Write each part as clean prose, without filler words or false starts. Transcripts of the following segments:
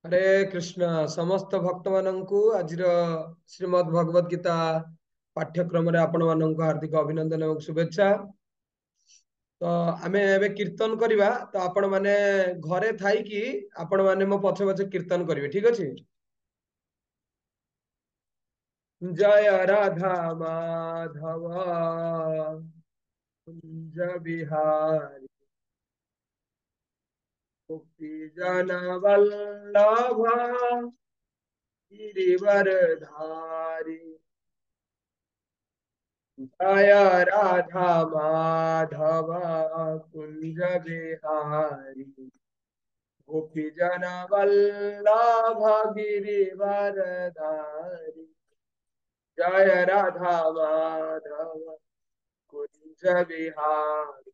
हरे कृष्ण समस्त भक्त मानंकु आज श्रीमद् भगवद गीता पाठ्यक्रम रे आपण मानंकु हार्दिक अभिनंदन एवं शुभेच्छा। तो आमे एबे कीर्तन करिबा। तो आपण माने घरे थाई कि आपण माने मो पछे पछे कीर्तन करिवे, ठीक अछि। जय राधा माधव कुंज बिहारी मुक्ति जन वल्लभ गिरिवर धारी। जय राधा माधव कुंज बिहारी गोपी जन वल्लभ गिरिवरधारी। जय राधा माधव कुंज बिहारी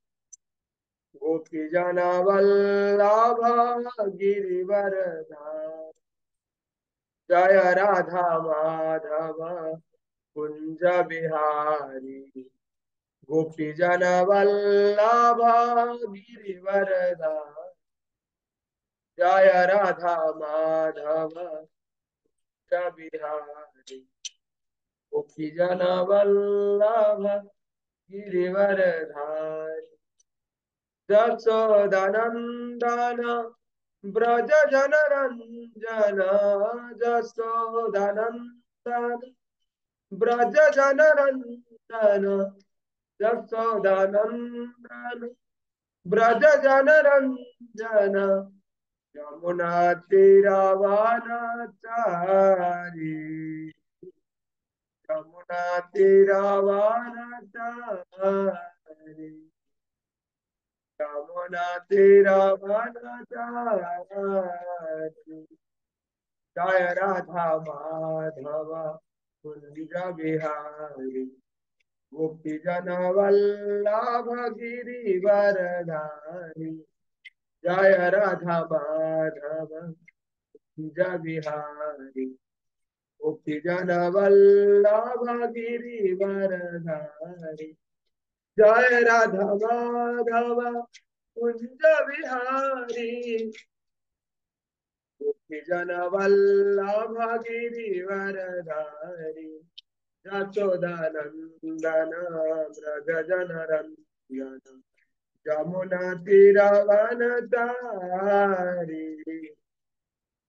गोपी जन वल्लभ गिरिवरधारी। जय राधा माधव कुंज बिहारी गोपी जन वल्लभ गिरिवरधारी। जय राधा माधव कुंज बिहारी गोपी जन वल्लभ गिरिवरधारी। जसोदानंदन ब्रज जन रंजन जसोदानंदन ब्रज जन रंजन जसोदानंदन ब्रज जन रंजन यमुना तीरावनचारी। यमुना तीरावनचारी यमुना तीरावनचारी। जय राधा माधव कुंज बिहारी गोपी जन वल्लभ गिरिवरधारी। जय राधा माधव कुंज बिहारी गोपी जन वल्लभ गिरिवरधारी। जय राधा माधव कुंज बिहारी गोपी जन वल्लभ गिरिवरधारी। यशोदानंदन ब्रज जन रंजन यमुना तीरावनचारी।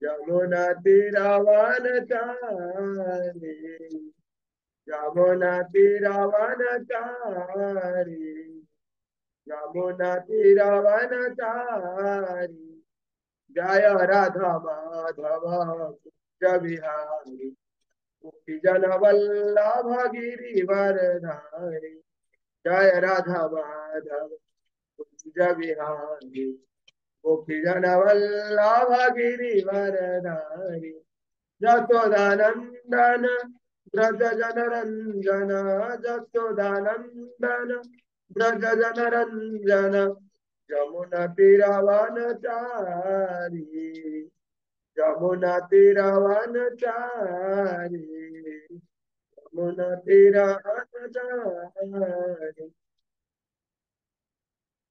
यमुना तीरावनचारी यमुना तीरावनचारी यमुना तीरावनचारी। जय राधा माधव कुंज बिहारी गोपी जन वल्लभ गिरिवरधारी। जय राधा माधव कुंज बिहारी गोपी जन वल्लभ गिरिवरधारी। जसोदानंदन ब्रज जन रंजन जसोदानंदन ब्रज जन रंजन यमुना तीरावनचारी। यमुना तीरावनचारी यमुना तीरावनचारी।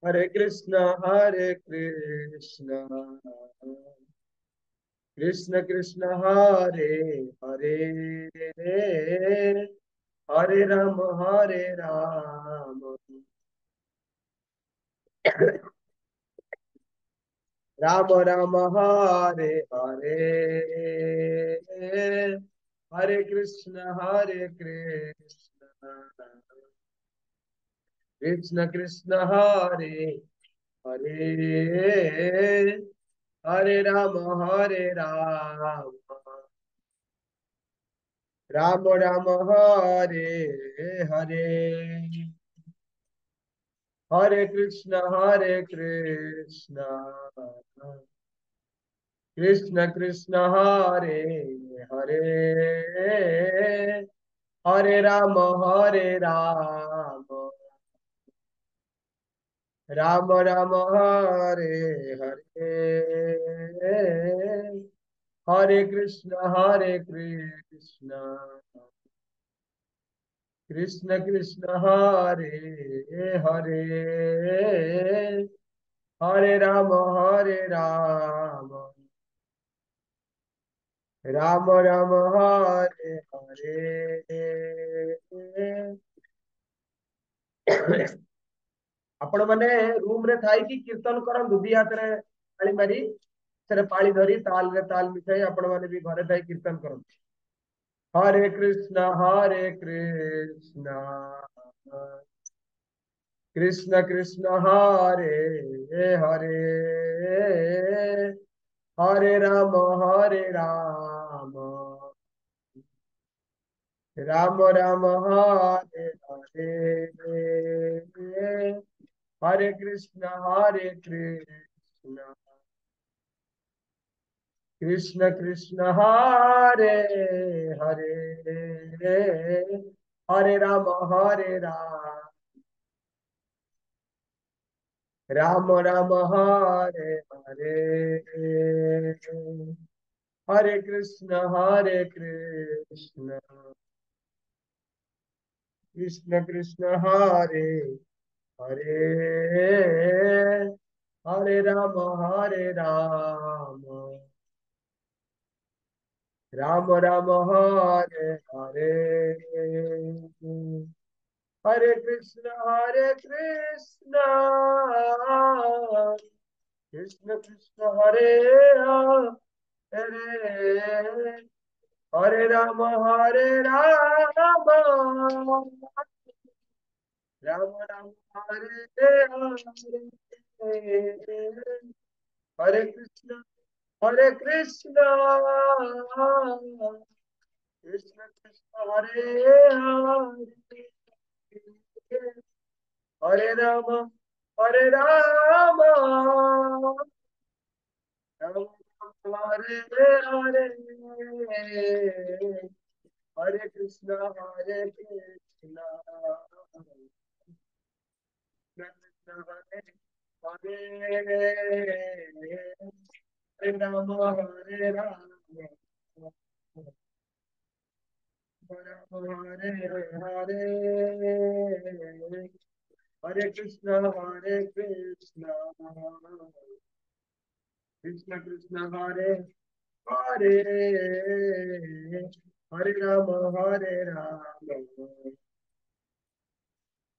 हरे कृष्ण कृष्ण कृष्ण हरे हरे हरे राम राम राम हरे हरे हरे कृष्ण कृष्ण कृष्ण हरे हरे हरे राम राम राम हरे हरे कृष्ण कृष्ण कृष्ण हरे हरे हरे राम राम राम हरे हरे कृष्ण कृष्ण कृष्ण हरे हरे राम राम राम हरे हरे। आपण माने रूम रे थाई कि कीर्तन करन दी हाथ रे ताली मारी सेरे पाली धरी ताल रे ताल मिठाई आपण माने भी घरे थाई कीर्तन करन। हरे कृष्ण कृष्ण कृष्ण हरे हरे, हरे राम राम राम हरे हरे, हरे कृष्ण कृष्ण कृष्ण हरे हरे, हरे राम राम हरे हरे, हरे कृष्ण कृष्ण कृष्ण हरे हरे, हरे राम राम राम हरे हरे, हरे कृष्ण कृष्ण कृष्ण हरे, हरे राम राम राम हरे, हरे कृष्ण कृष्ण कृष्ण हरे राम राम राम हरे हरे कृष्ण कृष्ण हरे राम हरे हरे, हरे कृष्ण कृष्ण कृष्ण हरे, हरे राम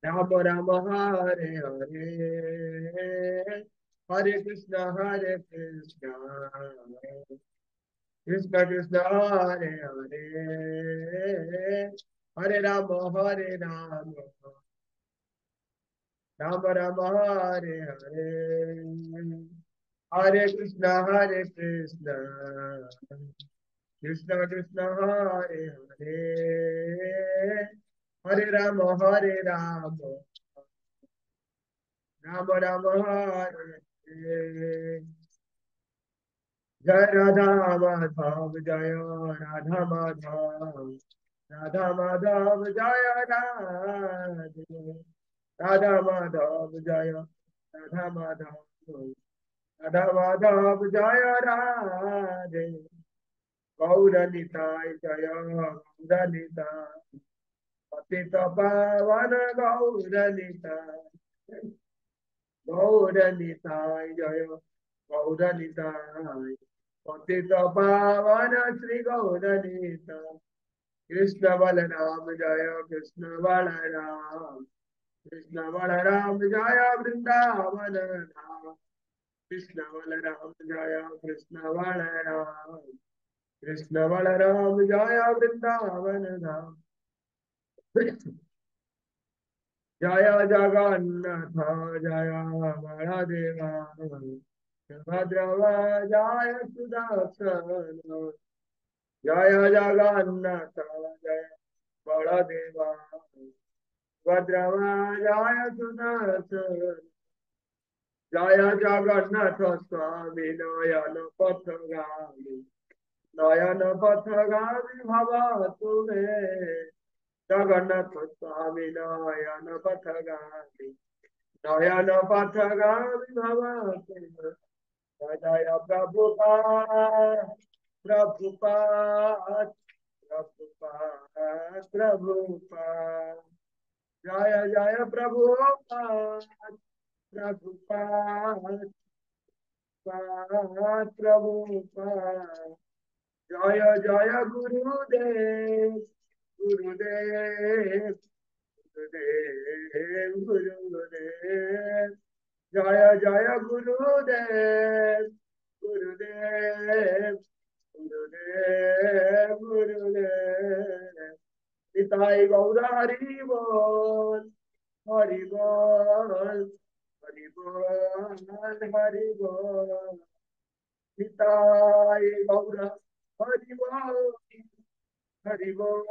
राम राम हरे हरे, हरे कृष्ण कृष्ण कृष्ण हरे, हरे राम राम राम हरे हरे, हरे कृष्ण कृष्ण कृष्ण हरे, हरे राम राम हरे, जय राधा माधव जय राधा माधव, राधा माधव जय राधे, राधा माधव जय राधा माधव, राधा माधव जय राधे, गौर निताय जय गौर निताय, पतित पावन गौर निताय, गौर निताय जय गौर निताय, पतित पावन श्री गौर निताय, कृष्ण बलराम जय कृष्ण बलराम, कृष्ण बलराम जय वृंदावन धाम, कृष्ण बलराम जय कृष्ण बलराम, कृष्ण बलराम जय वृंदावन धाम, जय जगन्नाथ जय बलदेवा, सुभद्रवा जय सुदर्शन, जय जगन्नाथ जय बलदेवा, सुभद्रवा जय सुदर्शन, जय जगन्नाथ स्वामी नयन पथगामी, नयन पथगामी भव तुम्हें, जगन्नाथ स्वामी नयन पथगामी, नयन पथगामी भव तुम्हें, जय प्रभुपाद प्रभुपाद प्रभुपाद प्रभुपाद, जय जय प्रभुपाद प्रभुपाद प्रभुपाद, जय जय गुरुदेव गुरुदेव गुरुदेव गुरुदेव जय जय गुरुदेव गुरुदेव गुरुदेव गुरुदेव निताई गौर हरि बोल हरि बोल हरि बोल हरि बोल निताई गौर हरि बोल हरि बोल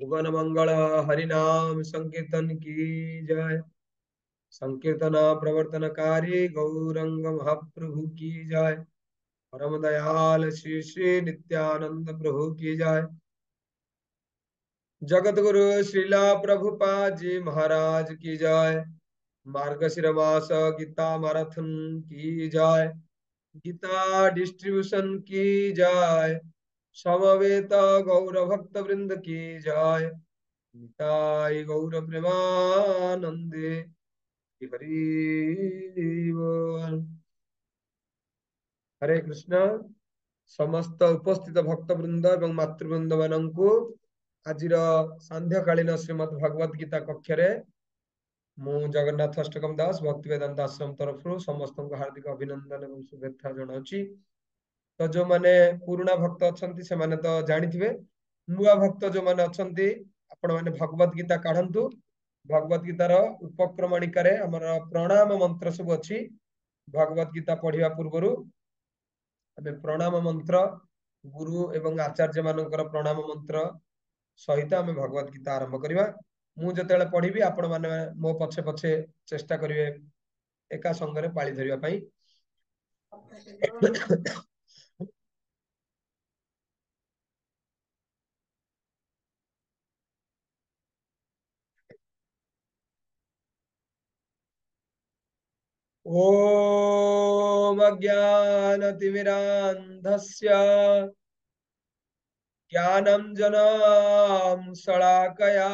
भुवन मंगल हरिनाम संकीर्तन की जय। संकीर्तना प्रवर्तनकारी गौरंग महाप्रभु की जय। परम दयाल श्री श्री नित्यानंद प्रभु की जय। जगत गुरु श्रीला प्रभुपाद जी महाराज की जय। मार्गशीर मास गीता मैराथन की जय। गीता डिस्ट्रीब्यूशन की जय। समवेत गौर भक्त वृंद की जय। निताई गौर प्रेमानंदे हरि बोल। हरे कृष्ण। समस्त उपस्थित भक्त वृंद एवं मातृवृंद माननकु आजिर सांध्य कालीन श्रीमद् भगवत गीता कक्षरे मु जगन्नाथ अष्टकम दास भक्ति वेदांत आश्रम तरफ समस्त हार्दिक अभिनंदन एवं शुभेच्छा जनाउछि। तो जो माने पुराना भक्त अछंती से माने तो जानिथिबे। नुआ भक्त जो माने अछंती आपण माने भगवत गीता काढंतु। भगवत गीतार उपक्रमणिकारे हमर प्रणाम मंत्र सब अछि। भगवत गीता पढ़िया पूर्वरु आमे प्रणाम मंत्र गुरु एवं आचार्य मानकर प्रणाम मंत्र सहित आमे भगवत गीता आरंभ करिवा। मु जतेले पढ़िबी आपण माने मो पछे पछे चेष्टा करिवे एका संगरे पाळी धरिया पई। ॐ अज्ञानतिमिरान्धस्य ज्ञानञ्जनं शलाकया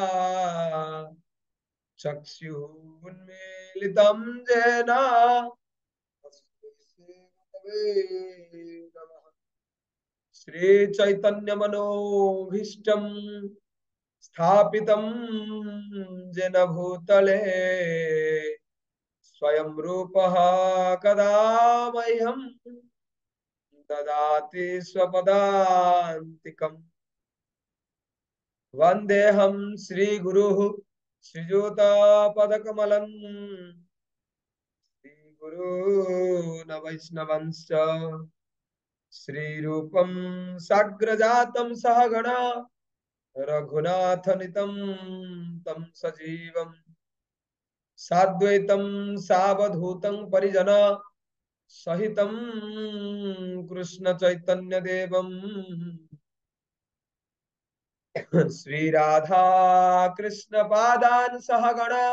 चक्षुरुन्मीलितं येन तस्मै श्रीगुरवे नमः। श्रीचैतन्यमनोभीष्टं स्थापितं येन भूतले स्वयं रूपः कदा मह्यं ददाति स्वपदान्तिकम्। वन्देऽहं श्रीगुरुः श्रीयुतपदकमलं श्रीगुरून् वैष्णवंश्च श्रीरूपं साग्रजातं सहगणा रघुनाथनितं तं सजीवं साद्वैतं सावधूतं परिजना सहितं कृष्ण चैतन्य देवं श्री राधा कृष्ण पादान सहगणा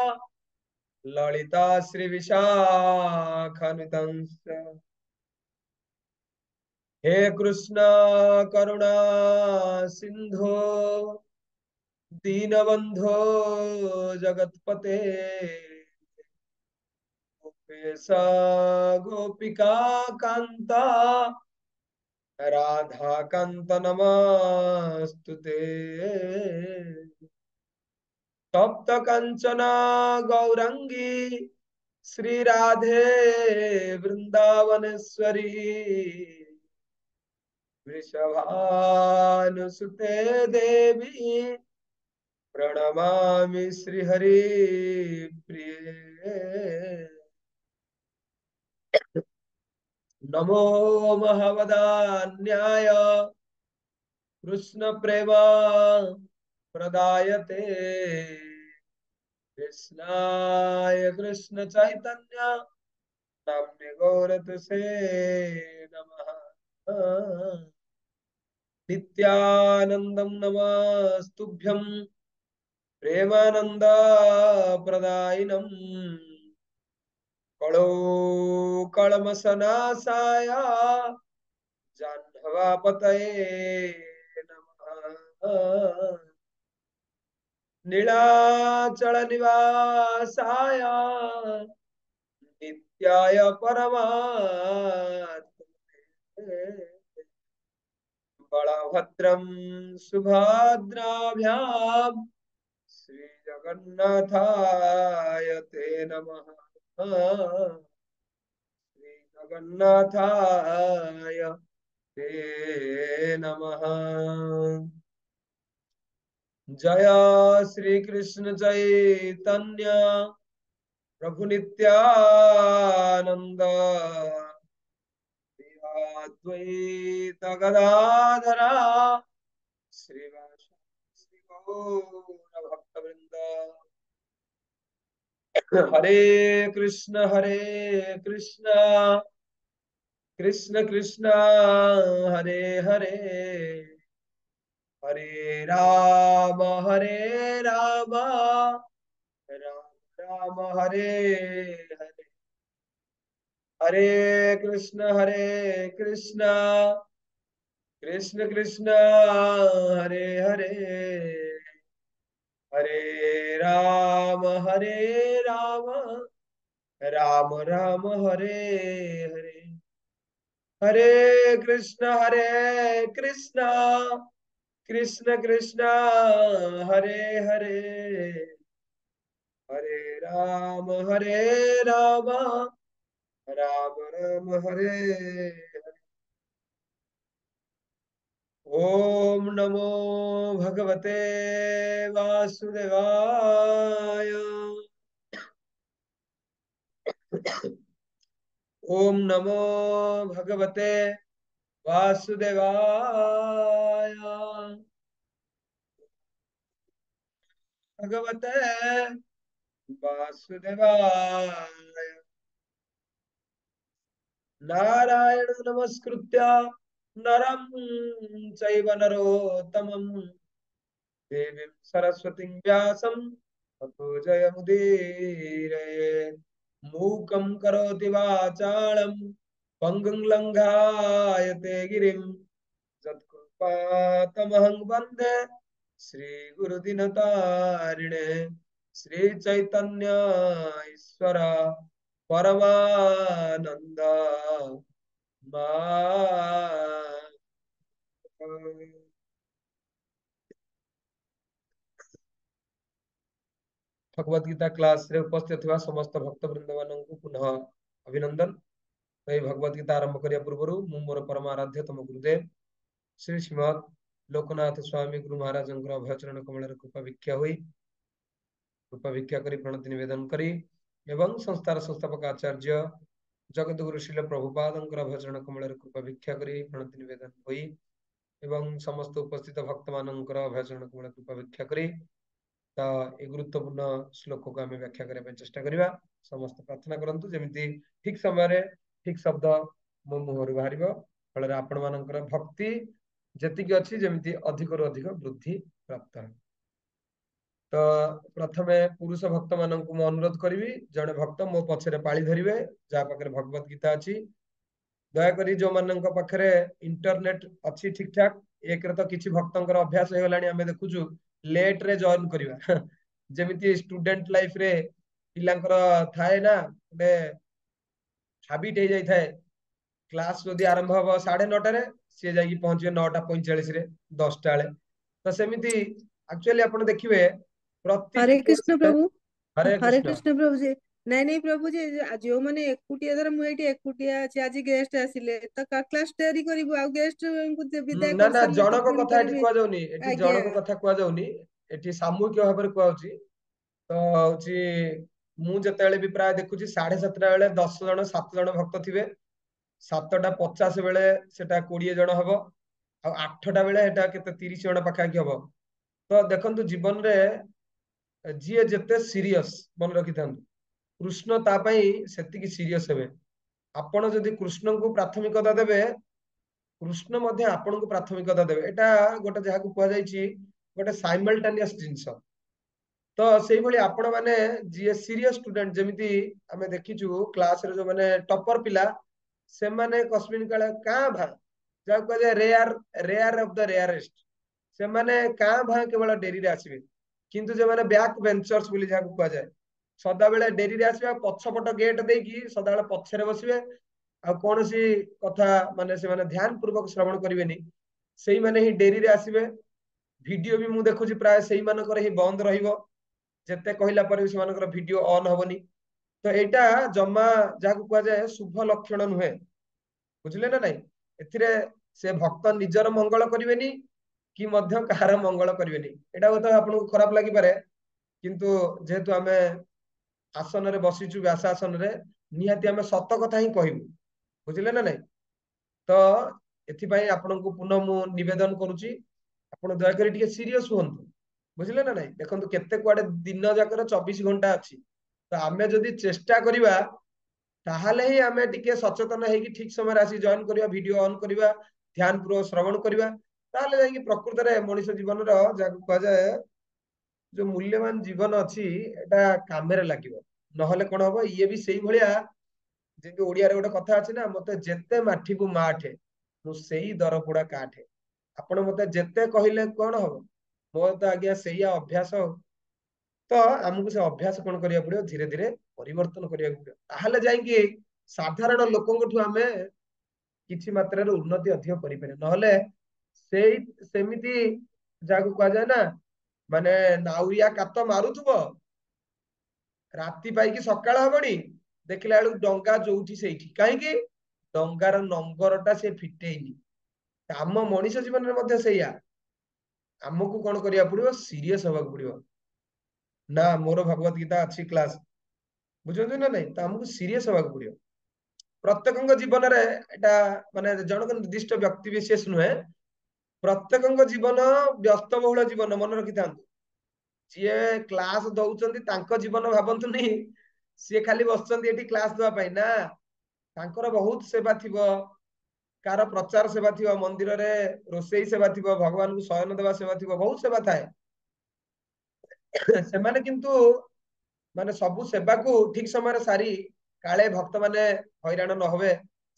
ललिता श्री विशाखान्वितं। हे कृष्ण करुणा सिंधु दीनबंधो जगतपते गोपेश गोपिका कांता राधा कांत नमस्तुते। तप्त कंचन गौरंगी श्री राधे वृंदावनेश्वरी वृषभानुसुते देवी प्रणमामि श्रीहरि प्रिये। नमो महवदान्याय कृष्ण प्रेमा प्रदायते कृष्णाय कृष्ण चैतन्य नाम्ने गौरतुसे नमः। नित्यानन्दं नमस्तुभ्यं प्रेमानन्द प्रदायिनं कलो कलमसनासाय जाह्नवापतये नमः। नीलाचल निवासाय नित्याय परमात्मने बलभद्रं सुभद्राभ्यां श्रीजगन्नाथाय ते नमः। श्रीजगन्नाथाय ते नमः। जय श्री कृष्ण चैतन्य प्रभु नित्यानंद अद्वैत गदाधरा श्रीवासि गौर भक्तवृंद। हरे कृष्ण कृष्ण कृष्ण हरे हरे हरे राम राम राम हरे हरे। हरे कृष्ण कृष्ण कृष्ण हरे हरे हरे राम राम राम हरे हरे। हरे कृष्ण कृष्ण कृष्ण हरे हरे हरे राम राम राम हरे हरे। ओम नमो भगवते वासुदेवाय। ओम नमो भगवते वासुदेवाय। भगवते वासुदेवाय। नारायण नमस्कृत्य नरं चैव नरोत्तमं देवीं सरस्वतीं व्यासं ततो जयमुदीरये। मूकं करोति वाचालं पङ्गुं लङ्घायते गिरिं यत्कृपातमहं वन्दे श्रीगुरुदिनतारिणे। श्रीचैतन्य ईश्वर परमानंद मा भगवद गीता क्लास रे उपस्थित थिबा समस्त भक्त वृंद माननकु पुनः अभिनंदन। तो भगवद गीता आरंभ करिया पूर्वरु मु मोर परम आराध्य तम गुरुदेव श्री श्रीमद लोकनाथ स्वामी गुरु महाराज अभयचरण कमल कृपा भिक्षा हुई कृपा भिक्षा करी प्रणति निवेदन करी एवं संस्थार संस्थापक आचार्य जगत गुरु शिल प्रभुपाद अभयचरण कमल कृपा भिक्षा करी प्रणति निवेदन हुई एवं समस्त उपस्थित भक्त मानकर अभयचरण कमल कृपा भिक्षा करी तो ये गुरुत्वपूर्ण श्लोक को आम व्याख्या करने चेष्टा करवा। समस्त प्रार्थना करंतु जेमिति ठीक समय ठीक शब्द मो मुहर बाहर फल आपण मानकर भक्ति जेतिकी अच्छी जमिति अधिक रु अधिक वृद्धि प्राप्त है। तो प्रथमे पुरुष भक्त मानक मु अनुरोध करी जड़े भक्त मो पछरे पाली धरिवे जहाँ पाखे भगवत गीता अच्छी दयाकोरी जो मानक पाखे इंटरनेट अच्छी ठीक ठाक एक तो किसी भक्तर अभ्यास हो गलानी आम देखुचु लेट रे जॉइन करवा जेमिति स्टूडेंट लाइफ रे पिलांकर थाए ना गोटे हाबिट हो जाए क्लास जदि आरंभ हम 9:30 सी जाकि पहुंचे 9:45 10टा बेले तो सेमिति एक्चुअली आपण देखिए हरे प्रति कोर्स कृष्ण प्रभु। हरे हरे कृष्ण। कृष्ण प्रभु जी। ନାଇଁ ନାଇଁ ପ୍ରଭୁ ଯେ ଯୋଉ ମାନେ ଏକୁଟିଆ ଧର ମୁଁ ଏଇଠି ଏକୁଟିଆ ଅଛି ଆଜି ଗେଷ୍ଟ ଆସିଲେ ତ କ୍ଲାସ ଡେରି କରିବୁ ଆଉ ଗେଷ୍ଟ ବିଦାୟ ନା ନା କରିସାରିଲେ ତ ଜଣକ ପୁଣି କଥା ଏଠି କରିବି। କୁହାଯାଉନି ଏଠି ଆଜ୍ଞା ଜଣକ କଥା କୁହାଯାଉନି ଏଠି ସାମूହିକ ଭାବରେ କୁହାଯାଉଛି। ତ ହଉଛି ମୁଁ ଯେତେବେଳେ ବି ପ୍ରାୟ ଦେଖୁଛି 7:30 ବେଳେ 10 ଜଣ 7 ଜଣ ଭକ୍ତ ଥିବେ 7:50 ବେଳେ ସେଟା 20 ଜଣ ହବ ଆଉ 8ଟା ବେଳେ ଏଟା କେତେ 30 ଜଣ ପାଖାପାଖି ହବ। ତ ଦେଖନ୍ତୁ ଜୀବନରେ ଯିଏ ଯେତେ ସିରିୟସ ମନେ ରଖିଥାନ୍ତୁ କୃଷ୍ଣ ତା ପାଇଁ ସେତିକି ସିରିୟସ ହେବେ। ଆପଣ ଯଦି କୃଷ୍ଣଙ୍କୁ ପ୍ରାଥମିକତା ଦେବେ କୃଷ୍ଣ ମଧ୍ୟ ଆପଣଙ୍କୁ ପ୍ରାଥମିକତା ଦେବେ। ଏଟା ଗୋଟେ ଯାହାକୁ କୁହାଯାଇଛି ଗୋଟେ ସାଇମଲଟାନିୟସ ଜିନିଷ। ତ ସେଇଭଳି ଆପଣ ମାନେ ଯିଏ ସିରିୟସ ଷ୍ଟୁଡେଣ୍ଟ ଯେମିତି ଆମେ ଦେଖିଛୁ କ୍ଲାସରେ ଯୋଉମାନେ ଟପର ପିଲା ସେମାନେ କସ୍ମିନ କାଳେ କାଁ ଭାଁ ଯାହାକୁ କୁହାଯାଏ rare rare of the rarest ସେମାନେ କାଁ ଭାଁ କେବଳ ଡେରିରେ ଆସିବେ କିନ୍ତୁ ଯେଉଁମାନେ ବ୍ୟାକ୍ ବେଞ୍ଚର୍ସ ବୋଲି ଯାହାକୁ କୁହାଯାଏ, ସଦାବେଳେ ଡେରିରେ ଆସିବେ, ପଛପଟ ଗେଟ୍ ଦେଇକି ସଦାବେଳେ ପଛରେ ବସିବେ, ଆଉ କୌଣସି କଥା ମାନେ ସେମାନେ ଧ୍ୟାନ ପୂର୍ବକ ଶ୍ରବଣ କରିବେନି, ସେଇମାନେ ହିଁ ଡେରିରେ ଆସିବେ। ଭିଡିଓ ବି ମୁଁ ଦେଖୁଛି ପ୍ରାୟ ସେଇମାନଙ୍କର ହିଁ ବନ୍ଦ ରହିବ, ଯେତେ କହିଲା ପରେ ବି ସେମାନଙ୍କର ଭିଡିଓ ଅନ୍ ହବନି। ତ ଏଇଟା ଜମା ଯାହାକୁ କୁହାଯାଏ ଶୁଭ ଲକ୍ଷଣ ନୁହେଁ, ବୁଝିଲେ ନା ନାଇଁ। ଏଥିରେ ସେ ଭକ୍ତ ନିଜର ମଙ୍ଗଳ କରିବେନି କି ମଧ୍ୟ କାହାର ମଙ୍ଗଳ କରିବେନି। ଏଇଟା ତ ଆପଣଙ୍କୁ ଖରାପ ଲାଗିପାରେ, କିନ୍ତୁ ଯେହେତୁ ଆମେ ଆସନରେ ବସିଛୁ, ବ୍ୟାସ ଆସନରେ, ନିହାତି ଆମେ ସତ କଥା ହିଁ କହିବୁ, ବୁଝିଲେ ନା ନାଇଁ। ତ ଏଥିପାଇଁ ଆପଣଙ୍କୁ ପୁନଃ ମୁଁ ନିବେଦନ କରୁଛି, ଆପଣ ଦୟାକରି ଟିକେ ସିରିୟସ ହୁଅନ୍ତୁ, ବୁଝିଲେ ନା ନାଇଁ। ଦେଖନ୍ତୁ କେତେ କୁଆଡେ ଦିନ ଯାକର 24 ଘଣ୍ଟା ଅଛି, ତ ଆମେ ଯଦି ଚେଷ୍ଟା କରିବା ତାହେଲେ ହିଁ ଆମେ ଟିକେ ସଚେତନ ହେଇକି ଠିକ ସମୟରେ ଆସି ଜଏନ କରିବା, ଭିଡିଓ ଅନ୍ କରିବା, ଧ୍ୟାନ ପୂର୍ବକ ଶ୍ରବଣ କରିବା, ତାହେଲେ ଯାଇକି ପ୍ରକୃତରେ ମଣିଷ ଜୀବନର ଯାହାକୁ କୁହାଯାଏ ଯୋଉ ମୂଲ୍ୟବାନ ଜୀବନ ଅଛି ଏଟା କାମରେ ଲାଗିବ। ନହେଲେ କଣ ହବ, ଇଏ ବି ସେଇଭଳିଆ, ଯେମିତି ଓଡିଆରେ ଗୋଟେ କଥା ଅଛି ନା, ମତେ ଯେତେ ମାଠିବୁ ମାଠେ ମୁଁ ସେଇ ଦରପୋଡା କାଠେ। ଆପଣ ମତେ ଯେତେ କହିଲେ କଣ ହବ, ମୋର ତ ଆଜ୍ଞା ସେଇଆ ଅଭ୍ୟାସ। ତ ଆମକୁ ସେ ଅଭ୍ୟାସ କଣ କରିବାକୁ ପଡିବ, ଧୀରେ ଧୀରେ ପରିବର୍ତ୍ତନ କରିବାକୁ ପଡିବ, ତାହେଲେ ଯାଇକି ସାଧାରଣ ଲୋକଙ୍କଠୁ ଆମେ କିଛି ମାତ୍ରାରେ ଉନ୍ନତି ଅଧିକ କରିପାରିବା। ନହେଲେ ସେଇ ସେମିତି ଯାହାକୁ କୁହାଯାଏ ନା, ମାନେ ନାଉରିଆ କାତ ମାରୁଥିବ, ରାତି ପାଇକି ସକାଳ ହବଣି, ଦେଖିଲା ବେଳକୁ ଡଙ୍ଗା ଯୋଉଠି ସେଇଠି। କାହିଁକି? ଡଙ୍ଗାର ନଙ୍ଗର ଟା ସେ ଫିଟେଇନି। ଆମ ମଣିଷ ଜୀବନରେ ମଧ୍ୟ ସେଇଆ, ଆମକୁ କଣ କରିବାକୁ ପଡିବ, ସିରିୟସ ହବାକୁ ପଡିବ। ନା ମୋର ଭଗବତ ଗୀତା ଅଛି କ୍ଲାସ, ବୁଝୁଛନ୍ତି ନା ନାଇଁ। ତ ଆମକୁ ସିରିୟସ ହବାକୁ ପଡିବ। ପ୍ରତ୍ୟେକଙ୍କ ଜୀବନରେ ଏଟା ମାନେ ଜଣକ ନିର୍ଦ୍ଦିଷ୍ଟ ବ୍ୟକ୍ତି ବିଶେଷ ନୁହେଁ, ପ୍ରତ୍ୟେକଙ୍କ ଜୀବନ ବ୍ୟସ୍ତବହୁଳ ଜୀବନ, ମନେ ରଖିଥାନ୍ତୁ। ଯିଏ କ୍ଲାସ ଦଉଛନ୍ତି ତାଙ୍କ ଜୀବନ ଭାବନ୍ତୁନି ସିଏ ଖାଲି ବସିଛନ୍ତି ଏଠି କ୍ଲାସ ଦେବା ପାଇଁ, ନା, ତାଙ୍କର ବହୁତ ସେବା ଥିବ। କାର ପ୍ରଚାର ସେବା ଥିବ, ମନ୍ଦିରରେ ରୋଷେଇ ସେବା ଥିବ, ଭଗବାନଙ୍କୁ ଶୟନ ଦେବା ସେବା ଥିବ, ବହୁତ ସେବା ଥାଏ। ସେମାନେ କିନ୍ତୁ ମାନେ ସବୁ ସେବାକୁ ଠିକ ସମୟରେ ସାରି, କାଳେ ଭକ୍ତ ମାନେ ହଇରାଣ ନ ହେବେ,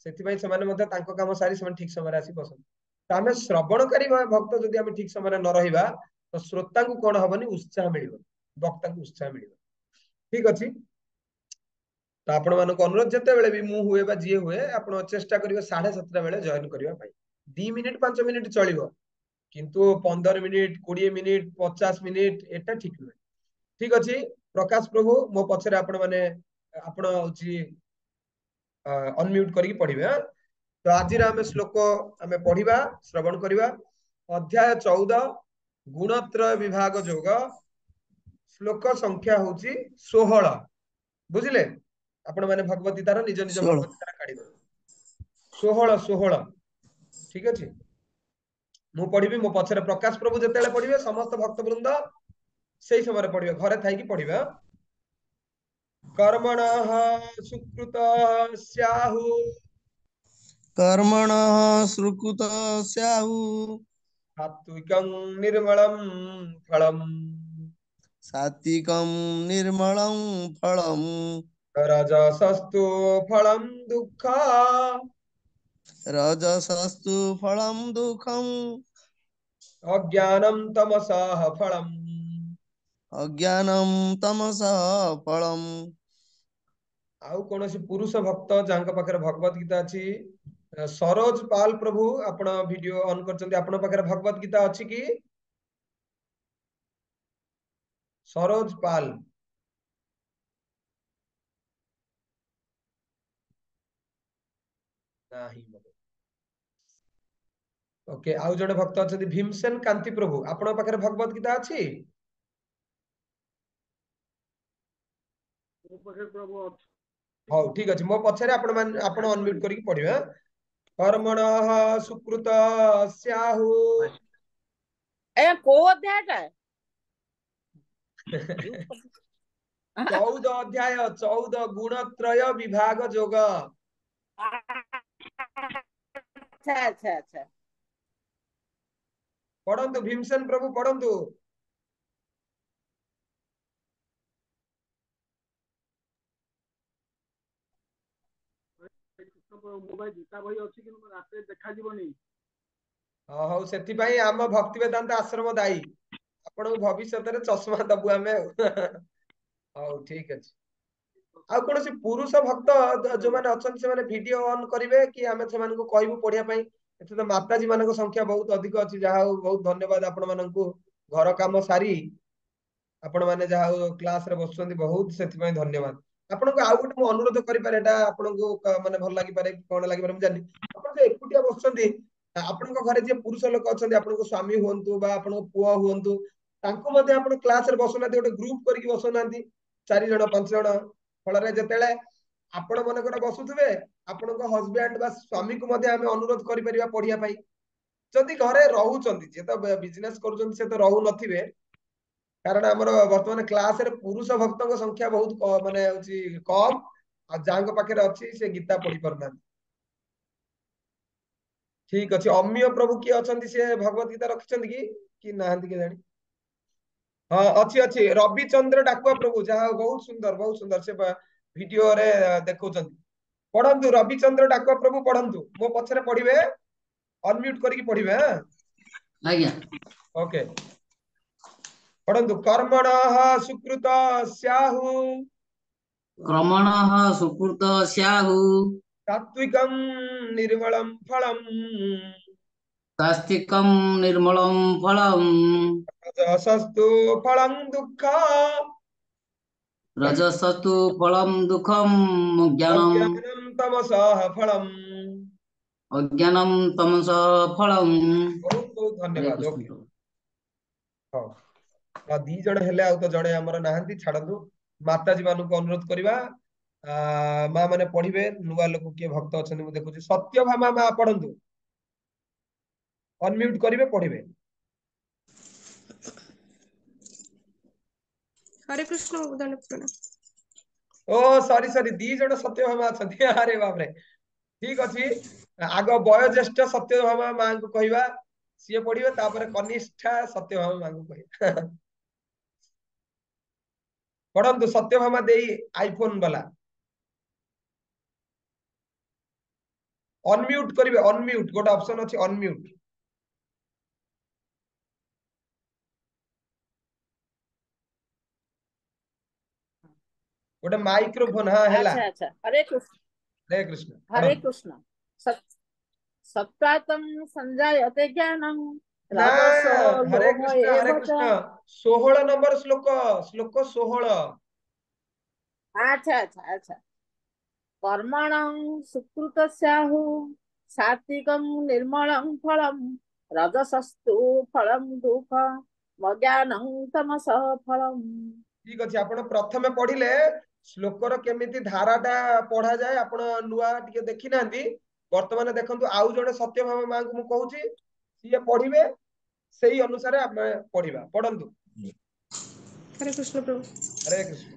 ସେଥିପାଇଁ ସେମାନେ ମଧ୍ୟ ତାଙ୍କ କାମ ସାରି ସେମାନେ ଠିକ ସମୟରେ ଆସି ବସନ୍ତି। ତ ଆମେ ଶ୍ରବଣକାରୀ ଭକ୍ତ ଯଦି ଆମେ ଠିକ ସମୟରେ ନ ରହିବା, ତ ଶ୍ରୋତାଙ୍କୁ କଣ ହବନି, ଉତ୍ସାହ ମିଳିବ, ବକ୍ତାଙ୍କୁ ଉତ୍ସାହ ମିଳିବ। ଠିକ ଅଛି। ତ ଆପଣ ମାନଙ୍କୁ ଅନୁରୋଧ, ଯେତେବେଳେ ବି ମୁଁ ହୁଏ ବା ଯିଏ ହୁଏ, ଆପଣ ଚେଷ୍ଟା କରିବେ 7:30 ବେଳେ ଜଏନ କରିବା ପାଇଁ। 2 ମିନିଟ 5 ମିନିଟ ଚଳିବ, କିନ୍ତୁ 15 ମିନିଟ 20 ମିନିଟ 50 ମିନିଟ ଏଟା ଠିକ ନୁହେଁ। ଠିକ ଅଛି। ପ୍ରକାଶ ପ୍ରଭୁ ମୋ ପଛରେ ଆପଣ ମାନେ ଆପଣ ହଉଛି ଅନମ୍ୟୁଟ କରିକି ପଢିବେ। ତ ଆଜିର ଆମେ ଶ୍ଲୋକ ଆମେ ପଢିବା, ଶ୍ରବଣ କରିବା। ଅଧ୍ୟାୟ 14 ଗୁଣତ୍ରୟ ବିଭାଗ ଯୋଗ, ଶ୍ଲୋକ ସଂଖ୍ୟା ହଉଛି 16। ବୁଝିଲେ? ଆପଣ ମାନେ ଭଗବତ ଗୀତାର ନିଜ ନିଜ 16 ଭଗବତ ଗୀତାର କାଢିଦେବେ। 16 ଠିକ ଅଛି। ମୁଁ ପଢିବି, ମୋ ପଛରେ ପ୍ରକାଶ ପ୍ରଭୁ ଯେତେବେଳେ ପଢିବେ, ସମସ୍ତ ଭକ୍ତବୃନ୍ଦ ସେଇ ସମୟରେ ପଢିବେ, ଘରେ ଥାଇକି ପଢିବେ। कर्मणः सुकृत स्याहु कर्मणः सुकृत स्याहु सात्विकं निर्मलं फलम् सात्विकं निर्मलं फलम् रजसस्तु फलं दुःख रजसस्तु फलं दुःखम् अज्ञानं तमसः फलम्। अज्ञानं तमसः फलम्। ଆଉ କୌଣସି ପୁରୁଷ ଭକ୍ତ ଯାହାଙ୍କ ପାଖରେ ଭଗବତ ଗୀତା ଅଛି, ସରୋଜ ପାଲ ପ୍ରଭୁ ଆପଣ ଭିଡିଓ ଅନ୍ କରିଛନ୍ତି, ଆପଣଙ୍କ ପାଖରେ ଭଗବତ ଗୀତା ଅଛି କି? ସରୋଜ ପାଲ। ନାହିଁ। ଓକେ, ଆଉ ଜଣେ ଭକ୍ତ ଅଛନ୍ତି ଭୀମସେନ କାନ୍ତି ପ୍ରଭୁ, ଆପଣଙ୍କ ପାଖରେ ଭଗବତ ଗୀତା ଅଛି? ହଉ ଠିକ ଅଛି, ମୋ ପଛରେ ଆପଣ ଅନମ୍ୟୁଟ କରିକି ପଢିବେ। कर्मणः सुकृत स्याहु ए को अध्याय टा 14 अध्याय 14 गुणत्रय विभाग जोग। अच्छा अच्छा अच्छा। पढ़ंतु भीमसेन प्रभु पढ़ंतु। ମୋବାଇଲ ଗୀତା ବହି ଅଛି କିନ୍ତୁ ରାତିରେ ଦେଖାଯିବନି। ହଉ ସେଥିପାଇଁ ଆମ ଭକ୍ତି ବେଦାନ୍ତ ଆଶ୍ରମ ଦାୟୀ। ଆପଣଙ୍କୁ ଭବିଷ୍ୟତରେ ଚଷମା ଦବୁ ଆମେ ହଉ ଠିକ ଅଛି। ଆଉ କୌଣସି ପୁରୁଷ ଭକ୍ତ ଯୋଉମାନେ ଅଛନ୍ତି ସେମାନେ ଭିଡିଓ ଅନ୍ କରିବେ କି ଆମେ ସେମାନଙ୍କୁ କହିବୁ ପଢିବା ପାଇଁ? ଏଠି ତ ମାତାଜୀ ମାନଙ୍କ ସଂଖ୍ୟା ବହୁତ ଅଧିକ ଅଛି। ଯାହା ହଉ ବହୁତ ଧନ୍ୟବାଦ ଆପଣ ମାନଙ୍କୁ। ଘର କାମ ସାରି ଆପଣ ମାନେ ଯାହା ହଉ କ୍ଲାସ ରେ ବସୁଛନ୍ତି, ବହୁତ ସେଥିପାଇଁ ଧନ୍ୟବାଦ। ଆପଣଙ୍କୁ ଆଉ ଗୋଟେ ମୁଁ ଅନୁରୋଧ କରିପାରେ, ଏଟା ଆପଣଙ୍କୁ ମାନେ ଭଲ ଲାଗିପାରେ କି କଣ ଲାଗିପାରେ ମୁଁ ଜାଣିନି। ଆପଣ ଯୋଉ ଏକୁଟିଆ ବସୁଛନ୍ତି, ଆପଣଙ୍କ ଘରେ ଯିଏ ପୁରୁଷ ଲୋକ ଅଛନ୍ତି, ଆପଣଙ୍କ ସ୍ଵାମୀ ହୁଅନ୍ତୁ ବା ଆପଣଙ୍କ ପୁଅ ହୁଅନ୍ତୁ, ତାଙ୍କୁ ମଧ୍ୟ ଆପଣ କ୍ଲାସ ରେ ବସୁନାହାନ୍ତି, ଗୋଟେ ଗ୍ରୁପ କରିକି ବସୁନାହାନ୍ତି 4 ଜଣ 5 ଜଣ। ଫଳରେ ଯେତେବେଳେ ଆପଣ ମନେକର ବସୁଥିବେ, ଆପଣଙ୍କ ହଜବେଣ୍ଡ ବା ସ୍ଵାମୀକୁ ମଧ୍ୟ ଆମେ ଅନୁରୋଧ କରିପାରିବା ପଢିବା ପାଇଁ। ଯଦି ଘରେ ରହୁଛନ୍ତି, ଯିଏ ତ ବିଜନେସ କରୁଛନ୍ତି ସେ ତ ରହୁନଥିବେ, କାରଣ ଆମର ବର୍ତ୍ତମାନ କ୍ଲାସ ରେ ପୁରୁଷ ଭକ୍ତଙ୍କ ସଂଖ୍ୟା ବହୁତ ମାନେ ହଉଛି କମ, ଆଉ ଯାହାଙ୍କ ପାଖରେ ଅଛି ସେ ଗୀତା ପଢି ପାରୁନାହାନ୍ତି। ଠିକ ଅଛି। ଅମିୟ ପ୍ରଭୁ କିଏ ଅଛନ୍ତି, ସେ ଭଗବତ ଗୀତା ରଖିଛନ୍ତି କି ନାହାନ୍ତି କେଜାଣି? ହଁ ଅଛି ଅଛି, ରବିଚନ୍ଦ୍ର ଡାକୁଆ ପ୍ରଭୁ, ଯାହା ହଉ ବହୁତ ସୁନ୍ଦର ସେ ଭିଡିଓରେ ଦେଖଉଛନ୍ତି। ପଢନ୍ତୁ, ରବିଚନ୍ଦ୍ର ଡାକୁଆ ପ୍ରଭୁ ପଢନ୍ତୁ, ମୋ ପଛରେ ପଢିବେ, ଅନମ୍ୟୁଟ କରିକି ପଢିବେ। ଆଜ୍ଞା। ଓକେ, ପଢନ୍ତୁ। କର୍ମଣଃ ସୁକୃତ ସ୍ୟାହୁ କ୍ରମଣଃ ସୁକୃତ ସ୍ୟାହୁ ସାତ୍विକಂ ନିର୍ମଳಂ ଫଳಂ ସାସ୍ତିକಂ ନିର୍ମଳଂ ଫଳಂ ରଜସस्तु ଫଳଂ ଦୁଃଖ ରଜସତୁ ଫଳಂ ଦୁଃଖಂ ଅଜ୍ଞାନଂ ତମସଃ ଫଳಂ। ଅଜ୍ଞାନಂ ତମସଃ ଫଳಂ। ବହୁତ ବହୁତ ହରେ ଧନ୍ୟବାଦ। କୃଷ୍ଣ ଓକେ, ପ୍ରଭୁ। ହଉ। ଆଉ 2 ଜଣ ହେଲେ, ଆଉ ତ ଜଣେ ଆମର ନାହାନ୍ତି, ଛାଡନ୍ତୁ। ମାତାଜୀ ମାନଙ୍କୁ ଅନୁରୋଧ କରିବା, ମା ମାନେ ପଢିବେ। ନୂଆ ଲୋକ କିଏ ଭକ୍ତ ଅଛନ୍ତି ମୁଁ ଦେଖୁଛି। ସତ୍ୟଭାମା ମା ପଢନ୍ତୁ, ଅନମ୍ୟୁଟ କରିବେ, ପଢିବେ। हरे कृष्ण दंड प्रणाम। ଓ ସରି 2 ଜଣ ସତ୍ୟଭାମା ଅଛନ୍ତି, ଆରେ ବାପରେ। ଠିକ ଅଛି, ଆଗ ବୟୋଜ୍ୟେଷ୍ଠ ସତ୍ୟଭାମା ମାଙ୍କୁ କହିବା, ସିଏ ପଢିବେ, ତାପରେ କନିଷ୍ଠା ସତ୍ୟଭାମା ମାଙ୍କୁ କହିବା। ପଢନ୍ତୁ ସତ୍ୟଭାମା ଦେଇ, ଆଇଫୋନ ବାଲା। ଅନମ୍ୟୁଟ କରିବେ, ଅନମ୍ୟୁଟ ଗୋଟେ ଅପସନ ଅଛି, ଅନମ୍ୟୁଟ। ଗୋଟେ ମାଇକ୍ରୋଫୋନ, ହଁ ହେଲା। अच्छा अच्छा। हरे कृष्ण। हरे कृष्ण। हरे कृष्ण। सत्त्वातं संजायते ज्ञानं ना, राजसो हरे लोभ कृष्ण हरे एव च। कृष्ण। 16 नंबर श्लोक, श्लोक 16। अच्छा अच्छा अच्छा। कर्मणं सुकृतस्याहु सात्विकं निर्मलं फलं रजसस्तु फलं दुःखम् अज्ञानं तमसः फलम्। ठीक ଅଛି, ଆପଣ ପ୍ରଥମେ ପଢିଲେ ଶ୍ଲୋକର କେମିତି ଧାରାଟା ପଢାଯାଏ, ଆପଣ ନୂଆ ଟିକେ ଦେଖି ନାହାନ୍ତି। ବର୍ତ୍ତମାନ ଦେଖନ୍ତୁ, ଆଉ ଜଣେ ସତ୍ୟଭାମା ମାଙ୍କୁ ମୁଁ କହୁଛି, ସିଏ ପଢିବେ, ସେଇ ଅନୁସାରେ ଆମେ ପଢିବା। ପଢନ୍ତୁ। हरे कृष्ण प्रभु। हरे कृष्ण।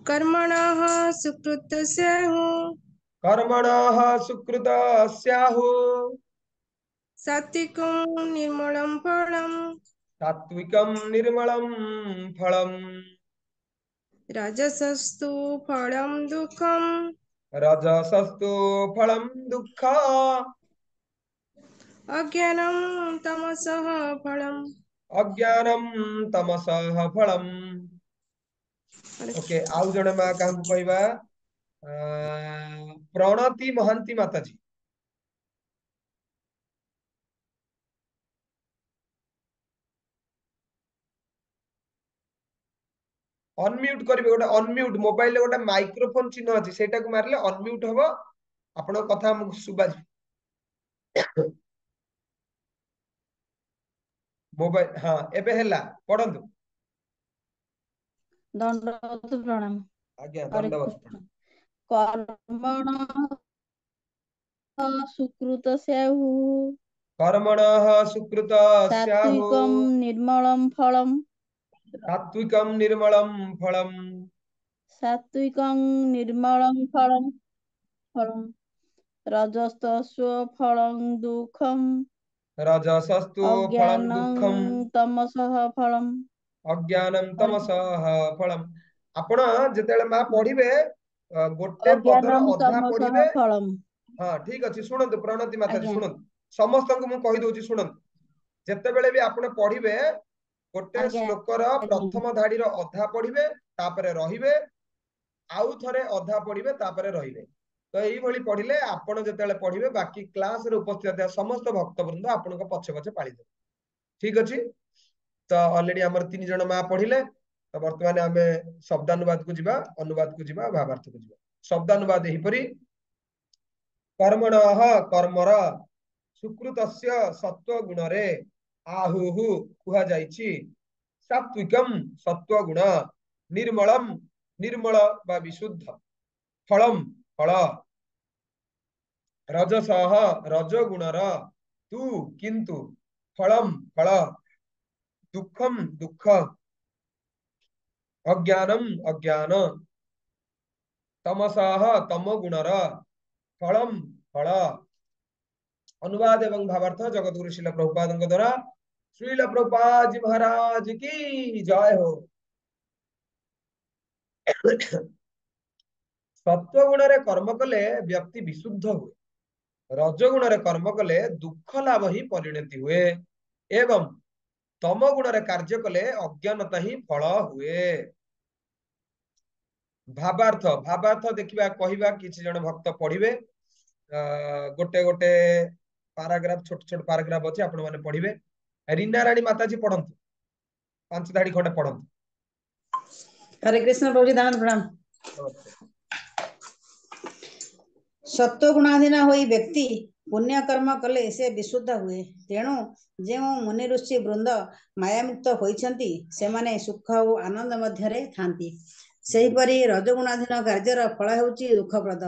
कर्मणः सुकृतस्याहु कर्मणः सुकृत स्याहु सात्विकं निर्मलं फलं सात्विकं निर्मलं फलम् राजसस्तु फलं दुःखम् रजसस्तु फलं दुःख अज्ञानं तमसः फलम्। अज्ञानं तमसः फलम्। हरे ओके, ଆଉ ଜଣେ ମା କାହାକୁ କହିବା? प्रणति महांती माताजी। ଅନମ୍ୟୁଟ କରିବେ, ଗୋଟେ ଅନମ୍ୟୁଟ, ମୋବାଇଲରେ ଗୋଟେ ମାଇକ୍ରୋଫୋନ ଚିହ୍ନ ଅଛି, ସେଇଟାକୁ ମାରିଲେ ଅନମ୍ୟୁଟ ହବ, ଆପଣଙ୍କ କଥା ଆମକୁ ଶୁଭାଯିବ। ମୋବାଇଲ, ହଁ ଏବେ ହେଲା, ପଢନ୍ତୁ। दंडवत प्रणाम। आज्ञा, हरे दंडवत कृष्ण। प्रणाम। कर्मणः सुकृत स्याहु कर्मणः सुकृत स्याहु सात्विकं निर्मलं फलं सात्विकं निर्मलं फलम् सात्विकं निर्मलं फलं रजस्तस्व फलं दुःखम् रजसस्तु फलं अज्ञानं दुःखम् तमसः फलम्। अज्ञानं हरे तमसः फलम्। ଆପଣ ଯେତେବେଳେ ମା ପଢିବେ, ଗୋଟେ ପଦର अज्ञानं ଅଧା तमसः ପଢିବେ। फलम्। ହଁ ଠିକ ଅଛି, ଶୁଣନ୍ତୁ ପ୍ରଣତି ମାତାଜୀ, ଆଜ୍ଞା। ଶୁଣନ୍ତୁ, ସମସ୍ତଙ୍କୁ ମୁଁ କହିଦଉଛି ଶୁଣନ୍ତୁ। ଯେତେବେଳେ ବି ଆପଣ ପଢିବେ, गोटे आज्ञा श्लोकर प्रथम धाड़ी अधा पढ़िबे तापरे रहिबे आउ थरे अधा पढ़िबे तापरे रहिबे तो एई भली पढ़िले आपण जेतेले पढ़िबे बाकी क्लास रे उपस्थित थिया समस्त भक्तवृंद आपनक पछे पछे पाळी देबे ठीक अछि तो ऑलरेडी हमर 3 जण मा पढ़िले तो वर्तमान आमे शब्दानुवाद को जिबा अनुवाद को जिबा भावार्थ को जिबा शब्दानुवाद एही परी कर्मणः कर्मर सुकृतस्य सत्व गुणरे आहुहु कुहा जाईछि सात्विकम सत्व गुण निर्मलम निर्मल बा विशुद्ध फलम फल रजसः रजगुणर तु किंतु फलम फल दुःखम दुःख अज्ञानम अज्ञान तमसः तमगुणर फलम फल अनुवाद एवं भावार्थ जगतगुरु श्रील प्रभुपाद द्वारा श्रील प्रभुपाद जी महाराज की जय हो सत्वगुण रे कर्म कले व्यक्ति विशुद्ध हुए रजगुण रे कर्म कले दुख लाभ ही परिणति हुए एवं तम गुण रे कार्य कले अज्ञानता ही फल हुए भावार्थ भावार्थ देखिबा कहिबा किछि जण भक्त पढ़िबे गोटे गोटे पैराग्राफ छोट छोट पैराग्राफ अछि आपण माने पढ़िबे रीना रानी माताजी पढ़ंतु 5 धाड़ी खंडे पढ़ंतु हरे कृष्ण प्रभु जी दान प्रणाम सत्व गुणाधीन होई व्यक्ति पुण्य कर्म कले से विशुद्ध हुए तेणु जे मुनि ऋषि वृंद मायामुक्त होइछंती सेमाने सुख और आनंद मध्यरे थांती सेहिपरि रजगुणाधीन कार्यर फल हेउची दुःखप्रद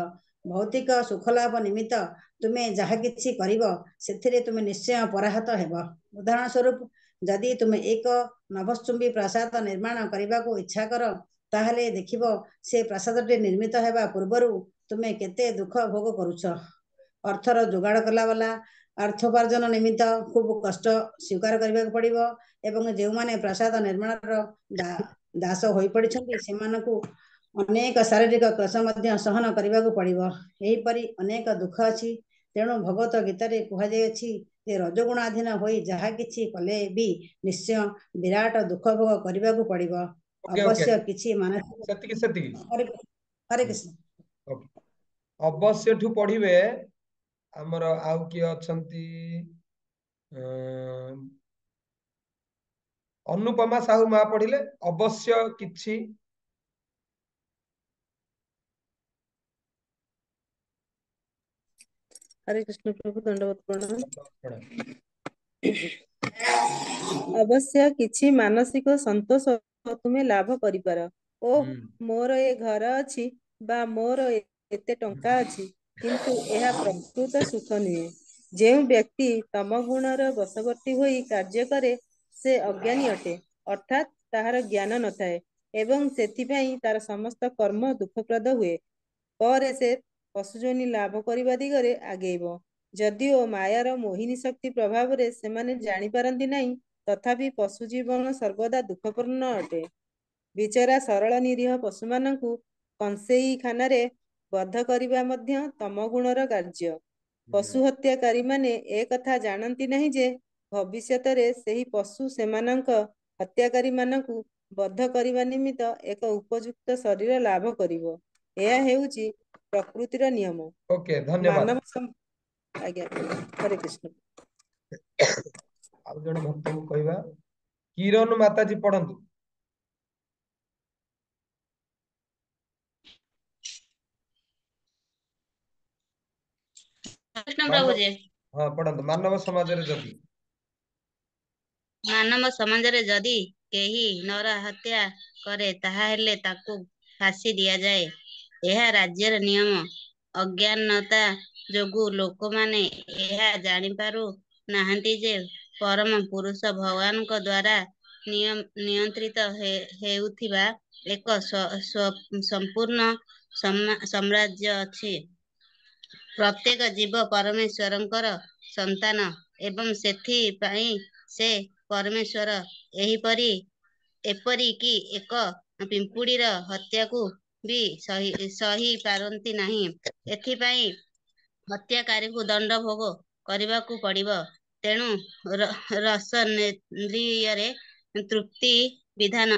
भौतिक सुख लाभ निमित्त तुमे जहा किछि करिवो सेथिरे तुमे निश्चय पराहत हेबो उदाहरण स्वरूप जदि तुमे एक नभश्चुंबी प्रासाद निर्माण करबाको इच्छा कर ताहले देखिबो से प्रासादटी निर्मित हेबा पूर्वरु तुमे केते दुख भोग करूछ अर्थर जुगाड़ कला वाला अर्थोपार्जन निमित्त खूब कष्ट स्वीकार करबाक पड़िबो एवं जे माने प्रासाद निर्माणर दास होई पड़िछंती सेमानकु अनेक शारीरिक क्लेश मध्य सहन करबाक पड़िबो एही परि अनेक दुख अछि तेणु भगवत गीता रे कुहा जाय अछि जे रजगुणाधीन होई जहा किछि कले भी निश्चय विराट दुख भोग करबाक पड़िबो अवश्य किछि मानसिक सेतिकी हरे कृष्ण अवश्य ठु पढ़िबे हमर आउ की अछंती अनुपमा साहू मा पढ़िले अवश्य किछि हरे कृष्ण प्रभु दंडवत प्रणाम अवश्य किछि मानसिक संतोष तुमे लाभ करिपार ओ मोर ए घर अछि बा मोर एते टंका अछि किंतु एहा प्रकृत सुख नुहे जे व्यक्ति तम गुणर वशवर्ती होई कार्य करे से अज्ञानी अटे अर्थात ताहार ज्ञान नथाए एवं सेथिपई तार समस्त कर्म दुःखप्रद हुए पर से पशुजनी लाभ करिबा दिगरे आगेइबो जदिओ मायार मोहिनी शक्ति प्रभाव रे सेमाने जानि पारंती नहीं तथापि पशु जीवन सर्वदा दुःखपूर्ण अटे बिचरा सरल निरीह पशु मानकु कंसेई खानारे बद्ध करिबा मध्य तम गुणर कार्य पशु हत्याकारी माने ए कथा जानती नहीं जे भविष्यत रे सेही पशु सेमानंक हत्याकारी मानकु बद्ध करिबा निमित्त एक उपयुक्त शरीर लाभ करिवो एया हेउची प्रकृतिर नियम ओके धन्यवाद मानव आज्ञा हरे कृष्ण आउ जण भक्त को कहबा किरण माताजी पढ़ंतु कृष्ण प्रभु जी हां पढ़ंतु मानव समाज रे जदी मानव समाज रे जदी केही नर हत्या करे ताहा हेले ताकू फांसी दिया जाए एहा राज्यर नियम अज्ञानता जोगु लोक माने एहा जानि पारु नाहंती जे परम पुरुष भगवान को द्वारा नियंत्रित हेउथिबा एक संपूर्ण साम्राज्य अछि प्रत्येक जीव परमेश्वरंकर संतान एवं सेथि पई से परमेश्वर एपरी कि एक पिंपुड़ीर हत्या को भी सही पारंती नहीं एथिपाई हत्याकारी को दंड भोग करने को पड़िबो तेणु रसनेन्द्रिय ତୃପ୍ତି ବିଧାନ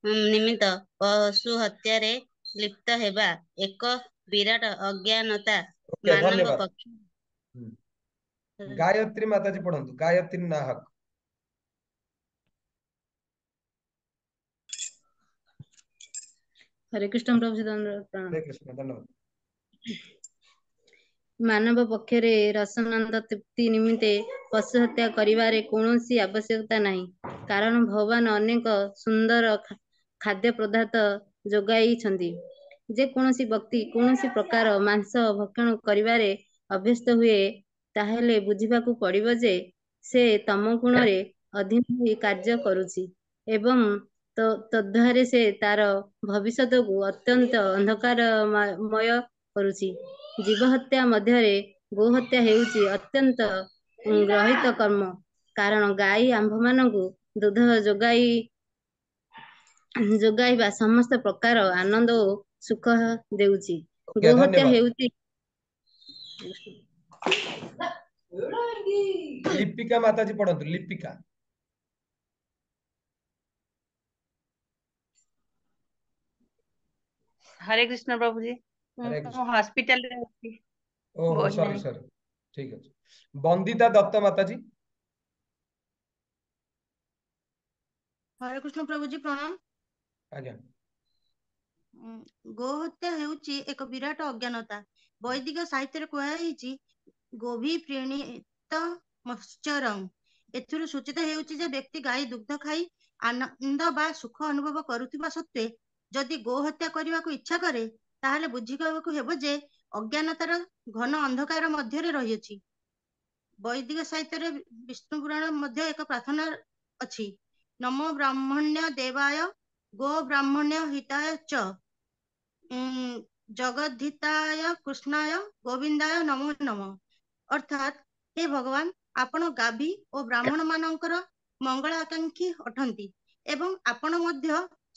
ନିମିତ୍ତ ପଶୁ ହତ୍ୟାରେ ଲିପ୍ତ ହେବା ଏକ ବିରାଟ ଅଜ୍ଞାନତା ओके ମାନବ धन्यवाद। ପକ୍ଷ गायत्री माताजी पढ़ंतु गायत्री नाहक। हरे कृष्ण प्रभु प्रणाम। हरे कृष्ण धन्यवाद। ମାନବ ପକ୍ଷରେ ରସନନ୍ଦ ତୃପ୍ତି ନିମିତ୍ତେ ପଶୁ ହତ୍ୟା କରିବାରେ କୌଣସି ଆବଶ୍ୟକତା ନାହିଁ, କାରଣ ଭଗବାନ ଅନେକ ସୁନ୍ଦର ଖାଦ୍ୟ ପଦାର୍ଥ ଯୋଗାଇଛନ୍ତି। ଯେ କୌଣସି ବ୍ୟକ୍ତି କୌଣସି ପ୍ରକାର ମାଂସ ଭକ୍ଷଣ କରିବାରେ ଅଭ୍ୟସ୍ତ ହୁଏ, ତାହେଲେ ବୁଝିବାକୁ ପଡ଼ିବ ଯେ ସେ ତମ ଗୁଣରେ ଅଧୀନ ହୋଇ କାର୍ଯ୍ୟ କରୁଛି ଏବଂ ତଦ୍ଦ୍ୱାରା ସେ ତାର ଭବିଷ୍ୟତକୁ ଅତ୍ୟନ୍ତ ଅନ୍ଧକାରମୟ କରୁଛି। ଜୀବ ହତ୍ୟା ମଧ୍ୟରେ ଗୋ ହତ୍ୟା ହେଉଛି ଅତ୍ୟନ୍ତ ଗର୍ହିତ କର୍ମ, କାରଣ ଗାଈ ଆମ୍ଭମାନଙ୍କୁ ଦୁଗ୍ଧ ଯୋଗାଇବା ସମସ୍ତ ପ୍ରକାର ଆନନ୍ଦ ଓ ସୁଖ ଦେଉଛି। ओके ଗୋ ହତ୍ୟା धन्यवाद। ହେଉଛି लिपिका माताजी पढ़ंतु लिपिका। हरे कृष्ण प्रभु जी। हरे कृष्ण। हॉस्पिटल रे अछि। ओहो बहुत सॉरी नहीं। सॉरी ठीक है। बंदिता दत्त माताजी। हरे कृष्ण प्रभु जी प्रणाम। आज्ञा। गो हत्या हेउची एक विराट अज्ञानता। वैदिक साहित्य कुहाଯାଇଛି गोभी प्रेणीत मत्स्यरं। एथिରୁ सूचित ହେଉଛି ଯେ ବ୍ୟକ୍ତି ଗାଈ ଦୁଗ୍ଧ ଖାଇ ଆନନ୍ଦ ବା ସୁଖ ଅନୁଭବ କରୁଥିବା ସତ୍ତ୍ୱେ ଯଦି ଗୋ ହତ୍ୟା କରିବାକୁ ଇଚ୍ଛା କରେ, ତାହେଲେ ବୁଝିବାକୁ ହେବ ଯେ ଅଜ୍ଞାନତାର ଘନ ଅନ୍ଧକାର ମଧ୍ୟରେ ରହିଅଛି। ବୈଦିକ ସାହିତ୍ୟରେ ବିଷ୍ଣୁ ପୁରାଣ ମଧ୍ୟ ଏକ ପ୍ରାର୍ଥନା ଅଛି, ନମୋ ବ୍ରାହ୍ମଣ୍ୟ ଦେବାୟ ଗୋ ବ୍ରାହ୍ମଣ୍ୟ ହିତାୟ च ଜଗଦ୍ଧିତାୟ କୃଷ୍ଣାୟ ଗୋବିନ୍ଦାୟ ନମୋ ନମଃ। ଅର୍ଥାତ୍ हे ଭଗବାନ, ଆପଣ ଗାଭୀ ଓ ବ୍ରାହ୍ମଣ ମାନଙ୍କର ମଙ୍ଗଳ ଆକାଂକ୍ଷୀ ଅଟନ୍ତି ଏବଂ ଆପଣ ମଧ୍ୟ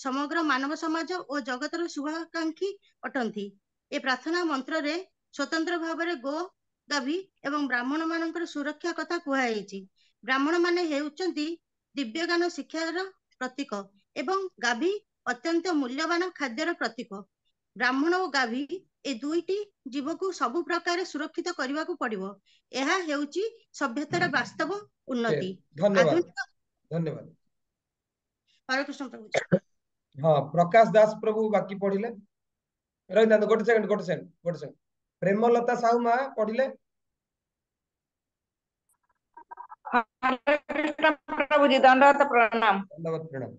ସମଗ୍ର ମାନବ ସମାଜ ଓ ଜଗତର ଶୁଭାକାଂକ୍ଷୀ ଅଟନ୍ତି। ଏ ପ୍ରାର୍ଥନା ମନ୍ତ୍ରରେ ସ୍ୱତନ୍ତ୍ର ଭାବରେ ଗୋ ଗାଭୀ ଏବଂ ବ୍ରାହ୍ମଣ ମାନଙ୍କର ସୁରକ୍ଷା କଥା କୁହାଯାଇଛି। ବ୍ରାହ୍ମଣ ମାନେ ହେଉଛନ୍ତି ଦିବ୍ୟଜ୍ଞାନ ଶିକ୍ଷାର ପ୍ରତୀକ ଏବଂ ଗାଭୀ ଅତ୍ୟନ୍ତ ମୂଲ୍ୟବାନ ଖାଦ୍ୟର ପ୍ରତୀକ। ବ୍ରାହ୍ମଣ ଓ ଗାଭୀ ଏ ଦୁଇଟି ଜୀବକୁ ସବୁ ପ୍ରକାରେ ସୁରକ୍ଷିତ କରିବାକୁ ପଡ଼ିବ। ଏହା ହେଉଛି ସଭ୍ୟତାର ବାସ୍ତବ ଉନ୍ନତି। धन्यवाद ଆଧୁନିକ धन्यवाद। हरे कृष्ण प्रभु। हाँ प्रकाश दास प्रभु बाकी पढ़िले रही गोटे सेकंड प्रेमलता साहू माँ पढ़िले। हरे कृष्ण प्रभु जी दंडवत प्रणाम। धन्यवाद प्रणाम।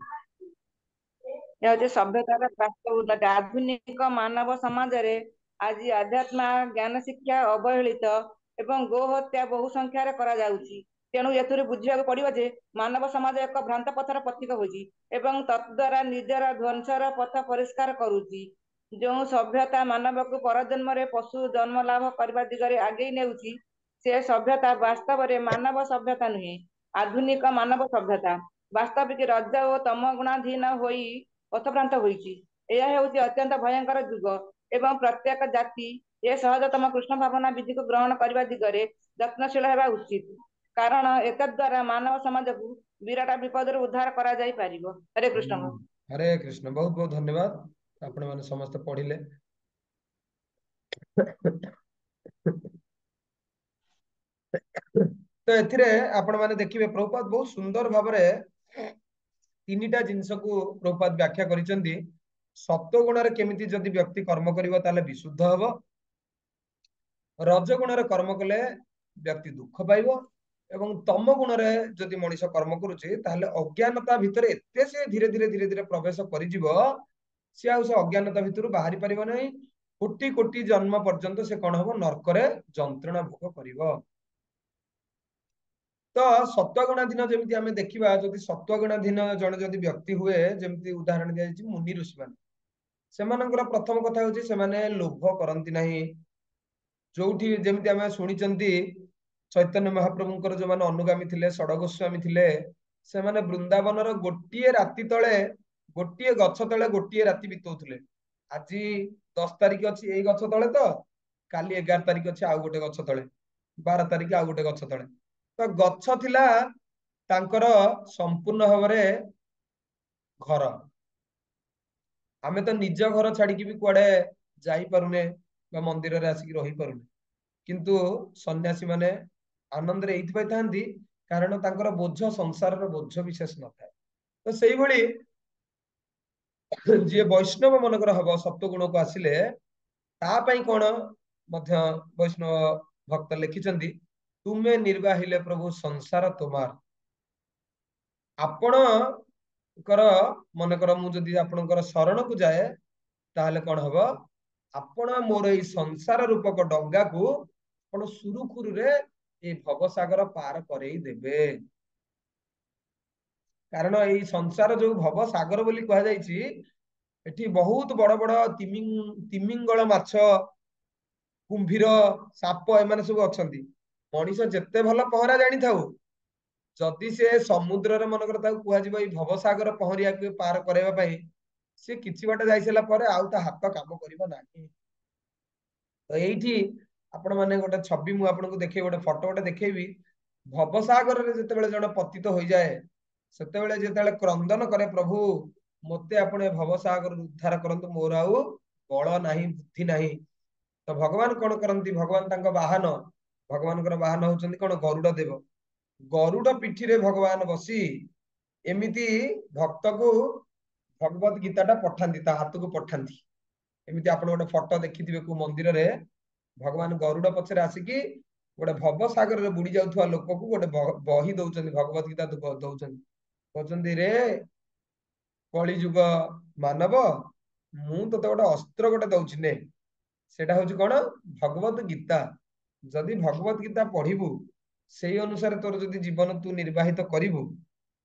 यह होची सभ्यतार बास्तव उन्नति। आधुनिक मानव समाज रे आज आध्यात्म ज्ञान शिक्षा अवहेलित एवं गो हत्या बहु संख्यार करा जाउची। तेणु एथुरु बुझिବାକୁ पड़िବ जे मानव समाज एक भ्रांत पथर प्रतीक होची एवं तद्वारा निजर ध्वंसर पथ परिष्कार करूची। जो सभ्यता मानव को परजन्म रे पशु जन्म लाभ करबा दिगरे आगे नेउची, से सभ्यता वास्तव रे मानव सभ्यता नुहे, आधुनिक मानव सभ्यता। वास्तविक रज ओ तम गुणाधीन होई पथभ्रांत होईची। यह हेउची अत्यंत भयंकर युग एवं प्रत्येक जाति ए सहजतम कृष्ण भावना विधि को ग्रहण करबा दिगरे यत्नशील हेबा उचित, कारण एतद्वारा मानव समाज को विराट विपद उद्धार करा जाई पारिबो। हरे कृष्ण। हरे कृष्ण बहुत बहुत धन्यवाद। आपण माने समस्त पढ़िले। तो एथिरे आपण माने देखिबे प्रभुपाद बहुत सुंदर भाबरे तीनिटा जिंस को प्रभुपाद व्याख्या करिसेंती। सत्व गुणरे केमिति जदि व्यक्ति कर्म करिवो ताले विशुद्ध हबो, रज गुणरे कर्म कले व्यक्ति दुख पाइबो एवं तम गुणरे जदि मनीष कर्म करूचे ताले अज्ञानता भितरे एते से धीरे धीरे धीरे धीरे प्रवेश करिजिवो, से आ से अज्ञानता भितरु बाहरी परिबो नै। कोटि कोटि जन्म पर्यंत से कौन हबो नरकरे जंत्रणा भोग करिवो। तो सत्वगुणाधीन जमी आम देखा जदि सत्वगुणाधीन जड़े जदि व्यक्ति हुए जमी उदाहरण दिखाई मुनि ऋषि मान से प्रथम कथा हूँ से लोभ करती ना। जो जमी आम शुणी चैतन्य महाप्रभुंर जो मैंने अनुगामी थे षड गोस्वामी थे से वृंदावन गोटे राति तले गोटे गछ तले गोटे राति बिताऊे। आज 10 तारिख अच्छी यही गछ तले तो काली 11 तारिख अच्छी आउ गोटे गछ तले 12 तारिख आउ गोटे गछ तले। तो गछ थिला ତାଙ୍କର ସମ୍ପୂର୍ଣ୍ଣ ଭାବରେ ଘର। ଆମେ ତ ନିଜ ଘର ଛାଡିକି ବି କୁଆଡେ ଯାଇପାରୁନେ ବା ମନ୍ଦିରରେ ଆସିକି ରହିପାରୁନେ, କିନ୍ତୁ ସନ୍ନ୍ୟାସୀ ମାନେ ଆନନ୍ଦରେ ଏଇଥିପାଇଁ ଥାନ୍ତି କାରଣ ତାଙ୍କର ବୋଝ ସଂସାରର ବୋଝ ବିଶେଷ ନଥାଏ। ତ ସେଇଭଳି ଯିଏ ବୈଷ୍ଣବ ମନେକର ହବ ସତ୍ୱ ଗୁଣକୁ ଆସିଲେ ତା ପାଇଁ କଣ ମଧ୍ୟ ବୈଷ୍ଣବ ଭକ୍ତ ଲେଖିଛନ୍ତି, ତୁମେ ନିର୍ବାହିଲେ ପ୍ରଭୁ ସଂସାର ତୁମାର। ଆପଣଙ୍କର ମନେକର ମୁଁ ଯଦି ଆପଣଙ୍କର ଶରଣକୁ ଯାଏ ତାହେଲେ କଣ ହବ, ଆପଣ ମୋର ଏଇ ସଂସାର ରୂପକ ଡଙ୍ଗାକୁ ଆପଣ ସୁରୁଖୁରୁରେ ଏଇ ଭବସାଗର ପାର କରେଇ ଦେବେ। କାରଣ ଏଇ ସଂସାର ଯୋଉ ଭବ ସାଗର ବୋଲି କୁହାଯାଇଛି, ଏଠି ବହୁତ ବଡ ବଡ ତିମିଙ୍ଗଳ ମାଛ, କୁମ୍ଭୀର, ସାପ ଏମାନେ ସବୁ ଅଛନ୍ତି। ମଣିଷ ଯେତେ ଭଲ ପହଁରା ଜାଣିଥାଉ, ଯଦି ସେ ସମୁଦ୍ରରେ ମନେକର ତାକୁ କୁହାଯିବ ଏଇ ଭବସାଗର ପହଁରିବାକୁ ପାର କରାଇବା ପାଇଁ, ସେ କିଛି ବାଟ ଯାଇସାରିଲା ପରେ ଆଉ ତା ହାତ କାମ କରିବ ନାହିଁ। ତ ଏଇଠି ଆପଣ ମାନେ ଗୋଟେ ଛବି ମୁଁ ଆପଣଙ୍କୁ ଦେଖେଇବି, ଗୋଟେ ଫଟୋ ଗୋଟେ ଦେଖେଇବି। ଭବସାଗରରେ ଯେତେବେଳେ ଜଣେ ପତିତ ହୋଇଯାଏ, ସେତେବେଳେ ଯେତେବେଳେ କ୍ରନ୍ଦନ କରେ, ପ୍ରଭୁ ମତେ ଆପଣ ଭବସାଗରରୁ ଉଦ୍ଧାର କରନ୍ତୁ, ମୋର ଆଉ ବଳ ନାହିଁ, ବୁଦ୍ଧି ନାହିଁ। ତ ଭଗବାନ କଣ କରନ୍ତି, ଭଗବାନ ତାଙ୍କ ବାହନ, ଭଗବାନଙ୍କର ବାହନ ହଉଛନ୍ତି କଣ, ଗରୁଡ ଦେବ। ଗରୁଡ ପିଠିରେ ଭଗବାନ ବସି ଏମିତି ଭକ୍ତକୁ ଭଗବତ ଗୀତା ଟା ପଠାନ୍ତି, ତା ହାତକୁ ପଠାନ୍ତି। ଏମିତି ଆପଣ ଗୋଟେ ଫଟୋ ଦେଖିଥିବେ କୋଉ ମନ୍ଦିରରେ, ଭଗବାନ ଗରୁଡ ପଛରେ ଆସିକି ଗୋଟେ ଭବସାଗରରେ ବୁଡି ଯାଉଥିବା ଲୋକକୁ ଗୋଟେ ବହି ଦଉଛନ୍ତି, ଭଗବତ ଗୀତା ଦଉଛନ୍ତି। କହୁଛନ୍ତି, ରେ କଳି ଯୁଗ ମାନବ, ମୁଁ ତତେ ଗୋଟେ ଅସ୍ତ୍ର ଗୋଟେ ଦଉଛି ନେ, ସେଟା ହଉଛି କଣ, ଭଗବତ ଗୀତା। ଯଦି ଭଗବତ ଗୀତା ପଢିବୁ, ସେଇ ଅନୁସାରେ ତୋର ଯଦି ଜୀବନ ତୁ ନିର୍ବାହିତ କରିବୁ,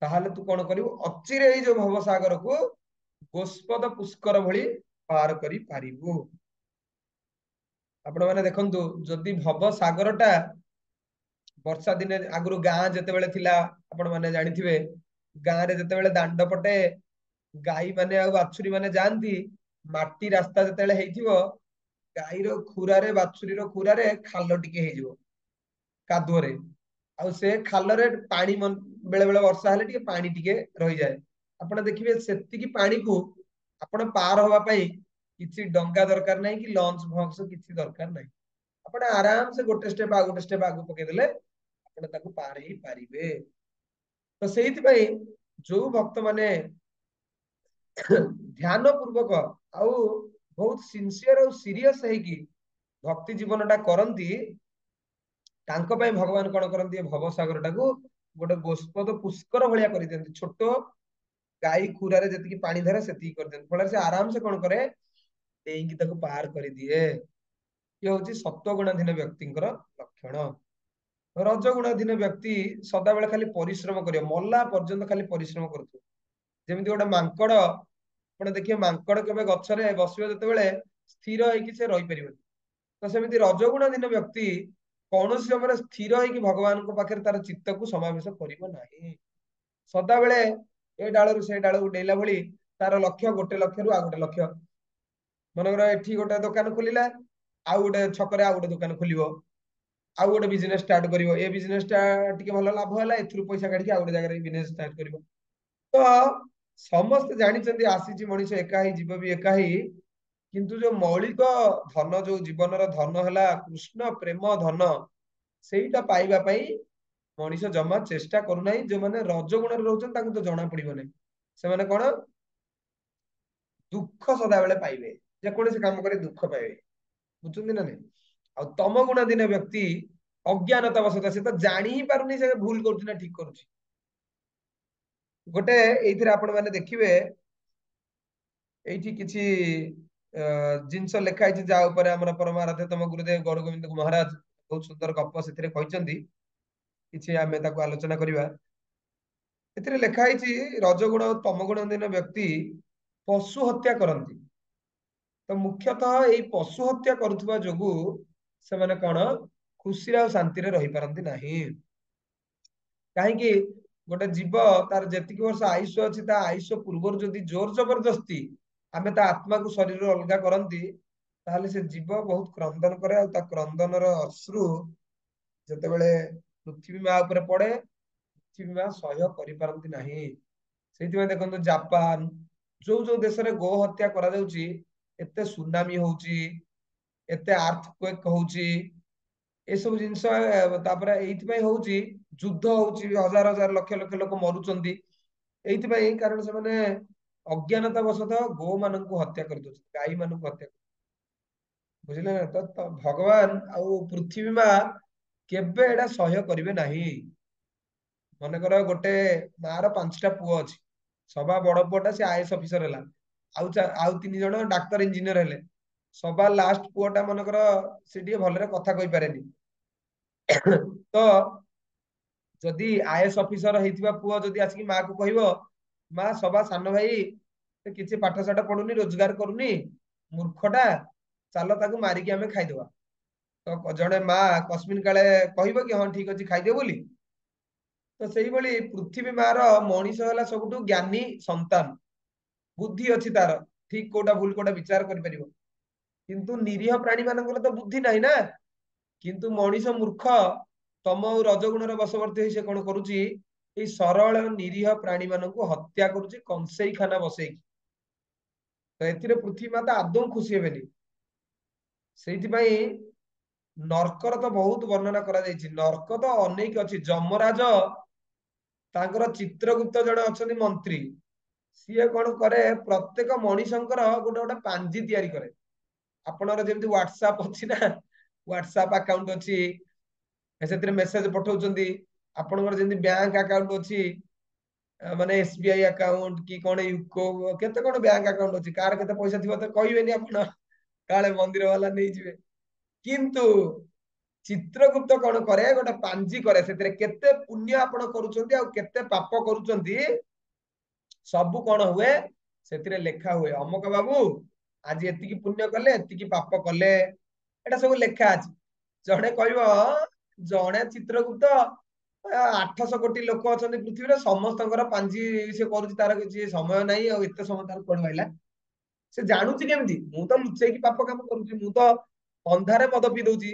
ତାହେଲେ ତୁ କଣ କରିବୁ, ଅଚିରେ ଏଇ ଯୋଉ ଭବସାଗରକୁ ଗୋସ୍ପଦ ପୁଷ୍କର ଭଳି ପାର କରି ପାରିବୁ। ଆପଣ ମାନେ ଦେଖନ୍ତୁ, ଯଦି ଭବସାଗର ଟା ବର୍ଷା ଦିନେ ଆଗରୁ ଗାଁ ଯେତେବେଳେ ଥିଲା, ଆପଣ ମାନେ ଜାଣିଥିବେ, ଗାଁରେ ଯେତେବେଳେ ଦାଣ୍ଡ ପଟେ ଗାଈ ମାନେ ଆଉ ବାଛୁରୀ ମାନେ ଯାଆନ୍ତି, ମାଟି ରାସ୍ତା ଯେତେବେଳେ ହେଇଥିବ, ଗାଈର ଖୁରାରେ ବାଛୁରୀର ଖୁରାରେ ଖାଲ ଟିକେ ହେଇଯିବ କାଦୁଅରେ, ଆଉ ସେ ଖାଲରେ ପାଣି ବେଳେ ବେଳେ ବର୍ଷା ହେଲେ ଟିକେ ପାଣି ଟିକେ ରହିଯାଏ। ଆପଣ ଦେଖିବେ ସେତିକି ପାଣିକୁ ଆପଣ ପାର ହବା ପାଇଁ କିଛି ଡଙ୍ଗା ଦରକାର ନାହିଁ, କି ଲଞ୍ଚ ଫଞ୍ଚ କିଛି ଦରକାର ନାହିଁ। ଆପଣ ଆରାମ ସେ ଗୋଟେ ଷ୍ଟେପ ଆଉ ଗୋଟେ ଷ୍ଟେପ ଆଗକୁ ପକେଇଦେଲେ ଆପଣ ତାକୁ ପାର ହେଇପାରିବେ। ତ ସେଇଥିପାଇଁ ଯୋଉ ଭକ୍ତ ମାନେ ଧ୍ୟାନ ପୂର୍ବକ ଆଉ ବହୁତ ସିନସିୟର ଆଉ ସିରିୟସ ହେଇକି ଭକ୍ତି ଜୀବନ ଟା କରନ୍ତି, ତାଙ୍କ ପାଇଁ ଭଗବାନ କଣ କରନ୍ତି, ଏ ଭବସାଗର ଟାକୁ ଗୋଟେ ଗୋସ୍ପଦ ପୁଷ୍କର ଭଳିଆ କରିଦିଅନ୍ତି। ଛୋଟ ଗାଈ ଖୁରାରେ ଯେତିକି ପାଣି ଧରେ ସେତିକି କରିଦିଅନ୍ତି, ଫଳରେ ସେ ଆରାମ ସେ କଣ କରେ, ଦେଇକି ତାକୁ ପାର କରିଦିଏ। ଇଏ ହଉଛି ସତ୍ୱଗୁଣାଧୀନ ବ୍ୟକ୍ତିଙ୍କର ଲକ୍ଷଣ। ରଜଗୁଣାଧୀନ ବ୍ୟକ୍ତି ସଦାବେଳେ ଖାଲି ପରିଶ୍ରମ କରିବ, ମଲା ପର୍ଯ୍ୟନ୍ତ ଖାଲି ପରିଶ୍ରମ କରୁଥିବ। ଯେମିତି ଗୋଟେ ମାଙ୍କଡ, ଆପଣ ଦେଖିବେ ମାଙ୍କଡ କେବେ ଗଛରେ ବସିବ ଯେତେବେଳେ ସ୍ଥିର ହେଇକି ସେ ରହିପାରିବନି, ତ ସେମିତି ରଜଗୁଣାଧୀନ ବ୍ୟକ୍ତି କୌଣସି ସମୟରେ ସ୍ଥିର ହେଇକି ଭଗବାନଙ୍କ ପାଖରେ ତାର ଚିତ୍ତକୁ ସମାବେଶ କରିବ ନାହିଁ। ସଦାବେଳେ ଏ ଡାଳରୁ ସେ ଡାଳକୁ ଡେଇଁଲା ଭଳି ତାର ଲକ୍ଷ୍ୟ ଗୋଟେ ଲକ୍ଷ୍ୟରୁ ଆଉ ଗୋଟେ ଲକ୍ଷ୍ୟ। ମନେକର ଏଠି ଗୋଟେ ଦୋକାନ ଖୋଲିଲା, ଆଉ ଗୋଟେ ଛକରେ ଆଉ ଗୋଟେ ଦୋକାନ ଖୋଲିବ, ଆଉ ଗୋଟେ ବିଜନେସ ଷ୍ଟାର୍ଟ କରିବ। ଏ ବିଜନେସ ଟା ଟିକେ ଭଲ ଲାଭ ହେଲା, ଏଥିରୁ ପଇସା କାଢିକି ଆଉ ଗୋଟେ ଜାଗାରେ ବିଜନେସ ଷ୍ଟାର୍ଟ କରିବ। ତ ସମସ୍ତେ ଜାଣିଛନ୍ତି ଆସିଛି ମଣିଷ ଏକା ହିଁ, ଯିବ ବି ଏକା ହିଁ, କିନ୍ତୁ ଯୋଉ ମୌଳିକ ଧନ, ଯୋଉ ଜୀବନର ଧନ ହେଲା କୃଷ୍ଣ ପ୍ରେମ ଧନ, ସେଇଟା ପାଇବା ପାଇଁ ମଣିଷ ଜମା ଚେଷ୍ଟା କରୁନାହିଁ। ଯୋଉମାନେ ରଜଗୁଣରେ ରହୁଛନ୍ତି ତାଙ୍କୁ ତ ଜଣା ପଡିବ ନାହିଁ, ସେମାନେ କଣ ଦୁଃଖ ସଦାବେଳେ ପାଇବେ, ଯେକୌଣସି କାମ କରି ଦୁଃଖ ପାଇବେ, ବୁଝୁଛନ୍ତି ନା ନାଇଁ। ଆଉ ତମ ଗୁଣାଧୀନ ବ୍ୟକ୍ତି ଅଜ୍ଞାନତା ବଶତଃ, ସେ ତ ଜାଣି ହିଁ ପାରୁନି ସେ ଭୁଲ କରୁଛି ନା ଠିକ କରୁଛି। ଗୋଟେ ଏଇଥିରେ ଆପଣ ମାନେ ଦେଖିବେ, ଏଇଠି କିଛି ଜିନିଷ ଲେଖା ହେଇଛି, ଯାହା ଉପରେ ଆମର ପରମାରାଧ୍ୟ ତମ ଗୁରୁଦେବ ଗୌର ଗୋବିନ୍ଦ ମହାରାଜ ବହୁତ ସୁନ୍ଦର ଗପ ସେଥିରେ କହିଛନ୍ତି, କିଛି ଆମେ ତାକୁ ଆଲୋଚନା କରିବା। ଏଥିରେ ଲେଖା ହେଇଛି, ରଜଗୁଣ ଆଉ ତମ ଗୁଣାଧୀନ ବ୍ୟକ୍ତି ପଶୁ ହତ୍ୟା କରନ୍ତି। ତ ମୁଖ୍ୟତଃ ଏଇ ପଶୁ ହତ୍ୟା କରୁଥିବା ଯୋଗୁ ସେମାନେ କଣ ଖୁସିରେ ଆଉ ଶାନ୍ତିରେ ରହିପାରନ୍ତି ନାହିଁ। କାହିଁକି, ଗୋଟେ ଜୀବ ତାର ଯେତିକି ବର୍ଷ ଆୟୁଷ ଅଛି, ତା ଆୟୁଷ ପୂର୍ବରୁ ଯଦି ଜୋର ଜବରଦସ୍ତି ଆମେ ତା ଆତ୍ମାକୁ ଶରୀରରୁ ଅଲଗା କରନ୍ତି, ତାହେଲେ ସେ ଜୀବ ବହୁତ କ୍ରନ୍ଦନ କରେ, ଆଉ ତା କ୍ରନ୍ଦନର ଅଶ୍ରୁ ଯେତେବେଳେ ପୃଥିବୀ ମା ଉପରେ ପଡେ, ପୃଥିବୀ ମା ସହ୍ୟ କରିପାରନ୍ତି ନାହିଁ। ସେଇଥିପାଇଁ ଦେଖନ୍ତୁ ଜାପାନ ଯୋଉ ଯୋଉ ଦେଶରେ ଗୋ ହତ୍ୟା କରାଯାଉଛି, ଏତେ ସୁନାମି ହଉଛି, ଏତେ ଆର୍ଥକ୍ୱେକ୍ ହଉଛି, ଏସବୁ ଜିନିଷ ତାପରେ ଏଇଥିପାଇଁ ହଉଛି, ଯୁଦ୍ଧ ହଉଛି, ହଜାର ହଜାର ଲକ୍ଷ ଲକ୍ଷ ଲୋକ ମରୁଛନ୍ତି ଏଇଥିପାଇଁ, କାରଣ ସେମାନେ ଅଜ୍ଞାନତା ବଶତଃ ଗୋ ମାନଙ୍କୁ ହତ୍ୟା କରିଦଉଛନ୍ତି, ଗାଈ ମାନଙ୍କୁ ହତ୍ୟା, ବୁଝିଲେ ନା? ତ ଭଗବାନ ଆଉ ପୃଥିବୀ ମା କେବେ ଏଇଟା ସହ୍ୟ କରିବେ ନାହିଁ। ମନେକର ଗୋଟେ ମା ର 5ଟା ପୁଅ ଅଛି, ସବା ବଡ ପୁଅଟା ସେ ଆଇଏଏସ୍ ଅଫିସର ହେଲା, ଆଉ 3 ଜଣ ଡାକ୍ତର ଇଞ୍ଜିନିୟର ହେଲେ, ସବା ଲାଷ୍ଟ ପୁଅଟା ମନେକର ସେ ଟିକେ ଭଲରେ କଥା କହିପାରେନି, ତ ଯଦି ଆଇଏଏସ୍ ଅଫିସର ହେଇଥିବା ପୁଅ ଯଦି ଆସିକି ମା କୁ କହିବ, ମା ସବା ସାନ ଭାଇ କିଛି ପାଠ ସାଠ ପଢୁନି, ରୋଜଗାର କରୁନି, ମୂର୍ଖଟା, ଚାଲ ତାକୁ ମାରିକି ଆମେ ଖାଇଦବା, ତ ଜଣେ ମା କସ୍ମିନ କାଳେ କହିବ କି ହଁ ଠିକ ଅଛି ଖାଇଦିଅ ବୋଲି? ତ ସେଇଭଳି ପୃଥିବୀ ମାର ମଣିଷ ହେଲା ସବୁଠୁ ଜ୍ଞାନୀ ସନ୍ତାନ, ବୁଦ୍ଧି ଅଛି ତାର, ଠିକ କୋଉଟା ଭୁଲ କୋଉଟା ବିଚାର କରିପାରିବ, କିନ୍ତୁ ନିରୀହ ପ୍ରାଣୀ ମାନଙ୍କର ତ ବୁଦ୍ଧି ନାହିଁ ନା। କିନ୍ତୁ ମଣିଷ ମୂର୍ଖ, ତମ ଆଉ ରଜଗୁଣର ବଶବର୍ତ୍ତୀ ହେଇ ସେ କଣ କରୁଛି, ଏଇ ସରଳ ନିରୀହ ପ୍ରାଣୀ ମାନଙ୍କୁ ହତ୍ୟା କରୁଛି କଂସେଇ ଖାନା ବସେଇକି। ତ ଏଥିରେ ପୃଥିବୀ ମାତା ଆଦୌ ଖୁସି ହେବେନି। ସେଇଥିପାଇଁ ନର୍କର ତ ବହୁତ ବର୍ଣ୍ଣନା କରାଯାଇଛି, ନର୍କ ତ ଅନେକ ଅଛି। ଯମରାଜ ତାଙ୍କର ଚିତ୍ରଗୁପ୍ତ ଜଣେ ଅଛନ୍ତି ମନ୍ତ୍ରୀ, ସିଏ କଣ କରେ, ପ୍ରତ୍ୟେକ ମଣିଷଙ୍କର ଗୋଟେ ଗୋଟେ ପାଞ୍ଜି ତିଆରି କରେ। ଆପଣଙ୍କର ଯେମିତି ହ୍ୱାଟ୍ସଆପ ଅଛି ନା, ହ୍ୱାଟ୍ସଆପ ଆକାଉଣ୍ଟ ଅଛି, ସେଥିରେ ମେସେଜ ପଠାଉଛନ୍ତି, ଆପଣଙ୍କର ଯେମିତି ବ୍ୟାଙ୍କ ଆକାଉଣ୍ଟ ଅଛି, ମାନେ ଏସବିଆଇ ଆକାଉଣ୍ଟ କି କଣ ୟୁକୋ, କେତେ କଣ ବ୍ୟାଙ୍କ ଆକାଉଣ୍ଟ ଅଛି, କାହାର କେତେ ପଇସା ଥିବ ତ କହିବେନି ଆପଣ, କାଳେ ମନ୍ଦିର ବାଲା ନେଇଯିବେ। କିନ୍ତୁ ଚିତ୍ରଗୁପ୍ତ କଣ କରେ, ଗୋଟେ ପାଞ୍ଜି କରେ, ସେଥିରେ କେତେ ପୁଣ୍ୟ ଆପଣ କରୁଛନ୍ତି ଆଉ କେତେ ପାପ କରୁଛନ୍ତି ସବୁ କଣ ହୁଏ, ସେଥିରେ ଲେଖା ହୁଏ। ଅମକ ବାବୁ ଆଜି ଏତିକି ପୁଣ୍ୟ କଲେ, ଏତିକି ପାପ କଲେ, ଏଟା ସବୁ ଲେଖା ଅଛି। ଜଣେ କହିବ, ଜଣେ ଚିତ୍ରଗୁପ୍ତ 800 କୋଟି ଲୋକ ଅଛନ୍ତି ପୃଥିବୀରେ, ସମସ୍ତଙ୍କର ପାଞ୍ଜି ସେ କରୁଛି, ତାର କିଛି ସମୟ ନାହିଁ, ଆଉ ଏତେ ସମୟ ତାର କୁଆଡୁ ଆଇଲା? ସେ ଜାଣୁଛି କେମିତି? ମୁଁ ତ ଲୁଚେଇକି ପାପ କାମ କରୁଛି, ମୁଁ ତ ଅନ୍ଧାରେ ମଦ ପିଇ ଦଉଛି,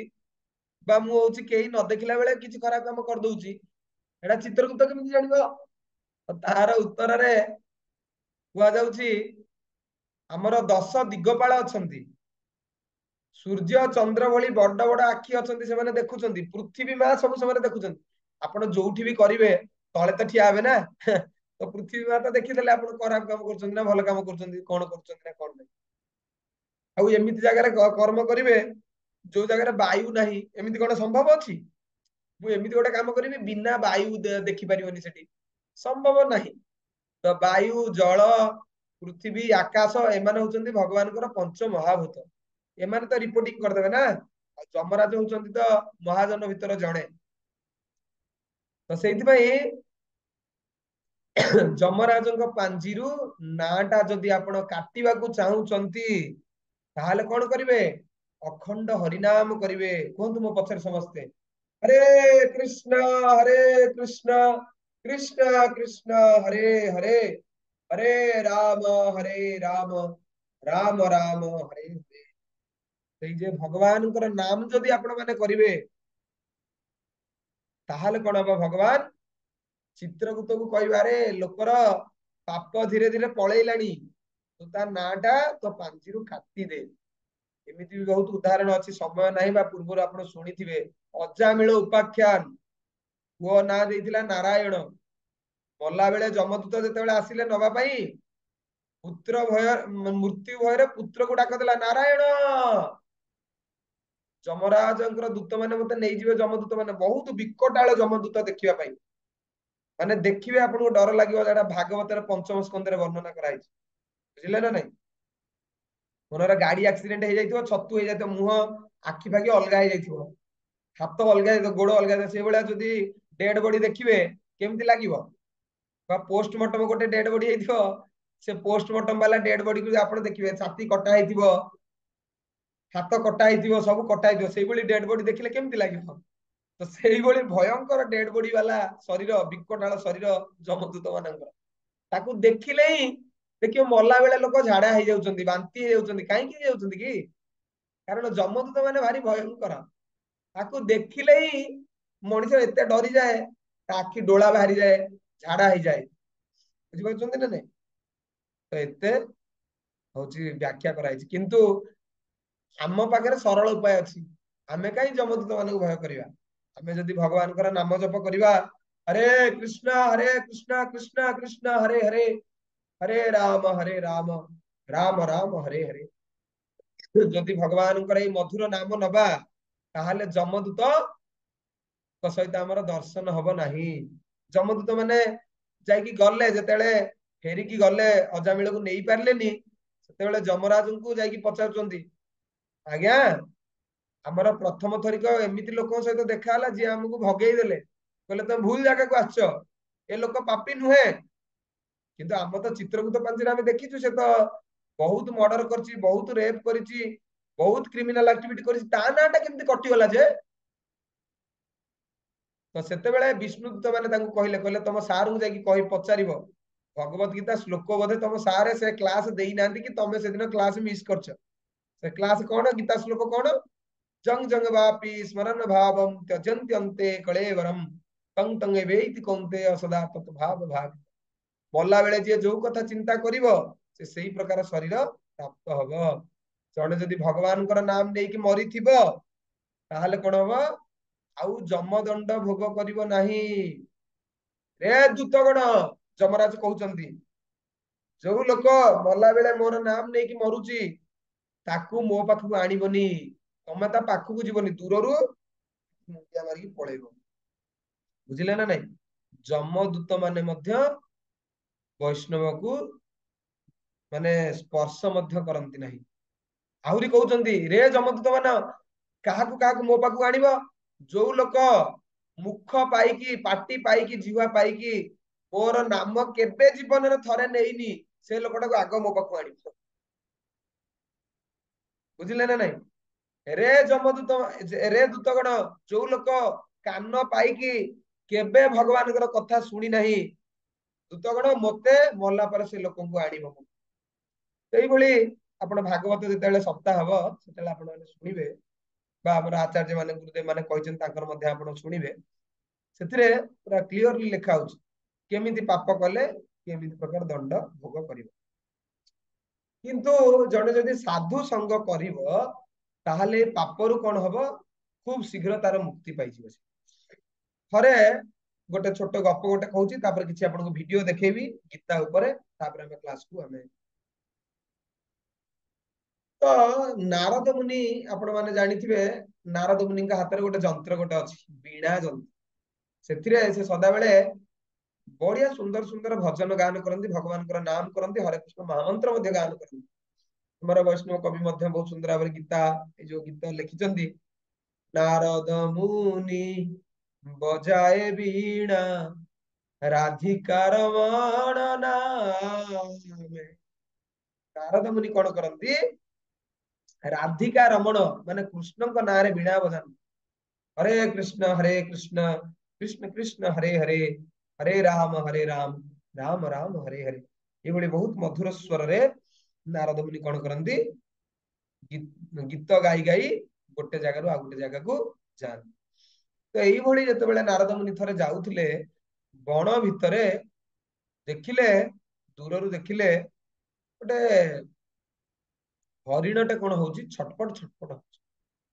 ବା ମୁଁ ହଉଛି କେହି ନ ଦେଖିଲା ବେଳେ କିଛି ଖରାପ କାମ କରିଦଉଛି, ଏଟା ଚିତ୍ରଗୁପ୍ତ କେମିତି ଜାଣିବ? ତାର ଉତ୍ତରରେ କୁହାଯାଉଛି, ଆମର 10 ଦିଗପାଳ ଅଛନ୍ତି, ସୂର୍ଯ୍ୟ ଚନ୍ଦ୍ର ଭଳି ବଡ ବଡ ଆଖି ଅଛନ୍ତି, ସେମାନେ ଦେଖୁଛନ୍ତି, ପୃଥିବୀ ମା ସବୁ ସେମାନେ ଦେଖୁଛନ୍ତି। ଆପଣ ଯୋଉଠି ବି କରିବେ ତଳେ ତ ଠିଆ ହେବେ ନା, ତ ପୃଥିବୀ ମା ତ ଦେଖିଦେଲେ ଆପଣ ଖରାପ କାମ କରୁଛନ୍ତି ନା ଭଲ କାମ କରୁଛନ୍ତି, କଣ କରୁଛନ୍ତି ନା କଣ ନାହିଁ। ଆଉ ଏମିତି ଜାଗାରେ କର୍ମ କରିବେ ଯୋଉ ଜାଗାରେ ବାୟୁ ନାହିଁ, ଏମିତି କଣ ସମ୍ଭବ ଅଛି? ମୁଁ ଏମିତି ଗୋଟେ କାମ କରିବି ବିନା ବାୟୁ ଦେଖିପାରିବନି ସେଠି, ସମ୍ଭବ ନାହିଁ। ତ ବାୟୁ, ଜଳ, ପୃଥିବୀ, ଆକାଶ, ଏମାନେ ହଉଛନ୍ତି ଭଗବାନଙ୍କର ପଞ୍ଚ ମହାଭୂତ, ଏମାନେ ତ ରିପୋର୍ଟିଂ କରିଦେବେ ନା। ଆଉ ଯମରାଜ ହଉଛନ୍ତି ତ ମହାଜନ ଭିତର ଜଣେ। ତ ସେଇଥିପାଇଁ ଯମରାଜଙ୍କ ପାଞ୍ଜିରୁ ନାଟା ଯଦି ଆପଣ କାଟିବାକୁ ଚାହୁଁଛନ୍ତି, ତାହେଲେ କଣ କରିବେ? ଅଖଣ୍ଡ ହରିନାମ କରିବେ। କୁହନ୍ତୁ ମୋ ପଛରେ ସମସ୍ତେ, ହରେ କୃଷ୍ଣ ହରେ କୃଷ୍ଣ, କୃଷ୍ଣ କୃଷ୍ଣ ହରେ ହରେ, ହରେ ରାମ ରାମ ରାମ ହରେ ହରେ। ସେଇ ଯେ ଭଗବାନଙ୍କର ନାମ ଯଦି ଆପଣ ମାନେ କରିବେ, ତାହେଲେ କଣ ହବ? ଭଗବାନ ଚିତ୍ରଗୁପ୍ତକୁ କହିବାରେ ଲୋକର ପାପ ଧୀରେ ଧୀରେ ପଳେଇଲାଣି, ତ ତା ନାଁ ଟା ତ ପାଞ୍ଜିରୁ କାଟିଦେ। ଏମିତି ବି ବହୁତ ଉଦାହରଣ ଅଛି, ସମୟ ନାହିଁ, ବା ପୂର୍ବରୁ ଆପଣ ଶୁଣିଥିବେ, ଅଜାମିଳ ଉପାଖ୍ୟାନ, ପୁଅ ନାଁ ଦେଇଥିଲା ନାରାୟଣ, ମଲା ବେଳେ ଯମଦୂତ ଯେତେବେଳେ ଆସିଲେ ନବା ପାଇଁ, ପୁତ୍ର ଭୟ, ମୃତ୍ୟୁ ଭୟରେ ପୁତ୍ରକୁ ଡାକ ଦେଲା, ନାରାୟଣ। ଯମରାଜଙ୍କର ଦୂତ ମାନେ ମତେ ନେଇଯିବେ, ଯମଦୂତ ମାନେ ବହୁତ ବିକଟାଳ ଯମଦୂତ ଦେଖିବା ପାଇଁ, ମାନେ ଦେଖିବେ ଆପଣଙ୍କୁ ଡର ଲାଗିବ, ଯେଟା ଭାଗବତର 5ମ ସ୍କନ୍ଧରେ ବର୍ଣ୍ଣନା କରାଯାଇଛି, ବୁଝିଲେ ନା ନାଇଁ? ମନରେ ଗାଡି ଆକ୍ସିଡେଣ୍ଟ ହେଇଯାଇଥିବ, ଛତୁ ହେଇଯାଇଥିବ, ମୁହଁ ଆଖି ଫାଖି ଅଲଗା ହେଇଯାଇଥିବ, ହାତ ଅଲଗା ହେଇଥିବ, ଗୋଡ ଅଲଗା ହେଇଥିବ, ସେଇଭଳିଆ ଯଦି ଡେଡ ବଡି ଦେଖିବେ କେମିତି ଲାଗିବ? ବା ପୋଷ୍ଟମର୍ଟମ ଗୋଟେ ଡେଡ ବଡି ହେଇଥିବ, ସେ ପୋଷ୍ଟମର୍ଟମ ବାଲା ଡେଡ ବଡିକୁ ଆପଣ ଦେଖିବେ, ଛାତି କଟା ହେଇଥିବ, ହାତ କଟା ହେଇଥିବ, ସବୁ କଟା ହେଇଥିବ, ସେଇଭଳି ଡେଡ ବଡି ଦେଖିଲେ କେମିତି ଲାଗିବ? ତ ସେଇଭଳି ଭୟଙ୍କର ଡେଡ ବଡି ବାଲା ଶରୀର, ବିକଟାଳ ଶରୀର ଯମଦୂତ ମାନଙ୍କର, ତାକୁ ଦେଖିଲେ ହିଁ ଦେଖିବ ମଲା ବେଳେ ଲୋକ ଝାଡା ହେଇଯାଉଛନ୍ତି, ବାନ୍ତି ହେଇଯାଉଛନ୍ତି। କାହିଁକି ହେଇଯାଉଛନ୍ତି କି? କାରଣ ଯମଦୂତ ମାନେ ଭାରି ଭୟଙ୍କର, ତାକୁ ଦେଖିଲେ ହିଁ ମଣିଷ ଏତେ ଡରିଯାଏ, आखि डोला बाहरी जाए झाड़ा ही जाए बुझिपारुछन्ति ना नहीं तो एते होची व्याख्या कराइछि किंतु आम पाखरे सरल उपाय अछि आमे काई जमदूत मानक भय करिवा आमे जदि भगवानकर नाम जप करिवा हरे कृष्णा कृष्णा कृष्णा हरे हरे हरे राम राम राम हरे हरे जदि भगवानकर एई मधुर नाम नबा ताहाले जमदूत सहित आमर दर्शन हब नाही जमदूत माने जाइकी गले जेतेले फेरिकी गले अजामिल को नहीं पारलेनी सेतेबेले जमराज को जाइकी पचारुचंती आज्ञा आमर प्रथम थरिक एमिति लोक सहित देखा हला जे हमकु भगेई देले कहले तुम भूल जगह को आछो ए लोक पापी नुहे किंतु आम तो चित्रकूट पांचरे आमे देखिछु से तो बहुत मर्डर करछि बहुत रेप करछि बहुत क्रिमिनल एक्टिविटी करछि ता नाटा केमति कटि गला जे तो सेतेबेले विष्णुदूत माने तांको कहले कहले तुम सार को जाइकी कहि पचारिबो भगवत गीता श्लोक बोधे तुम सारे से क्लास देई नांती कि तमे से दिन क्लास मिस करछ से क्लास कोन गीता श्लोक कोन जंग जंग वापी स्मरण भावम त्यजन्त्यन्ते कलेवरम तंग तंगे वेति कौन्ते सदा तत् भाव भाव मल्ला बेले जे जो कथा चिंता करिवो से सही प्रकार शरीर प्राप्त हबो जने जदि भगवान कर नाम नै कि मरिथिबो ताहाले कोन हबो आउ जमदंड भोग करिवो नाही रे दूतगण जमराज कहउचंती जो लोक मल्ला बेले मोर नाम नै कि मरुची ताकू मो पाखु आनिबोनी तमे ता पाखु जीवनी दूररू मुंडिया मारी पळेबो बुझिले ना नहीं जमदूत माने मध्य वैष्णव को माने स्पर्श मध्य करंती नहीं आहुरी कहउचंती रे जमदूत मान काहाकू काहाकू मो पाखु आनिबो जो लोक मुख पाइकी पाटी पाइकी जीवा पाइकी मोर नाम केबे जीवन रे थरे नेइनी से लोकटा को आग मो पाखु आनिबो बुझिले ना नहीं रे जमदूत रे दूतगण जो लोक कान पाइकी केबे भगवान कथा शुणी नहीं दूतगण मते मल्ला पर से लोक को आनिबो सेई भली आपण भागवत जेतेले सप्ताह हबो सेतेले आपण माने सुनिबे बा हमर आचार्य माने गुरुदेव माने कहिचन ताकर मध्ये आपण सुनिबे सेतिरे पूरा क्लियरली लिखा होछ केमिति पाप कले केमिति प्रकार दंड भोग करिवो किंतु जने जदि साधु संग करिवो ताहाले पापरु कोन हबो खूब शीघ्र तार मुक्ति पाइ जिवो थरे गोटे छोट गप गोटे कहूची तापर किछि आपनको वीडियो देखेबी गीता ऊपर तापर हम क्लास को हमें तो नारद मुनि आपण माने जानिथिबे नारद मुनि का हाथ रे गोटे जंत्र गोटे अछि बीणा जंत्र सेथिरे से सदा बेले बढ़िया सुंदर सुंदर भजन गान करंती भगवान कर नाम करंती हरे कृष्ण महामंत्र मध्ये गान करंती हमारा वैष्णव कवि मध्ये बहुत सुंदर भाବରେ गीता ए जो गीत लिखिचंती नारद मुनि बजाए बीणा राधिकार रमण नामे नारद मुनि कोन करंती राधिका रमण माने कृष्ण को नारे बीणा बजान हरे कृष्ण कृष्ण कृष्ण हरे हरे हरे राम राम राम हरे हरे ये बड़ी बहुत मधुर स्वर रे नारद मुनि कोन करंती गीत गाई गाई गोटे जगह रु आ गोटे जगह को जान तो एई भली जते बेले नारद मुनि थरे जाउथिले बण भितरे देखिले दूर रु देखिले गोटे हरिणटे कोन होउची छटपट छटपट होउची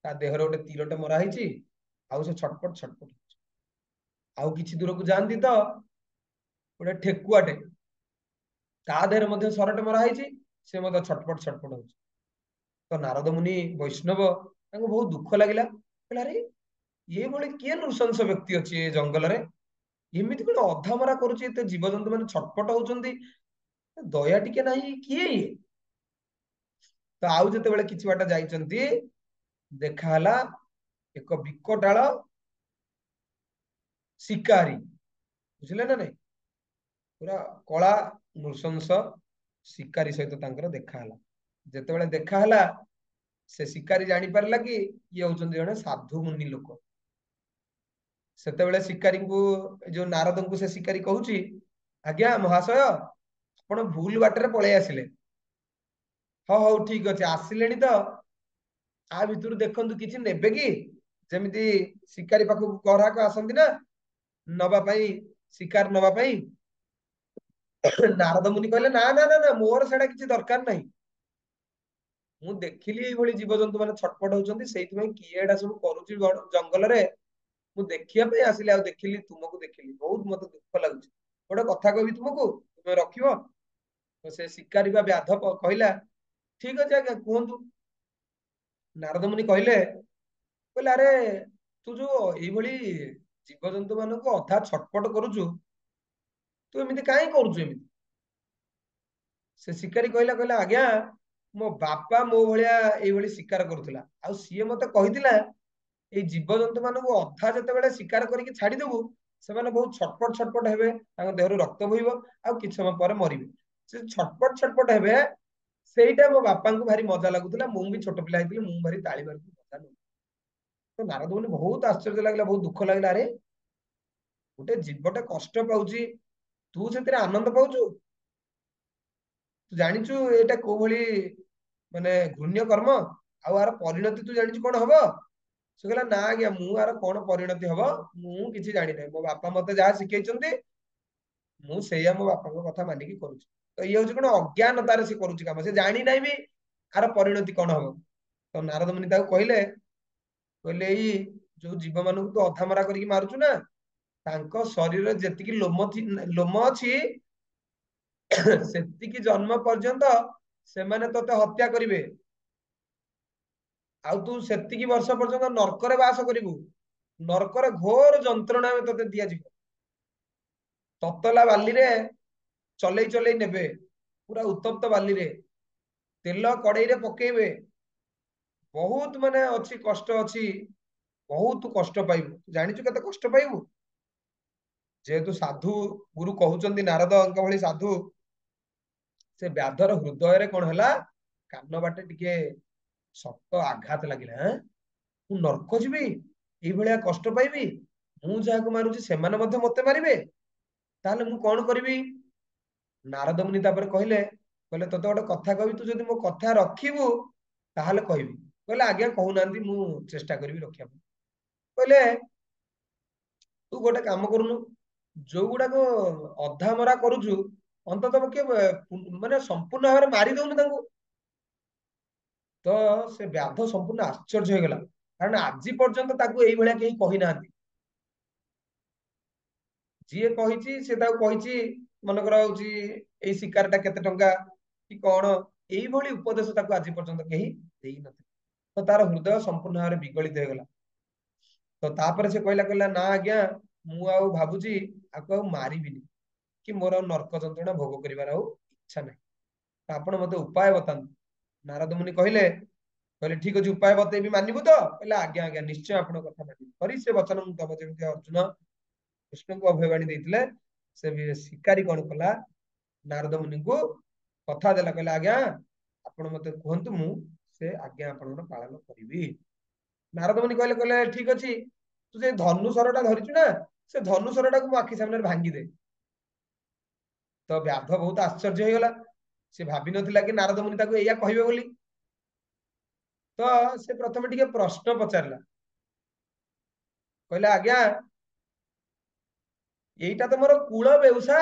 ता देहर गोटे तीरटे मरा हिची आउ से छटपट छटपट होउची आउ किछि दूर को जानती तो गोटे ठेकुआटे ता देहर मध्ये सरटे मरा हिची से मध्ये छटपट छटपट होउची तो नारद मुनि वैष्णव ताको बहुत दुख लागिला कहला रे ये बोले किए नृशंस व्यक्ति अछि ए जंगल रे एमिति कोन अधामरा करूची एते जीव जंतु माने छटपट होउचंदी दया टिके नाही किए ये तो आउ जते बेले किछि बाटा जाइचंती देखा हला एक विकटाळ शिकारी बुझिले ना नहीं पूरा कला नृशंस शिकारी सहित तांकर देखा हला जते बेले देखा हला से शिकारी जानी परला कि ये होचंदी जने साधु मुनि लोक सेते बेले शिकारी को जो नारद को से शिकारी कहूची आज्ञा महाशय आपण भूल बाटरे पळे आसिले हो हो ठीक अछि आसिलेनी तो आ भितरु देखंतु किछि नेबे कि जेमिति शिकारी पाखु गराक आसंती ना नबा पाई शिकार नबा पाई नारद मुनि कहले ना ना ना ना मोर सेटा किछि दरकार नाही मु देखिली एई भली जीवजंतु माने छटपट होउचंती सेइथिमे किए एडा सब करूची जंगल रे मु देखिया पे आसिले आ देखिली तुमको देखिली बहुत मते दुख लागुची गोटे कथा कहबी तुमको तुमे रखिबो तो से शिकारी बा व्याध कहला ठीक अछि आज्ञा कहंतु नारद मुनि कहले कहले अरे तू जो एई भली जीवजंतु मानको अधा छटपट करूचु तू एमिति काई करूचु एमिति से शिकारी कहला कहला आज्ञा मो बापा मो भलिया एई भली शिकार करूथला आ सीए मते कहितिला एई जीवजंतु मानको अधा जतेबेले शिकार करिके छाडी देबु ସେମାନେ ବହୁତ ଛଟପଟ ଛଟପଟ ହେବେ ତାଙ୍କ ଦେହରୁ ରକ୍ତ ବୋହିବ ଆଉ କିଛି ସମୟ ପରେ ମରିବେ ସେ ଛଟପଟ ଛଟପଟ ହେବେ ସେଇଟା ମୋ ବାପାଙ୍କୁ ଭାରି ମଜା ଲାଗୁଥିଲା ମୁଁ ବି ଛୋଟ ପିଲା ହେଇଥିଲି ମୁଁ ଭାରି ତାଳି ମାରିକି ମଜା ନଉଥିଲି ତ ନାରଦ ମୁନି ବହୁତ ଆଶ୍ଚର୍ଯ୍ୟ ଲାଗିଲା ବହୁତ ଦୁଃଖ ଲାଗିଲା ଆରେ ଗୋଟେ ଜୀବଟେ କଷ୍ଟ ପାଉଛି ତୁ ସେଥିରେ ଆନନ୍ଦ ପାଉଛୁ ତୁ ଜାଣିଛୁ ଏଇଟା କୋଉ ଭଳି ମାନେ ଘୃଣ୍ୟ କର୍ମ ଆଉ ଆର ପରିଣତି ତୁ ଜାଣିଛୁ କଣ ହବ ସେ କହିଲା ନା ଆଜ୍ଞା ମୁଁ ଆର କଣ ପରିଣତି ହବ ମୁଁ କିଛି ଜାଣି ନାହିଁ ମୋ ବାପା ମତେ ଯାହା ଶିଖେଇଛନ୍ତି ମୁଁ ସେଇଆ ମୋ ବାପାଙ୍କ କଥା ମାନିକି କରୁଛି ତ ଇଏ ହଉଛି କଣ ଅଜ୍ଞାନତାରେ ସେ କରୁଛି କାମ ସେ ଜାଣି ନାହିଁ ବି ଆର ପରିଣତି କଣ ହବ ତ ନାରଦ ମୁନି ତାକୁ କହିଲେ କହିଲେ ଏଇ ଯୋଉ ଜୀବ ମାନଙ୍କୁ ତୁ ଅଧାମରା କରିକି ମାରୁଛୁ ନା ତାଙ୍କ ଶରୀରରେ ଯେତିକି ଲୋମ ଅଛି ସେତିକି ଜନ୍ମ ପର୍ଯ୍ୟନ୍ତ ସେମାନେ ତତେ ହତ୍ୟା କରିବେ ଆଉ ତୁ ସେତିକି ବର୍ଷ ପର୍ଯ୍ୟନ୍ତ ନର୍କରେ ବାସ କରିବୁ ନର୍କରେ ଘୋର ଯନ୍ତ୍ରଣା ତତେ ଦିଆଯିବ ତତଲା ବାଲିରେ ଚଲେଇ ଚଲେଇ ନେବେ ପୁରା ଉତ୍ତପ୍ତ ବାଲିରେ ତେଲ କଡେଇରେ ପକେଇବେ ବହୁତ ମାନେ ଅଛି କଷ୍ଟ ଅଛି ବହୁତ କଷ୍ଟ ପାଇବୁ ଜାଣିଛୁ କେତେ କଷ୍ଟ ପାଇବୁ ଯେହେତୁ ସାଧୁ ଗୁରୁ କହୁଛନ୍ତି ନାରଦଙ୍କ ଭଳି ସାଧୁ ସେ ବ୍ୟାଧର ହୃଦୟରେ କଣ ହେଲା କାନ ବାଟେ ଟିକେ ଶକ୍ତ ଆଘାତ ଲାଗିଲା ମୁଁ ନର୍କ ଯିବି ଏଇଭଳିଆ କଷ୍ଟ ପାଇବି ମୁଁ ଯାହାକୁ ମାରୁଛି ସେମାନେ ମଧ୍ୟ ମତେ ମାରିବେ ତାହେଲେ ମୁଁ କଣ କରିବି ନାରଦ ମୁନି ତାପରେ କହିଲେ କହିଲେ ତତେ ଗୋଟେ କଥା କହିବି ତୁ ଯଦି ମୋ କଥା ରଖିବୁ ତାହେଲେ କହିବି କହିଲେ ଆଜ୍ଞା କହୁନାହାନ୍ତି ମୁଁ ଚେଷ୍ଟା କରିବି ରଖିବା ପାଇଁ କହିଲେ ତୁ ଗୋଟେ କାମ କରୁନୁ ଯୋଉଗୁଡାକ ଅଧା ମରା କରୁଛୁ ଅନ୍ତତଃ ପକ୍ଷେ ମାନେ ସମ୍ପୂର୍ଣ୍ଣ ଭାବରେ ମାରି ଦଉନୁ ତାଙ୍କୁ ତ ସେ ବ୍ୟାଧ ସମ୍ପୂର୍ଣ୍ଣ ଆଶ୍ଚର୍ଯ୍ୟ ହେଇଗଲା କାରଣ ଆଜି ପର୍ଯ୍ୟନ୍ତ ତାକୁ ଏଇଭଳିଆ କେହି କହିନାହାନ୍ତି ଯିଏ କହିଛି ସେ ତାକୁ କହିଛି ମନେକର ହଉଛି ଏଇ ଶିକାରଟା କେତେ ଟଙ୍କା କି କଣ ଏଇଭଳି ଉପଦେଶ ତାକୁ ଆଜି ପର୍ଯ୍ୟନ୍ତ କେହି ଦେଇନଥିଲେ ତ ତାର ହୃଦୟ ସମ୍ପୂର୍ଣ୍ଣ ଭାବରେ ବିଗଳିତ ହେଇଗଲା ତ ତାପରେ ସେ କହିଲା ନା ଆଜ୍ଞା ମୁଁ ଆଉ ଭାବୁଛି ଆକୁ ଆଉ ମାରିବିନି କି ମୋର ଆଉ ନର୍କ ଯନ୍ତ୍ରଣା ଭୋଗ କରିବାର ଆଉ ଇଚ୍ଛା ନାହିଁ ଆପଣ ମତେ ଉପାୟ ବତାନ୍ତୁ ନାରଦ ମୁନି କହିଲେ ଠିକ ଅଛି ଉପାୟ ବତେଇବି ମାନିବୁ ତ କହିଲେ ଆଜ୍ଞା ଆଜ୍ଞା ନିଶ୍ଚୟ ଆପଣଙ୍କ କଥା ମାନିବି କରି ସେ ବଚନ ତମ ଯେମିତି ଅର୍ଜୁନ କୃଷ୍ଣଙ୍କୁ ଅଭୟବାଣୀ ଦେଇଥିଲେ ସେ ଶିକାରୀ କଣ କଲା ନାରଦ ମୁନିଙ୍କୁ କଥା ଦେଲା କହିଲା ଆଜ୍ଞା ଆପଣ ମତେ କୁହନ୍ତୁ ମୁଁ ସେ ଆଜ୍ଞା ଆପଣଙ୍କର ପାଳନ କରିବି ନାରଦ ମୁନି କହିଲେ ଠିକ ଅଛି ତୁ ସେ ଧନୁସରଟା ଧରିଛୁ ନା ସେ ଧନୁସରଟାକୁ ମୋ ଆଖି ସାମ୍ନାରେ ଭାଙ୍ଗିଦେ ତ ବ୍ୟାଧ ବହୁତ ଆଶ୍ଚର୍ଯ୍ୟ ହେଇଗଲା ସେ ଭାବିନଥିଲା କି ନାରଦ ମୁନି ତାକୁ ଏଇଆ କହିବେ ବୋଲି ତ ସେ ପ୍ରଥମେ ଟିକେ ପ୍ରଶ୍ନ ପଚାରିଲା କହିଲା ଆଜ୍ଞା ଏଇଟା ତ ମୋର କୂଳ ବେଉସା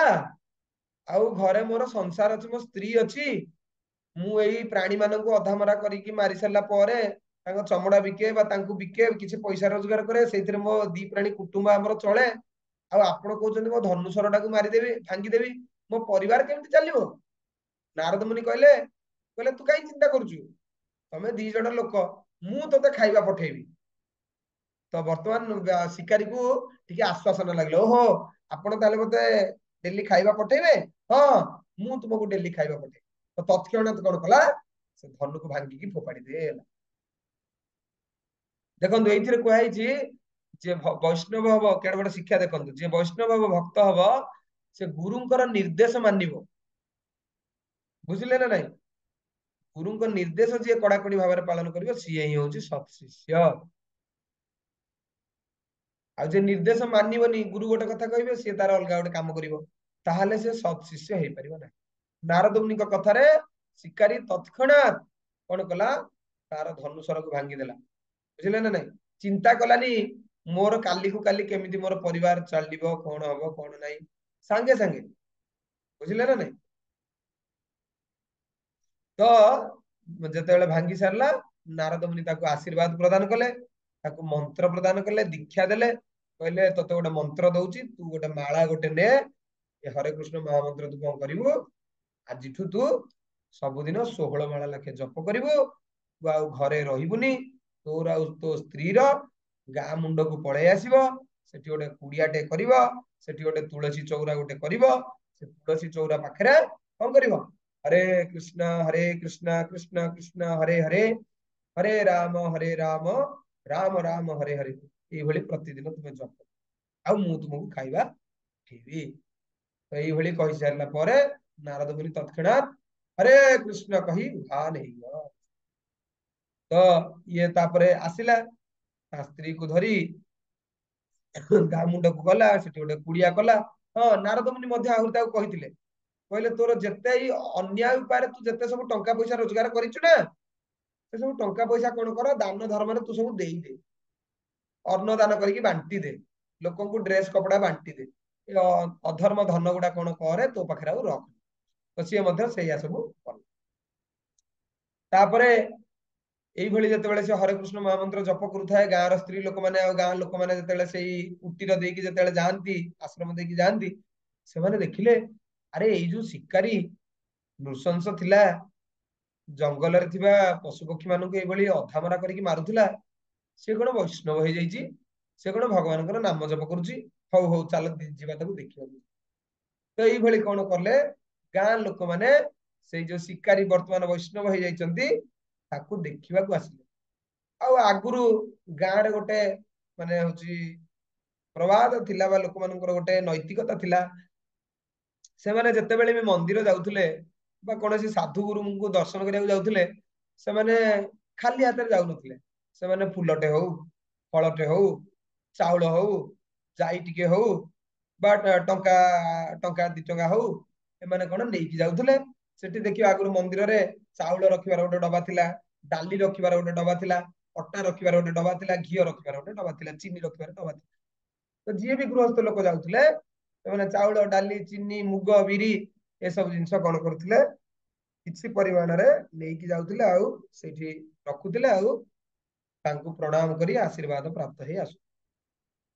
ଆଉ ଘରେ ମୋର ସଂସାର ଅଛି ମୋ ସ୍ତ୍ରୀ ଅଛି ମୁଁ ଏଇ ପ୍ରାଣୀ ମାନଙ୍କୁ ଅଧାମରା କରିକି ମାରି ସାରିଲା ପରେ ତାଙ୍କ ଚମଡା ବିକେ ବା ତାଙ୍କୁ ବିକେ କିଛି ପଇସା ରୋଜଗାର କରେ ସେଇଥିରେ ମୋ ଦି ପ୍ରାଣୀ କୁଟୁମ୍ବ ଆମର ଚଳେ ଆଉ ଆପଣ କହୁଛନ୍ତି ମୋ ଧନୁସରଟାକୁ ମାରିଦେବି ଭାଙ୍ଗିଦେବି ମୋ ପରିବାର କେମିତି ଚାଲିବ ନାରଦ ମୁନି କହିଲେ ତୁ କାହିଁ ଚିନ୍ତା କରୁଛୁ ତମେ ଦି ଜଣ ଲୋକ ମୁଁ ତତେ ଖାଇବା ପଠେଇବି ତ ବର୍ତ୍ତମାନ ଶିକାରୀକୁ ଟିକେ ଆଶ୍ୱାସନା ଲାଗିଲା ଓହୋ ଆପଣ ତାହେଲେ ମତେ ଡେଲି ଖାଇବା ପଠେଇବେ ହଁ ମୁଁ ତୁମକୁ ଡେଲି ଖାଇବା ପଠେଇବି ତ ତତ୍କ୍ଷଣାତ୍ କଣ କଲା ସେ ଧନୁକୁ ଭାଙ୍ଗିକି ଫୋପାଡି ଦେଲା ଦେଖନ୍ତୁ ଏଇଥିରେ କୁହାଯାଇଛି ଯେ ବୈଷ୍ଣବ ହବ କେଡେ ବଡ ଶିକ୍ଷା ଦେଖନ୍ତୁ ଯେ ବୈଷ୍ଣବ ହବ ଭକ୍ତ ହବ ସେ ଗୁରୁଙ୍କର ନିର୍ଦ୍ଦେଶ ମାନିବ ବୁଝିଲେ ନା ନାଇଁ ଗୁରୁଙ୍କ ନିର୍ଦ୍ଦେଶ ଯିଏ କଡାକଡି ଭାବରେ ପାଳନ କରିବ ସିଏ ହିଁ ହଉଛି ସତ୍ ଶିଷ୍ୟ ଆଉ ଯେ ନିର୍ଦ୍ଦେଶ ମାନିବନି ଗୁରୁ ଗୋଟେ କଥା କହିବେ ସିଏ ତାର ଅଲଗା ଗୋଟେ କାମ କରିବ ତାହେଲେ ସେ ସତ୍ ଶିଷ୍ୟ ହେଇପାରିବ ନାହିଁ ନାରଦ ମୁନିଙ୍କ କଥାରେ ଶିକାରୀ ତତ୍କ୍ଷଣାତ୍ କଣ କଲା ତାର ଧନୁସରକୁ ଭାଙ୍ଗିଦେଲା ବୁଝିଲେ ନା ନାଇଁ ଚିନ୍ତା କଲାନି मोर काली को काली केमिति मोर परिवार चलिबो कोन हबो कोन नाही सांगे सांगे बुझिले ना नहीं। तो जेतेबेले भांगी सारला नारद मुनि ताको आशीर्वाद प्रदान कले ताको मंत्र प्रदान कले दीक्षा देले कहले तते गोटे मंत्र दउची तू गोटे माला गोटे ने ए हरे कृष्ण महामंत्र तू कोन करिवु आजिठु तू सबुदिन 16 माला लाखे जप करिवु तू आ घरे रहिबुनी तोर आ तो स्त्री रो गा मुंड को पळे आसीबो सेठी गोटे कुडियाटे करिवो सेठी गोटे तुलसी चौरा गोटे करिवो से तुलसी चौरा पाखरे कोन करिवो हरे कृष्ण कृष्ण कृष्ण हरे हरे हरे राम राम राम हरे हरे ये भली प्रतिदिन तुम जप आ मु तुमको खाइबा ठेबी तो ये भली कहि सारला परे नारद मुनि तत्क्षणात हरे कृष्ण कहि भान हेइगो। तो ये तापरे आसिला ता स्त्री को धरी गा मुंड को गला सेठी गोटे कुडिया कला। हाँ नारद मुनि मध्य आहुर ताको कहिथिले कहले तोर जेते ही अन्याय उपाय तू जेते सब टंका पैसा रोजगार करिछु ना से सब टंका पैसा कोन कर दान धर्म रे तू सब देई दे अन्न दान करके बांटी दे लोकन को ड्रेस कपड़ा बांटी दे अधर्म धन गुडा कोन करे तो पाखरे आ रख तो सी मध्य सेया सब कल तापरे एई भली जेतेबेले से हरे कृष्ण महामंत्र जप करूथाय गाँर स्त्री लोक माने आ गाँ लोक माने जेतेबेले सेई उट्टीर देकी जेतेबेले जांती आश्रम देकी जांती से माने देखिले अरे एई जो शिकारी नृशंस थिला जंगल रे थिबा पशु पक्षी मानक एई भली अधामरा करके मारुथिला से कोन वैष्णव हो जाईची से कोन भगवानकर नाम जप करूची हौ हौ चल जीवा ताको देखियो। तो एई भली कोन करले गाँ लोक माने से जो शिकारी वर्तमान वैष्णव हो जाईचंती ताको देखिबा को आसिले आ आगुरु गाँ रे गोटे माने होची प्रवाद थिला बा लोक मानकर गोटे नैतिकता थिला से माने जेतेबेले भी मंदिर जाउथले बा कोनोसी साधु गुरु को दर्शन करिया जाउथले से माने खाली हाथ रे जाउ नथले से माने फुलटे हो फलटे हो चाउल हो जाई टिके हो बा टंका टंका 2 टंका हो ए माने कोन नेकी जाउथले सेठी देखियो आगुरु मंदिर रे चाउल रखिबार गोटे डबा थिला डाली रखिबार गोटे डबा थिला अट्टा रखिबार गोटे डबा थिला घी रखिबार गोटे डबा थिला चीनी रखिबार डबा थिला। तो जी भी गृहस्थ लोक जाउथले माने चाउल डाली चीनी मुग बिरी ए सब जिंस कोन करथिले किछि परिमाण रे नेकी जाउथिले आउ सेठी रखुथिले आउ तांको प्रणाम करी आशीर्वाद प्राप्त हे आसु।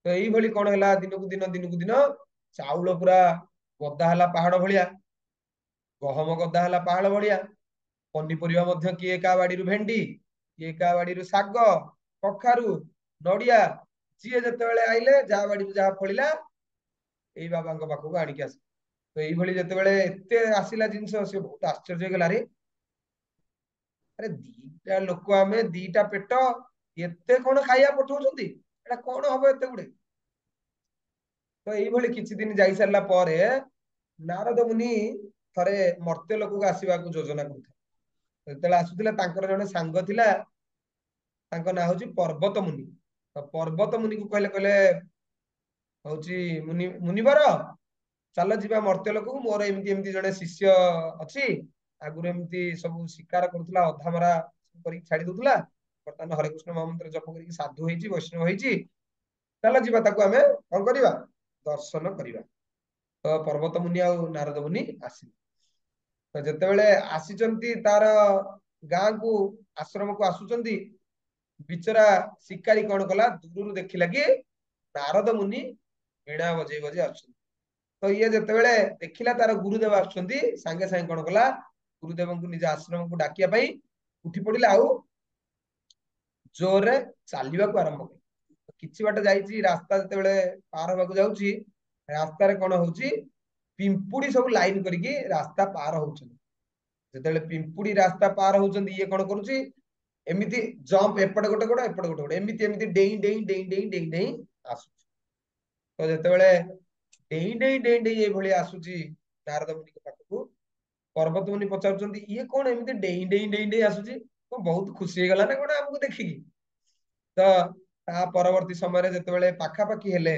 तो एई भली कोन हला दिनकु दिन चाउल पूरा गदा हला पहाड़ भलिया गहम गदा हला पहाड़ भलिया पनिपरिया मध्य किए का बाड़ी रु भेंडी किए का बाड़ी रु साग कखारु नडिया जी जेतेबेले आइले जा बाड़ी रु जा फळिला एई बाबांको पाखु आनिक आस। तो एई भली जेतेबेले एते आसिला जिंस से बहुत आश्चर्य गेला रे अरे दीटा लोक आमे दीटा पेट एते कोन खाइया पठौछंती एटा कोन हबो एते गुडे। तो एई भली किछि दिन जाई सरला परे नारद मुनि थरे मर्त्य लोक को आसीबा को योजना करथि जेतेला आसुतिला तांकर जने सांग थिला तांको ना होची पर्वत मुनि। तो पर्वत मुनि को कहले कहले होची मुनि मुनिवर चल जीवा मर्त्य लोक को मोर एमती एमती जने शिष्य अछि आगुर एमती सब शिकार करथुला अधामरा करी छाडी दउथुला वर्तमान हरे कृष्ण महामंत्र जप करी साधु हेची वैष्णव हेची चल जीवा ताको आमे कोन करिवा दर्शन करिवा। तो पर्वत मुनि आ नारद मुनि आसी तो जेतेबेले आसीचंती तार गाँ को आश्रम को आसुचंती बिचरा शिकारी कोन कला दूरु देखिला कि नारद मुनि वीणा बजे बजे आछन। तो ये जेतेबेले देखिला तार गुरुदेव आछंती सांगे सांगे कोन कला गुरुदेव को निज आश्रम को डाकिया पई उठी पड़िला आउ जोर रे चालिबा को आरंभ कर किछि बाट जाईची रास्ता जेतेबेले पार होबा को जाउची रास्ता रे कोन होउची पिंपुड़ी सब लाइन करके रास्ता पार होउछन जेतेबेले पिंपुड़ी रास्ता पार होउछन ये कोन करूची एमिति जंप एपट गोटे गोटे एपट गोटे गोटे एमिति एमिति डेई डेई डेई डेई डेई डेई आसु। तो जेतेबेले डेई डेई डेई डेई ए भली आसुची नारद मुनि के पाखकु पर्वत मुनि पचारुचंती ये कोन एमिति डेई डेई डेई डेई आसुची को बहुत खुशी हे गला ना कोन हमको देखिकी। तो ता परवर्ती समय रे जेतेबेले पाखा पाखी हेले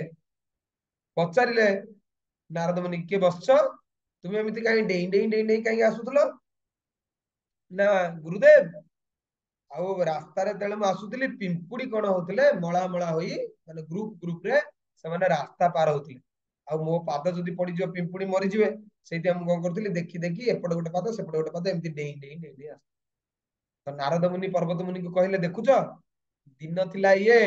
पचारिले नारद मुनि के बसछ तुमे एमिति काई डेई डेई डेई डेई काई आसुतलो ना गुरुदेव ଆଉ ରାସ୍ତାରେ ତେଳେ ମୁଁ ଆସୁଥିଲି ପିମ୍ପୁଡି କଣ ହଉଥିଲେ ମଳା ମଳା ହୋଇ ମାନେ ଗ୍ରୁପ ରେ ସେମାନେ ରାସ୍ତା ପାର ହଉଥିଲେ ଆଉ ମୋ ପାଦ ଯଦି ପଡିଯିବ ପିମ୍ପୁଡି ମରିଯିବେ ସେଇଠି ମୁଁ କଣ କରୁଥିଲି ଦେଖି ଦେଖି ଏପଟେ ଗୋଟେ ପାଦ ସେପଟେ ଗୋଟେ ପାଦ ଏମିତି ଡେଇଁ ଡେଇଁ ଡେଇଁ ଡେଇଁ ଆସ ତ ନାରଦ ମୁନି ପର୍ବତ ମୁନିକୁ କହିଲେ ଦେଖୁଛ ଦିନ ଥିଲା ଇଏ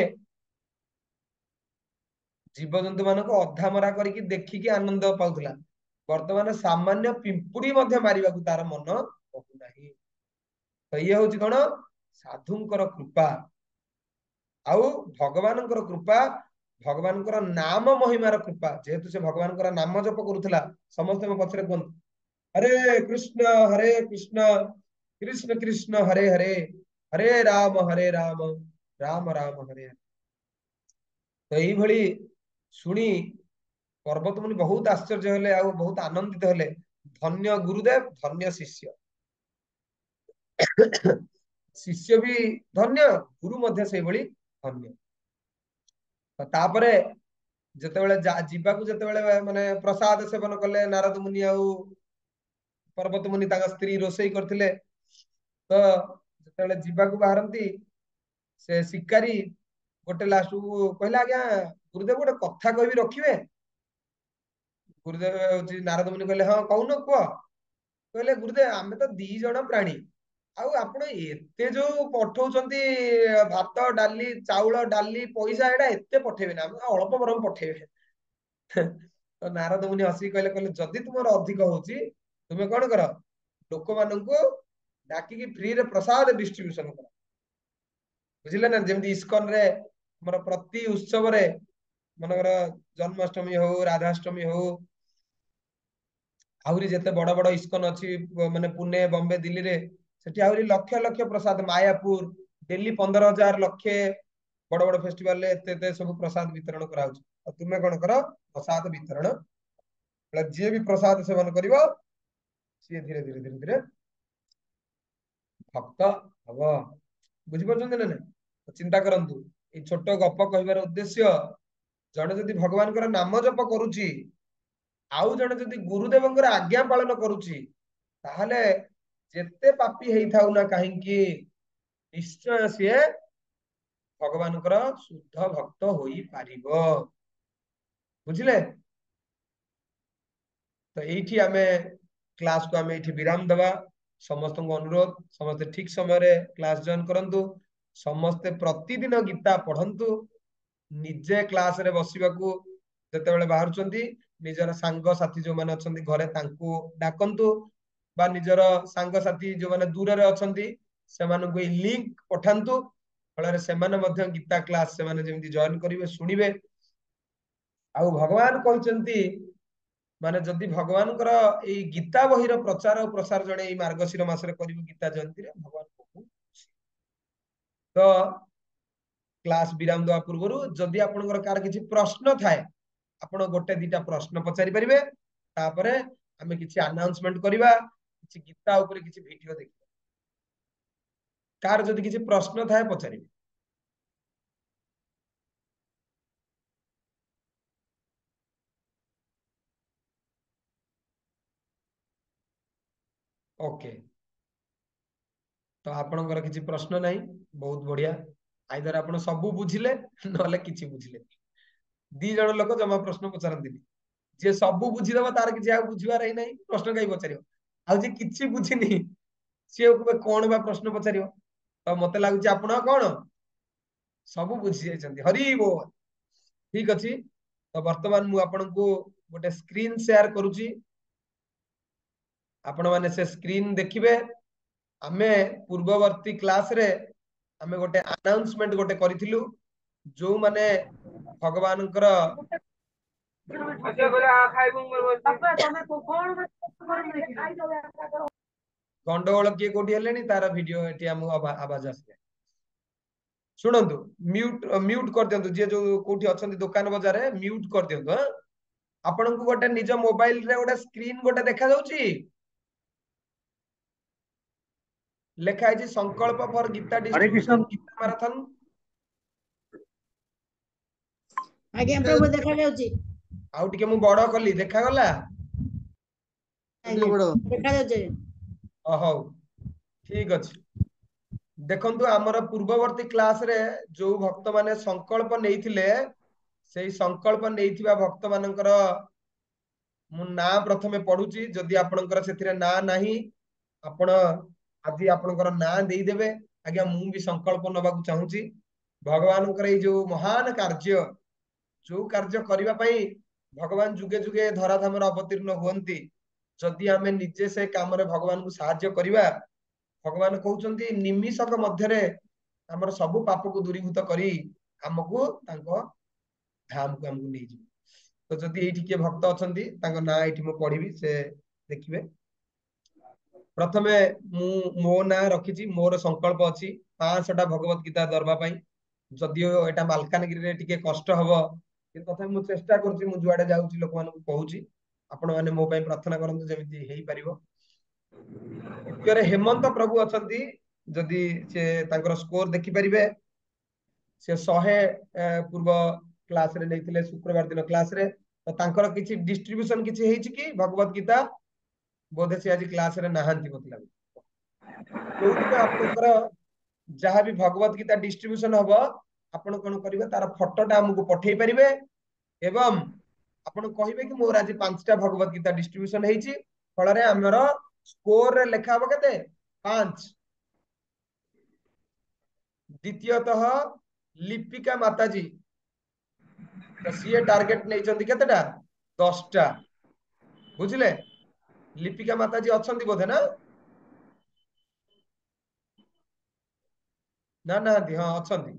ଜୀବଜନ୍ତୁ ମାନଙ୍କୁ ଅଧା ମରା କରିକି ଦେଖିକି ଆନନ୍ଦ ପାଉଥିଲା ବର୍ତ୍ତମାନ ସାମାନ୍ୟ ପିମ୍ପୁଡି ମଧ୍ୟ ମାରିବାକୁ ତାର ମନ କହୁନାହିଁ ତ ଇଏ ହଉଛି କଣ ସାଧୁଙ୍କର କୃପା ଆଉ ଭଗବାନଙ୍କର କୃପା ଭଗବାନଙ୍କର ନାମ ମହିମାର କୃପା ଯେହେତୁ ସେ ଭଗବାନଙ୍କର ନାମ ଜପ କରୁଥିଲା ସମସ୍ତେ ମୋ ପଛରେ କୁହନ୍ତୁ ହରେ କୃଷ୍ଣ କୃଷ୍ଣ କୃଷ୍ଣ ହରେ ହରେ ହରେ ରାମ ରାମ ରାମ ହରେ ହରେ ତ ଏଇଭଳି ଶୁଣି ପର୍ବତ ମୁନି ବହୁତ ଆଶ୍ଚର୍ଯ୍ୟ ହେଲେ ଆଉ ବହୁତ ଆନନ୍ଦିତ ହେଲେ ଧନ୍ୟ ଗୁରୁଦେବ ଧନ୍ୟ ଶିଷ୍ୟ ଶିଷ୍ୟ ବି ଧନ୍ୟ ଗୁରୁ ମଧ୍ୟ ସେଇଭଳି ଧନ୍ୟ ତାପରେ ଯେତେବେଳେ ଯିବାକୁ ଯେତେବେଳେ ମାନେ ପ୍ରସାଦ ସେବନ କଲେ ନାରଦ ମୁନି ଆଉ ପର୍ବତ ମୁନି ତାଙ୍କ ସ୍ତ୍ରୀ ରୋଷେଇ କରିଥିଲେ ତ ଯେତେବେଳେ ଯିବାକୁ ବାହାରନ୍ତି ସେ ଶିକାରୀ ଗୋଟେ ଲାଷ୍ଟକୁ କହିଲା ଆଜ୍ଞା ଗୁରୁଦେବ ଗୋଟେ କଥା କହିବି ରଖିବେ ଗୁରୁଦେବ ହଉଛି ନାରଦ ମୁନି କହିଲେ ହଁ କହୁନ କୁହ କହିଲେ ଗୁରୁଦେବ ଆମେ ତ 2 ଜଣ ପ୍ରାଣୀ ଆଉ ଆପଣ ଏତେ ଯୋଉ ପଠଉଛନ୍ତି ଭାତ ଡାଲି ଚାଉଳ ଡାଲି ପଇସା ଏଇଟା ଏତେ ପଠେଇବେ ନା ଅଳ୍ପ ବରଂ ପଠେଇବେ ତ ନାରଦ ମୁନି ହସିକି କହିଲେ ଯଦି ତୁମର ଅଧିକ ହଉଛି ତୁମେ କଣ କର ଲୋକମାନଙ୍କୁ ଡାକିକି ଫ୍ରିରେ ପ୍ରସାଦ ଡିଷ୍ଟ୍ରିବ୍ୟୁସନ କର ବୁଝିଲେ ନା ଯେମିତି ଇସ୍କନ ରେ ଆମର ପ୍ରତି ଉତ୍ସବରେ ମନେକର ଜନ୍ମାଷ୍ଟମୀ ହଉ ରାଧାଷ୍ଟମୀ ହଉ ଆହୁରି ଯେତେ ବଡ ବଡ ଇସ୍କନ ଅଛି ମାନେ ପୁନେ ବମ୍ବେ ଦିଲ୍ଲୀରେ ସେଠି ଆହୁରି ଲକ୍ଷ ଲକ୍ଷ ପ୍ରସାଦ ମାୟାପୁର ଡେଲି 15,000 ଲକ୍ଷେ ବଡ ବଡ ଫେଷ୍ଟିଭାଲ ରେ ଏତେ ସବୁ ପ୍ରସାଦ ବିତରଣ କରାଯାଉଛି ଆଉ ତୁମେ କଣ କର ପ୍ରସାଦ ବିତରଣ ଯିଏ ବି ପ୍ରସାଦ ସେବନ କରିବ ସିଏ ଧୀରେ ଧୀରେ ଧୀରେ ଧୀରେ ଭକ୍ତ ହବ ବୁଝିପାରୁଛନ୍ତି ନା ନାଇଁ ଚିନ୍ତା କରନ୍ତୁ ଏଇ ଛୋଟ ଗପ କହିବାର ଉଦ୍ଦେଶ୍ୟ ଜଣେ ଯଦି ଭଗବାନଙ୍କର ନାମ ଜପ କରୁଛି ଆଉ ଜଣେ ଯଦି ଗୁରୁଦେବଙ୍କର ଆଜ୍ଞା ପାଳନ କରୁଛି ତାହେଲେ ଯେତେ ପାପୀ ହେଇଥାଉ ନା କାହିଁକି ନିଶ୍ଚୟ ସିଏ ଭଗବାନଙ୍କର ଶୁଦ୍ଧ ଭକ୍ତ ହୋଇପାରିବ ବୁଝିଲେ ତ ଏଇଠି ଆମେ କ୍ଲାସକୁ ଆମେ ଏଇଠି ବିରାମ ଦେବା ସମସ୍ତଙ୍କୁ ଅନୁରୋଧ ସମସ୍ତେ ଠିକ ସମୟରେ କ୍ଲାସ ଜଏନ କରନ୍ତୁ ସମସ୍ତେ ପ୍ରତିଦିନ ଗୀତା ପଢନ୍ତୁ ନିଜେ କ୍ଲାସରେ ବସିବାକୁ ଯେତେବେଳେ ବାହାରୁଛନ୍ତି ନିଜର ସାଙ୍ଗସାଥି ଯୋଉମାନେ ଅଛନ୍ତି ଘରେ ତାଙ୍କୁ ଡାକନ୍ତୁ ବା ନିଜର ସାଙ୍ଗସାଥି ଯୋଉମାନେ ଦୂରରେ ଅଛନ୍ତି ସେମାନଙ୍କୁ ଏଇ ଲିଙ୍କ ପଠାନ୍ତୁ ଫଳରେ ସେମାନେ ମଧ୍ୟ ଗୀତା କ୍ଲାସ ସେମାନେ ଯେମିତି ଜଏନ କରିବେ ଶୁଣିବେ ଆଉ ଭଗବାନ କହିଛନ୍ତି ମାନେ ଯଦି ଭଗବାନଙ୍କର ଏଇ ଗୀତା ବହିର ପ୍ରଚାର ଓ ପ୍ରସାର ଜଣେ ଏଇ ମାର୍ଗଶିର ମାସରେ କରିବ ଗୀତା ଜୟନ୍ତୀରେ ଭଗବାନ ବହୁତ ତ କ୍ଲାସ ବିରାମ ଦେବା ପୂର୍ବରୁ ଯଦି ଆପଣଙ୍କର କାହାର କିଛି ପ୍ରଶ୍ନ ଥାଏ ଆପଣ 1-2ଟା ପ୍ରଶ୍ନ ପଚାରି ପାରିବେ ତାପରେ ଆମେ କିଛି ଆନାଉନ୍ସମେଣ୍ଟ କରିବା କିଛି ଗୀତା ଉପରେ କିଛି ଭିଡିଓ ଦେଖିବା କାହାର ଯଦି କିଛି ପ୍ରଶ୍ନ ଥାଏ ପଚାରିବେ ओके तो आपणकर किसी प्रश्न नहीं बहुत बढ़िया आइदर आपण सब बुझिले नले किछि बुझिले 2 जण लोक जमा प्रश्न पचारंती जे सब बुझिदब तार किछि आ बुझिबार ही नहीं प्रश्न कई पचारियो आ जे किछि बुझिनी से कोन बा प्रश्न पचारियो तो मते लागुछि आपण कोन सब बुझि जाइछन्ती हरि बोल ठीक अछि तो वर्तमान मु आपण को गोटे स्क्रीन शेयर करूछि आपण माने से स्क्रीन देखिबे आमे पूर्ववर्ती क्लास रे आमे गोटे अनाउंसमेंट गोटे करिथिलु जो माने भगवानकर गंडगोल किए कोठी हेलेनी तार वीडियो एटी हम आवाज आसे सुनंतु म्यूट म्यूट कर दियंतु जे जो कोठी अछंती दुकान बाजार रे म्यूट कर दियंतु आपण को गोटे निज मोबाइल रे गोटे स्क्रीन गोटे देखा जाउची लेखा है संकल्प for Gita distribution Gita marathon आज्ञा प्रभु देखा जाउची आउ टिके मु बड़ कली देखा गला देखा जाउची हो ठीक अछि देखंतु आमर पूर्ववर्ती क्लास रे जो भक्त माने संकल्प नेइथिले सेई संकल्प नेइथिबा भक्त मानकर मु ना प्रथमे पढुची जदि आपनकर सेथिरे ना नाही आपण आज आपनकर ना देई देबे आज्ञा मु भी संकल्प नबाकू चाहूची भगवानकर ए जो महान कार्य जो कार्य करिबा पई भगवान जुगे जुगे धराधामर अवतीर्ण हुअंती जदि आमे निजे से काम रे भगवान को सहाय्य करिबा भगवान कहउचंती निमिषक मध्यरे हमर सब पाप को दूरीभूत करी हमको तांको धाम को हमको नहीं जी तो जदि एठी के भक्त अछंती तांको ना एठी मु पढिबी से देखिबे प्रथमे मु मो ना रखिची मोर संकल्प अछि 500 टा भगवत गीता दरबा पई जदियो एटा मालकानगिरी रे टिके कष्ट हबो कि तथा मु चेष्टा करछि मु जुआडे जाउछि लोक मानकु कहूछि आपण माने मो पई प्रार्थना करंतु जेमिति हेई परिबो द्वितीय रे हेमंत प्रभु अछंती जदि से तांकर स्कोर देखि परिबे से 100 पूर्व क्लास रे लेथिले शुक्रवार दिन क्लास रे तो तांकर किछि डिस्ट्रीब्यूशन किछि हेछि कि भगवत गीता बोधे से आज क्लास रे नाहंती मतलब जो दिन आपनकर जहां भी भगवत गीता डिस्ट्रीब्यूशन हबो आपण कोन करिवे तार फोटोटा हमकु पठेई परिबे एवं आपण कहिबे कि मोर आज 5टा भगवत गीता डिस्ट्रीब्यूशन हेछि फल रे हमर स्कोर रे लेखा हबो केते 5 द्वितीयतः लिपिका माताजी तो सीए टार्गेट नहीं चंदी केतेटा 10टा बुझिले लिपिका माताजी अछंती बोधे ना ना ना दी हां अछंती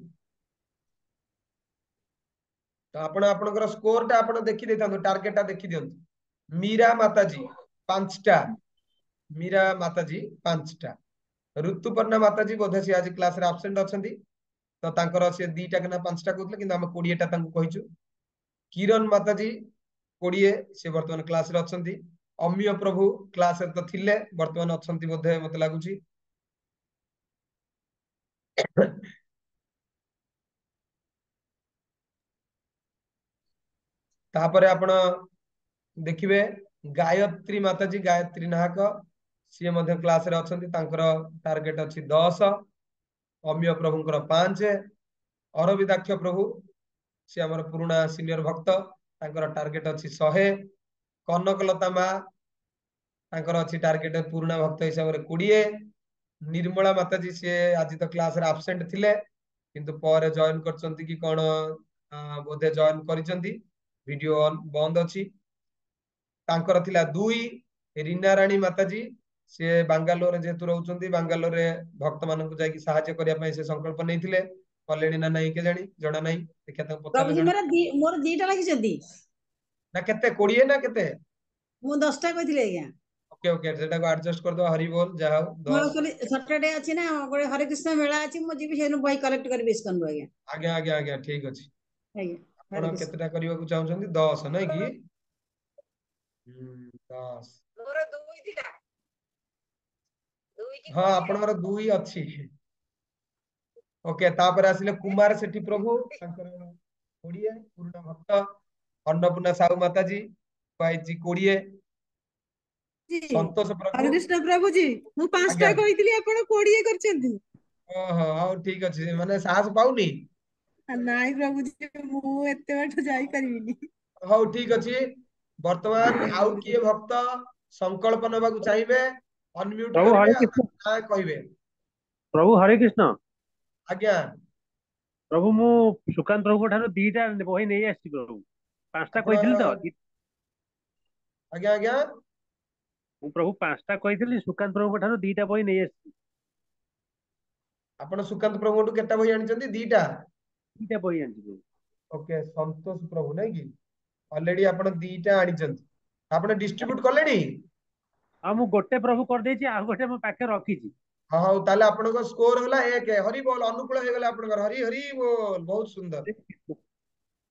तो आपण आपनकर स्कोर टा आपण देखि देथांतो टार्गेट टा देखि दियंतु मीरा माताजी 5टा मीरा माताजी 5टा ऋतुपर्णा माताजी बोधे से आज क्लास रे एब्सेंट अछंती तो तांकर से 2टा के ना 5टा कहतले किंतु हम 20 टा तांको कहिचु किरण माताजी 20 से वर्तमान क्लास रे अछंती अमिय प्रभु क्लास रे तो थिले वर्तमान अछंती बोधे मते लागुची तापरे आपण देखिबे गायत्री माताजी गायत्री नाहक सी मध्य क्लास रे अछंती तांकर टार्गेट अछि 10 अमिय प्रभुंकर 5 अरविदाक्ष प्रभु सी हमर पुराना सीनियर भक्त तांकर टार्गेट अछि 100 कनकलता मा तांकर अछि टार्गेट पुराना भक्त हिसाब रे 20 निर्मला माताजी से आज तो क्लास रे एब्सेंट थिले किंतु पर जॉइन करचंती कि कोन बोधे जॉइन करिसंती वीडियो ऑन बंद अछि तांकर थिला 2 रीना रानी माताजी से बांगालोर जेतु रहउचंती बांगालोर रे भक्त मानकु जाई कि सहायता करिया पई से संकल्प नैथिले कलेनी ना नहीं के जानी जणा नहीं देखा त पचार प्रभु जी मेरा मोर 2टा लागि जदी ना केते 20 ना केते मु 10टा कहिथिले आज्ञा ओके ओके सेटा को एडजस्ट कर दो हरि बोल जा हो 10 मोर सैटरडे अछि ना गोटे हरे कृष्ण मेला अछि मु जीबी सेनु बही कलेक्ट करबी इस्कन बो आज्ञा आज्ञा आज्ञा ठीक अछि आज्ञा आपण केतेटा करिवा को चाहउछंती 10 नै कि 10 मोर 2 थिला 2 की हां आपनकर 2 अछि ओके तापर आसिले कुमार सेठी प्रभु तांकर 20 पूर्ण भक्त अन्नपूर्णा साहू माताजी पाइजी 20 संतोष प्रभु हरे कृष्ण प्रभु जी मु 5टा कहितली आपण 20 करचंती ओहो हां ठीक अछि माने साहस पाउनी नाइ प्रभु जी मु एते बाट जाई परिबिनी हां ठीक अछि वर्तमान आउ किए भक्त संकल्प नबाकू चाहिबे अनम्यूट प्रभु हरे करिवे कृष्ण आ कहिबे प्रभु हरे कृष्ण आज्ञा प्रभु मु सुकांत प्रभु ठारो 2टा बही नै आछि प्रभु 5टा आपण कहिथिल तो आज्ञा आज्ञा मु प्रभु 5टा कहिथिल सुकांत प्रभु ठारो 2टा बही नै आछि आपण सुकांत प्रभु टु केटा बही आनिचंती 2टा 2टा बही आछि प्रभु ओके संतोष प्रभु नै कि ऑलरेडी आपण 2टा आनिचंती आपण डिस्ट्रीब्यूट करलेनी आ मु गोटे प्रभु कर देछि आ गोटे मो पाखे रखी छी हां हां ताले आपनको स्कोर होला 1 हरि बोल अनुकूल हे गेला आपनकर हरि हरि बोल बहुत सुंदर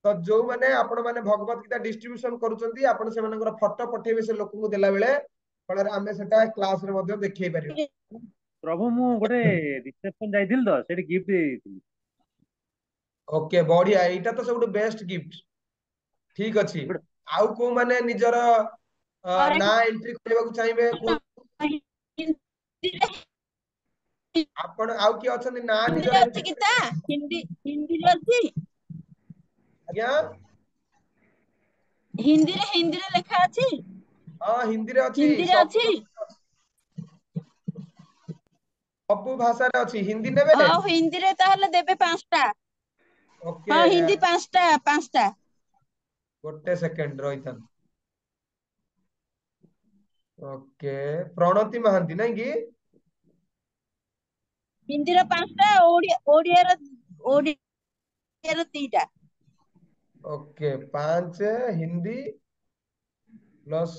तो जो माने आपण माने भगवत गीता डिस्ट्रीब्यूशन करूचंती आपण से मानकर फोटो पठेबे से लोक को देला बेले फଳରେ ଆମେ सेटा क्लास रे मध्ये देखै परियो प्रभु मु गोटे रिसेप्शन जाइथिल तो सेठी गिफ्ट देइथिल ओके बढ़िया एटा तो सबटु बेस्ट गिफ्ट ठीक अछि आउ को माने निजर ना एंट्री करबा को चाहिबे को आउ किए अछंती ना हिंदी निजर रे एमती अछि गीता हिंदी रे अछि आज्ञा हिंदी रे लेखा अछि हाँ हिंदी रे अछि हिंदी रे सब अछि सब भाषा रे अछि हिंदी नेबे हाँ हिंदी रे ताहले देबे 5टा ओके हाँ हिंदी 5टा गोटे सेकंड रहिथन ओके प्रणति महांती नहीं कि हिंदी रे 5टा ओडिया रे 3टा ओके 5 हिंदी प्लस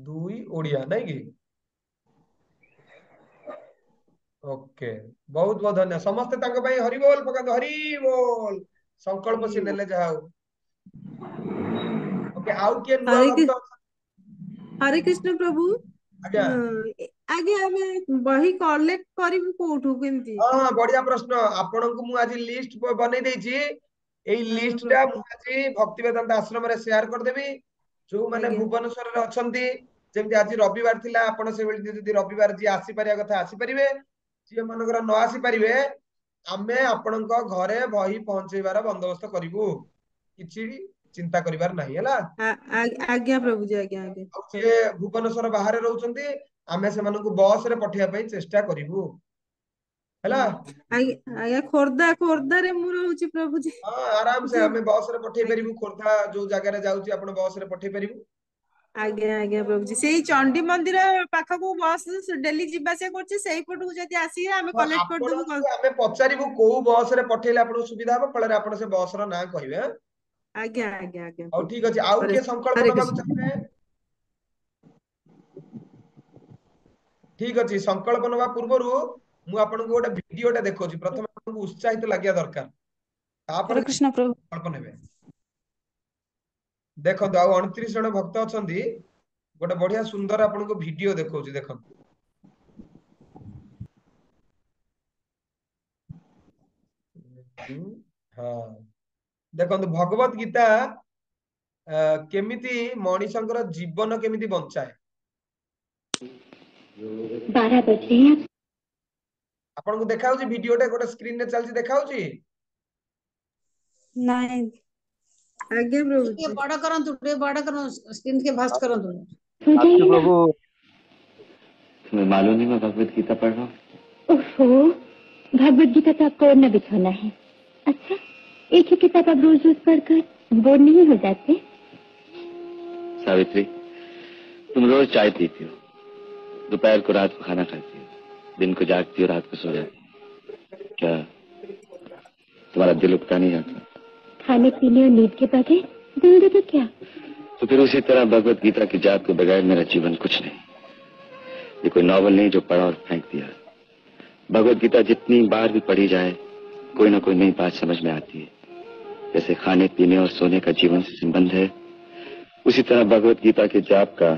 2 ओडिया नहीं कि ओके बहुत बहुत धन्यवाद समस्त तांको भाई हरि बोल पकातो हरि बोल संकल्प से नेले जाओ ओके आउ के नुआ हरे भक्त हरे कृष्ण प्रभु आज्ञा आगे आमे बही कलेक्ट करिबु कोठु केमती हाँ हाँ बढ़िया प्रश्न आपन को मु आज लिस्ट बनै देछि एई आज्ञा लिस्ट टा मु प्रभु आज भक्ति वेदांत आश्रम रे शेयर कर देबी जो माने आज्ञा भुवनेश्वर रे अछंती जेमति आज रविवार थिला आपण से बेली जदी रविवार जी आसी परिया कथा आसी परिबे जे मनकर न आसी परिबे आमे आपणक घरे बही पहुंचेबार बंदोबस्त करिवु किछि चिंता करिवार नाही हला आज्ञा प्रभु जी आज्ञा जे भुवनेश्वर बाहर रहउचंती आमे से मानको बस रे पठिया पई चेष्टा करिवु हला आज्ञा खोर्धा रे मु रहउची प्रभु जी हाँ आराम से हमें बस रे पठेई परिबु खोर्धा जो जगह रे जाउची आपण बस रे पठेई परिबु आज्ञा प्रभु जी सेई चंडी मंदिर पाखकू बस डेली जिबा से करछि सेई पटू जदी आसी हमें हाँ कलेक्ट कर देबु आपणକୁ ଆମେ ପଚାରିବୁ କୋଉ ବସ ରେ ପଠେଇଲେ ଆପଣଙ୍କୁ ସୁବିଧା ହବ ଫଳରେ ଆପଣ ସେ ବସ ର ନାଁ କହିବେ ଆଁ? आज्ञा ହଉ प्रभु ଠିକ ଅଛି ଆଉ हरे କିଏ ସଂକଳ୍ପ हरे ନେବାକୁ कृष्ण ଚାହିଁବେ ଠିକ ଅଛି ସଂକଳ୍ପ ନେବା ପୂର୍ବରୁ ମୁଁ ଆପଣଙ୍କୁ ଗୋଟେ ଭିଡିଓଟା ଦେଖଉଛି ପ୍ରଥମେ ଆପଣଙ୍କୁ ଉତ୍ସାହିତ ଲାଗିବା ଦରକାର ତାପରେ हरे कृष्ण प्रभु ସଂକଳ୍ପ ନେବେ ଦେଖନ୍ତୁ ଆଉ 29 ଜଣ ଭକ୍ତ ଅଛନ୍ତି ଗୋଟେ ବଢିଆ ସୁନ୍ଦର ଆପଣଙ୍କୁ ଭିଡିଓ ଦେଖଉଛି ଦେଖନ୍ତୁ ହଁ ଦେଖନ୍ତୁ ଭଗବତ ଗୀତା କେମିତି ମଣିଷଙ୍କର ଜୀବନ କେମିତି ବଞ୍ଚାଏ 12 बज रहे हैं ଆପଣଙ୍କୁ ଦେଖାଉଛି ଭିଡିଓଟା ଗୋଟେ ସ୍କ୍ରିନ ରେ ଚାଲିଛି ଦେଖାଉଛି नहीं आज्ञा प्रभु ଟିକେ जी ବଡ କରନ୍ତୁ स्क्रीन के फास्ट करନ୍ତୁ सो जाइए ना प्रभु तुम्हें मालूम नहीं मैं भगवत गीता पढ़ रहा हूँ ओहो भगवत गीता तो आपको ओढ़ना बिछाना है अच्छा एक ही किताब आप रोज रोज पढ़कर बोर नहीं हो जाते सावित्री तुम रोज चाय पीती हो दोपहर को रात को खाना खाती हो दिन को जागती हो रात को सो जाती हो क्या तुम्हारा दिल उगता नहीं जाता खाने पीने और नींद के बगैर दिल तो क्या तो फिर उसी तरह भगवत गीता की जात के बगैर मेरा जीवन कुछ नहीं ये कोई नॉवल नहीं जो पढ़ा और फेंक दिया भगवत गीता जितनी बार भी पढ़ी जाए कोई ना कोई नई बात समझ में आती है जैसे खाने पीने और सोने का जीवन से संबंध है उसी तरह भगवत गीता के जाप का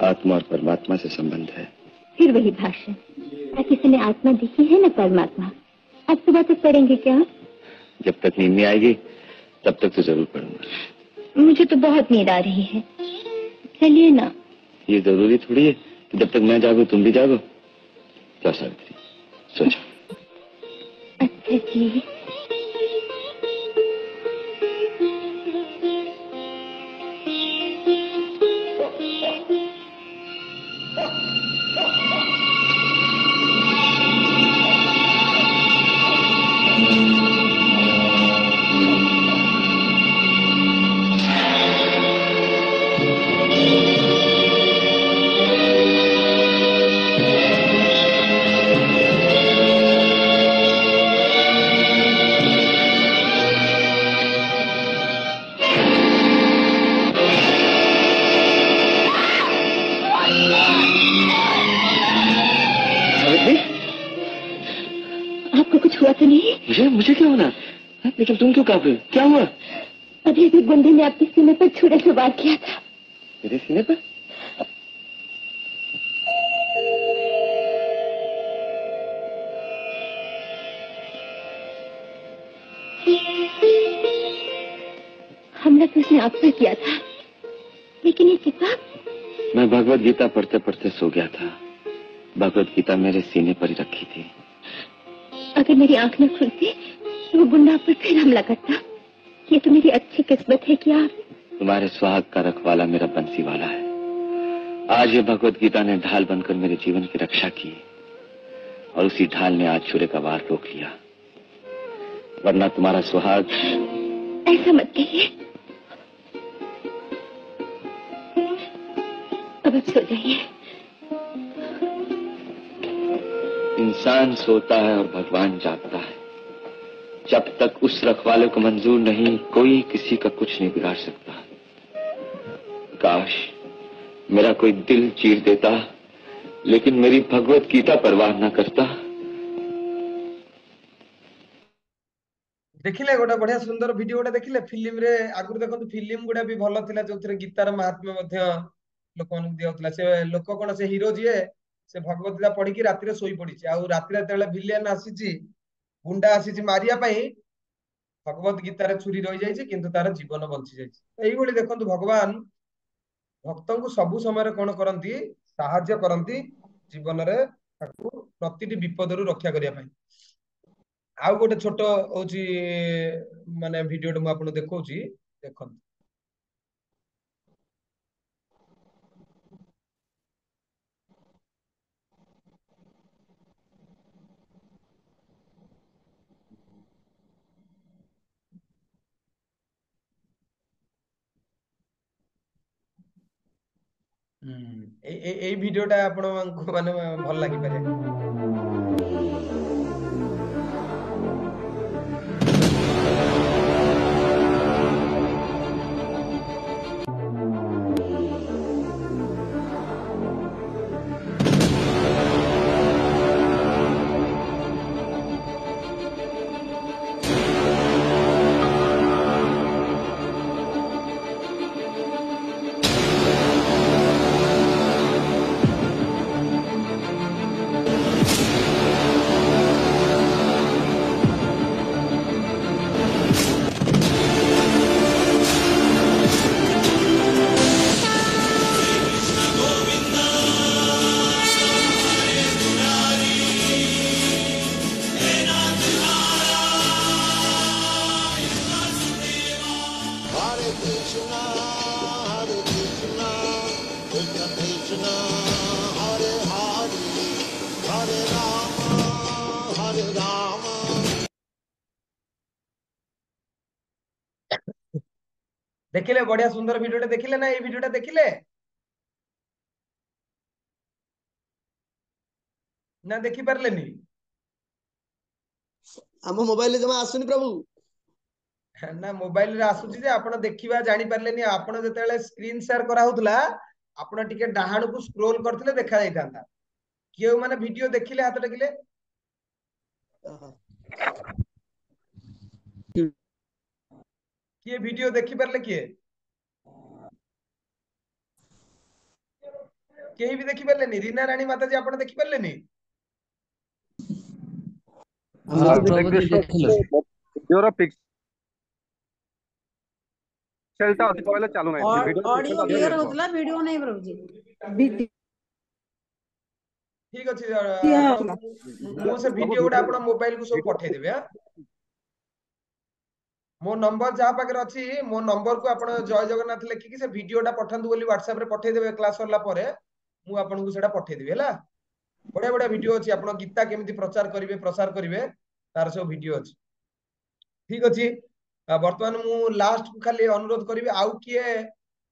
आत्मा और परमात्मा से संबंध है फिर वही भाषण न किसी ने आत्मा दिखी है न परमात्मा अब सुबह तक पढ़ेंगे क्या जब तक नींद नहीं आएगी तब तक तो जरूर पढ़ूंगा मुझे तो बहुत नींद आ रही है चलिए ना ये जरूरी थोड़ी है कि जब तक मैं जागू तुम भी जागो जाओ सावित्री सो जाओ अच्छा जी आपको कुछ हुआ तो नहीं मुझे क्या होना लेकिन तुम क्यों कांप रही हो क्या हुआ अभी भी गुंडे ने आपके सीने पर छुरे से वार किया था मेरे सीने पर हमला तो उसने आप पर किया था लेकिन ये किताब मैं भगवत गीता पढ़ते पढ़ते सो गया था भगवत गीता मेरे सीने पर ही रखी थी अगर मेरी आंख न खुलती तो वो गुंडा पर फिर हमला करता। ये तो मेरी अच्छी किस्मत है कि आप। तुम्हारे सुहाग का रखवाला मेरा बंसी वाला है। आज ये भगवत गीता ने ढाल बनकर मेरे जीवन की रक्षा की और उसी ढाल ने आज छुरे का वार रोक लिया, वरना तुम्हारा सुहाग। ऐसा मत कहिए, अब आप सो जाइए। इंसान सोता है और भगवान जागता है। जब तक उस रखवाले को मंजूर नहीं, कोई किसी का कुछ नहीं बिगाड़ सकता। काश मेरा कोई दिल चीर देता, लेकिन मेरी भगवत गीता परवाह न करता। देखिले गोटे बढ़िया सुंदर वीडियो गोटे देखिले फिल्म रे आगु देखो फिल्म गुड़ा भी भल थिला जो गीतार महात्म्य मध्य लोक मानक दिया से लोक कौन से हीरो जी से भगवत गीता पढ़ी कि राति शोई पड़ी राति भिलियन आसी गुंडा आसी मारिया भगवत गीतार छुरी रही जाइए किंतु तार जीवन बंची जाइए। देखो भगवान भक्त को सबु समय कौन करती साहाଯ୍य करती जीवन रे प्रति विपद रक्षा करने। आउ गोटे छोट होची माने वीडियो मु आपन देखौची देखन। এই ভিডিওটা ଆପଣଙ୍କୁ ମାନେ ଭଲ ଲାଗିପାରେ। देखिले बढ़िया सुंदर वीडियोटा देखिले ना, ये वीडियोटा देखिले ना देखि पारलेनी? हम मोबाइल जमा आसुनी प्रभु ना मोबाइल रे आसुची जे आपण देखिबा जानि पारलेनी। आपण जतेले स्क्रीन शेयर करा होतला आपण टिके डाहाण को स्क्रॉल करथिले देखा जाई थांता। कियो माने वीडियो देखिले हाथ टेकिले किए वीडियो देखि पारले किए केही भी देखि पारलेनी? रीना रानी माता जी आपण देखि पारलेनी? वीडियो पिक्सेलटा अधिक कहले चालू नाही। ऑडियो क्लियर होतला, वीडियो नहीं प्रभु जी। ठीक अछि मो से वीडियो गुडा आपण मोबाइल को सब पठै देबे। मो नंबर जहाँ पाखे अच्छी मो नंबर को आप जय जगन्नाथ लिखिकी से वीडियोटा पठातु बोली व्हाट्सएप रे पठै देबे। क्लास सरला परे मु आपनको सेटा पठै देबे हला। बढ़िया बढ़िया वीडियो अछि। आपण गीता केमिति प्रचार करिवे प्रसार करिवे तार सब वीडियो अछि। ठीक अछि वर्तमान मु लास्ट को खाली अनुरोध करिवे आउ किए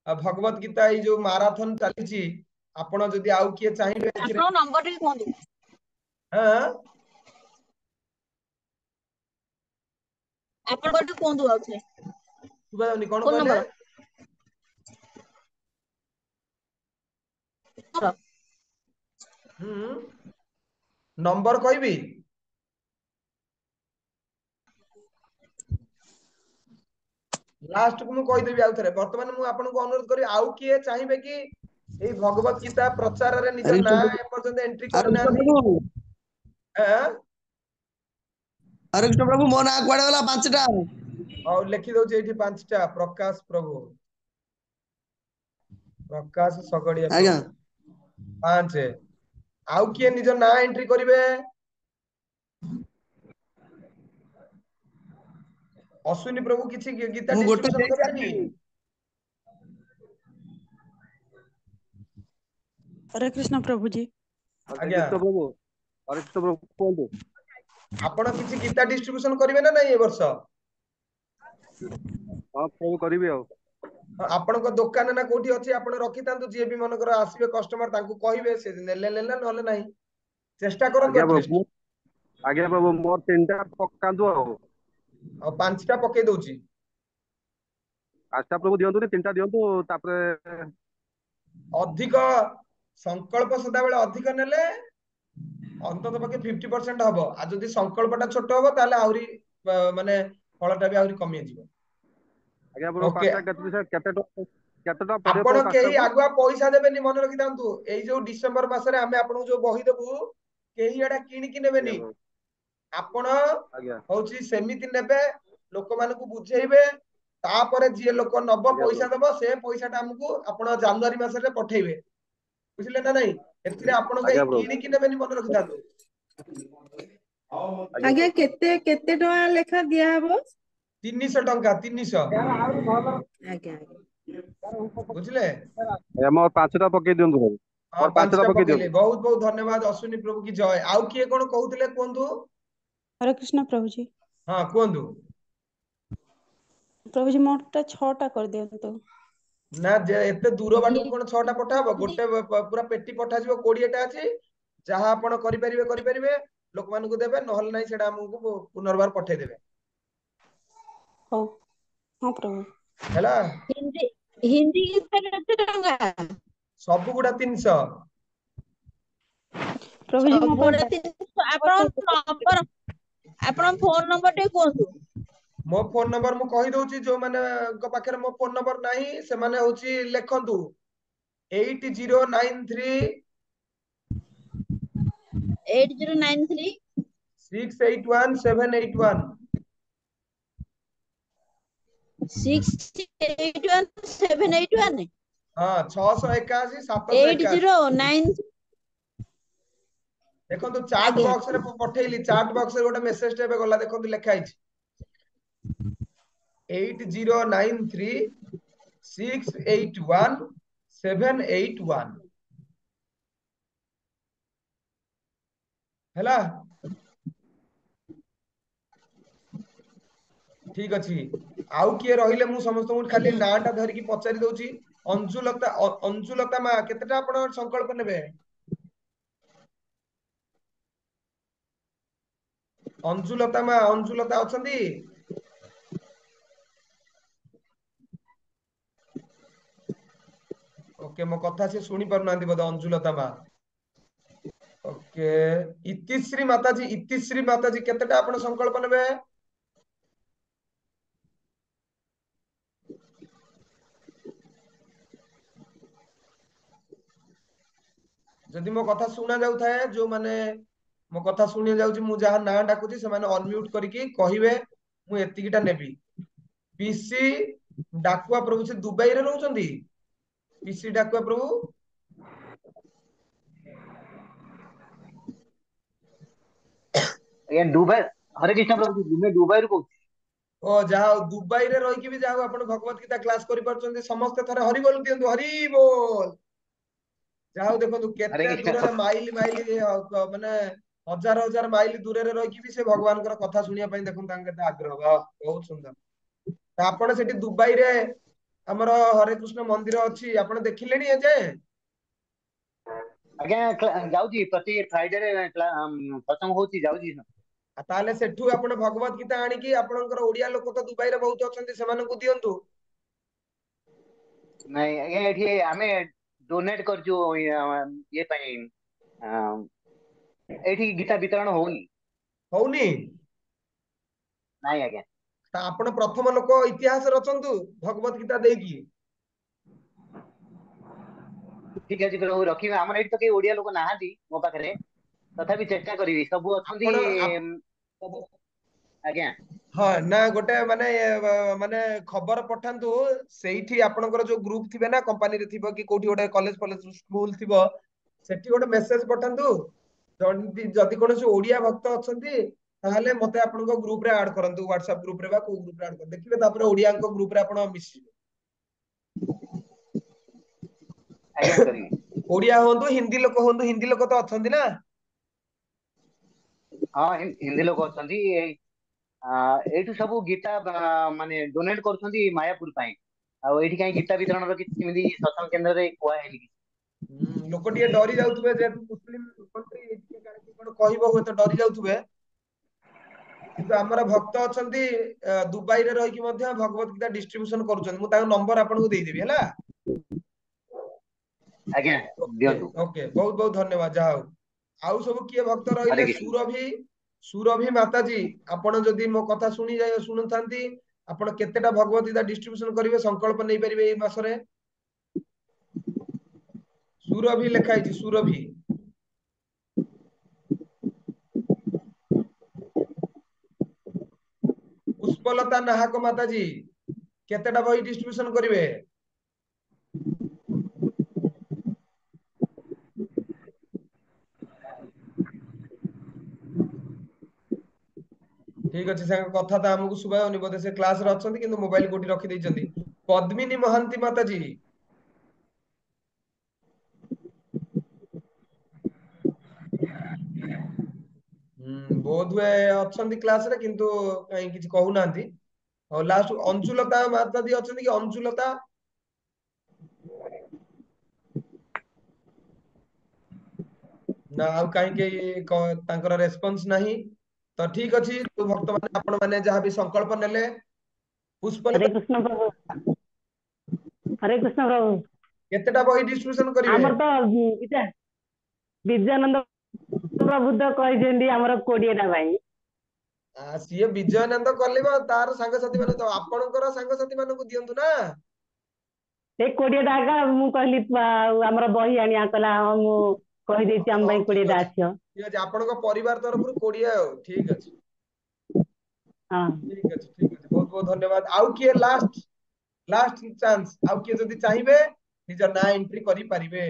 भगवत गीता ई जो मैराथन चलीछि आपण जदि आउ किए चाहिबे आपन नंबर टी कोंदु। हां आपन कोंदु कोंदु आउछे सुबानी कोन फोन कहले? नंबर कहबी लास्ट को मु कहि देबी आउ थरे। वर्तमान मु आपनको अनुरोध करी आउ किए चाहिबे कि ए भगवत गीता प्रचार रे निज ना पर्यंत एंट्री करनाथि। हरे कृष्ण प्रभु मो ना कुआडे गला 5टा और लिखि दउछ एठी 5टा प्रकाश प्रभु प्रकाश सगड़िया आज्ञा 5 आउ किए निज ना एंट्री करिवे अश्विनी प्रभु किसी गीता ମୁଁ ଗୋଟେ डिस्ट्रीब्यूशन ଦେଇ करेंगे? ସାରିଲିଣି। हरे कृष्ण प्रभु जी। आज्ञा प्रभु हरे कृष्ण प्रभु कुहतु आपण किसी गीता डिस्ट्रीब्यूशन करिवे ना नहीं ए वर्ष? हाँ प्रभु करिवे आ आपण को दुकान ना कोठी अछि आपण रखि तांतु जे भी मनकर आसीबे कस्टमर तांकु कहिबे से नेले नेले नले नहीं चेष्टा करंतु एटलीस्ट। आज्ञा प्रभु मोर 3टा पकांतु और 5टा पके दउची। आशा प्रभु दियंतु 3टा दियंतु तापरे अधिक संकल्प सदा बेले अधिक नेले अंतत पके 50% हबो आ जदी संकल्पटा छोट हबो ताले आउरी माने फलटा भी आउरी कमी जिवो। आज्ञा प्रभु ओके 5टा केतेटा पड़े आपण प्रभु केही 5टा आगुआ पैसा देबेनी मन रखि दांतु एई जो डिसेंबर मासरे आमे आपन जो बही देबु केही एडा किनि कि नेबेनी आपण होची सेमिति नेबे लोक मानकु बुझेइबे तापरे जे लोक नब पैसा देबो से पैसाटा हमकु आपण जनवरी मासरे पठेइबे बुझिले ना नहीं एथिरे आपण केही किनि कि नेबेनी मन रखि दांतु। आज्ञा केते केते टका लेखा दिया हबो? 300 टंका 300 आज्ञा बुझिले हम 5टा पके दियंतु प्रभु हां और 5टा पके पकेले दियंतु। बहुत बहुत धन्यवाद अश्विनी प्रभु की जय। आउ किए कोन कहउतले कोंदु? हरे कृष्ण प्रभु जी। हां कोंदु प्रभु जी मोरटा 6टा कर दियंतु। ना जे एते दूर बाटू कोन 6टा पठाबो गोटे पूरा पेटी पठा जिवो 20टा अछि जहा आपण करि परिबे लोक मानकु देबे नहल नाही सेडा हमकु पुनर्बार पठे देबे। हो हां प्रभु हैला हिंदी गीता केते टंका? सब गुडा 300 प्रभु जी मो आपण फोन नंबर टे कोंतु। मो फोन नंबर मु कहि दउची जो माने पाखरे मो फोन नंबर नाही से माने होची लेखंतु 8093 8093 681 781 681 781 हां 681 781 8093 देखंतु चाट बॉक्स रे पठेइली चाट बॉक्स रे गोटे मेसेज टेबे गला देखंतु लेखा आइछि 8093 681 781 हैला ठीक अछि। आउ किए रहिले मु समस्त खाली नाटा धरि की पचारि दउची अंजुलता मा केतेटा आपण संकल्प नेबे? अंजुलता अछंती? ओके मो कथा से सुनी पारु नांती बोध अंजुलता मा ओके इतिश्री माताजी केतेटा आपण संकल्प नेबे? जदि मो कथा सुना जाउ थाए जो माने मो कथा सुनी जाउची मु जहा ना डाकुची से माने अनम्यूट करिकी कहिबे मु एतिकीटा नेबी। पीसी डाकुआ प्रभु से दुबई रे रहउचंदी? पीसी डाकुआ प्रभु ए दुबई हरे कृष्ण प्रभु मैं दुबई रे कहू ओ जहा दुबई रे रही की भी जहा आपण भगवत गीता क्लास करि परचंदी समस्त थरे हरि बोल दियंतु हरि बोल। जहा देखंतु केते दूर रे माइल माने हजार हजार माइल दूर रे रही की भी से भगवान कर कथा सुनिया पई देखंतु तांके केते आग्रह बहुत सुंदर। त आपण सेठी दुबई रे हमर हरे कृष्ण मंदिर अछि आपण देखिलेनी ए जे? आज्ञा जाउजी प्रति फ्राइडे रे प्रसंग होची जाउजी ताले सेठू आपण भगवत गीता आनी की आपणकर ओडिया लोक तो दुबई रे बहुत अछंती सेमानन को दियंतु। नहीं आज्ञा एठी हमें डोनेट करजु ये पई एठी गीता वितरण होनी नहीं आज्ञा ता आपण प्रथम लोक इतिहास रचंतु भगवत गीता देकी ठीक अछि प्रभु रखिबे हमर एठी तो के ओडिया लोक नाहादी मो पाखरे तथापि चेष्टा करिवि सब अछंती आज्ञा हाँ ना गोटे माने माने खबर पठांतु सेठी आपनकर जो ग्रुप थिबे ना कंपनी रे थिबो कि कोठी गोटे कॉलेज स्कूल थिबो सेठी गोटे मेसेज पठांतु जदि कोनोसी ओडिया भक्त अछंती ताहले मते आपनको ग्रुप रे ऐड करंतु व्हाट्सएप ग्रुप रे बा को ग्रुप रे ऐड कर देखिबे तापर ओडिया को ग्रुप रे आपण मिसिबे आज्ञा करी ओडिया होंदु हिंदी लोक तो अछंती ना हाँ हिंदी लोक अछंती एठु सब गीता माने डोनेट करछंती मायापुर पई आ एठी काई गीता वितरण रो किछि सेमिति सत्संग केंद्र रे कोआ हेली लोक टिए डरी जाउथबे जे मुस्लिम कंट्री एठी काहे कोन कहबो हो तो डरी जाउथबे किंतु हमर भक्त अछंती दुबई रे रही कि मध्य भगवत गीता डिस्ट्रीब्यूशन करूछन मु ता नंबर आपन को देई देबी हला आज्ञा दियंतु ओके बहुत बहुत धन्यवाद जाओ आउ सब किए भक्त रहिले सुरभि माता जी आपण जदी मो कथा सुनी जाय सुनथांती आपण केतेटा भगवत गीता डिस्ट्रीब्यूशन करिवे संकल्प नै परिवे ए मासरे सुरभि लिखाई छी सुरभि पुष्पलता नाहक माता जी केतेटा बही डिस्ट्रीब्यूशन करिवे ठीक अछि संग कथा त हमकु सुबायोनी बोधे से क्लास रे अछंती किंतु मोबाइल कोठी रखि दैछंती पद्मिनी महांती माता जी बोधवे अछंती क्लास रे किंतु कहीं किछि कहू नांती और लास्ट अंजुलता माता जी अछंती कि अंजुलता ना आउ कहीं के तांकर रेस्पॉन्स नहीं तो ठीक अछि तो भक्त माने आपण माने जहां भी संकल्प नेले पुष्पलता हरे कृष्ण प्रभु केतेटा बही डिस्ट्रीब्यूशन करिवे हमर तो इटा विजयानंद प्रभु तो कहिसेंदी हमर 20 टा भाई सीए विजयानंद कलिबा तार संग साथी माने तो आपणकर संग साथी मानकु दियंतु ना ए 20 टा का मु कहली हमर बही आनिया कला मु कहि देछि हम भाई 20 टा आछियो ठीक अछि आपणक परिवार तरफ रु 20 हो ठीक अछि हां ठीक अछि बहुत बहुत धन्यवाद आउ किए लास्ट चांस आउ किए जदी चाहिबे निज ना एंट्री करि परिबे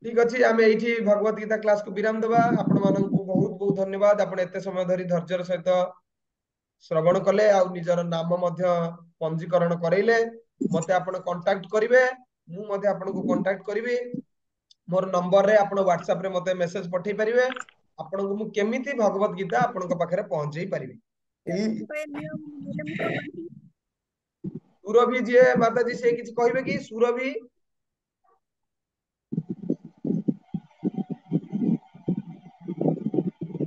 ठीक अछि आमे एठी भगवत गीता क्लास को विराम देबा आपण मानन को बहुत बहुत धन्यवाद आपण एते समय धरि धैर्यर सहित श्रवण कले आ निजर नाम मध्य पंजीकरण करैले मते आपण कांटेक्ट करिवे मु मते आपण को कांटेक्ट करिवे मोर नंबर रे आपण व्हाट्सएप रे मते मेसेज पठै परिवे आपण को मु केमिति भगवत गीता आपण को पाखरे पहुंचै परिवे सुरभि जी माता जी से किछ कहबे कि सुरभि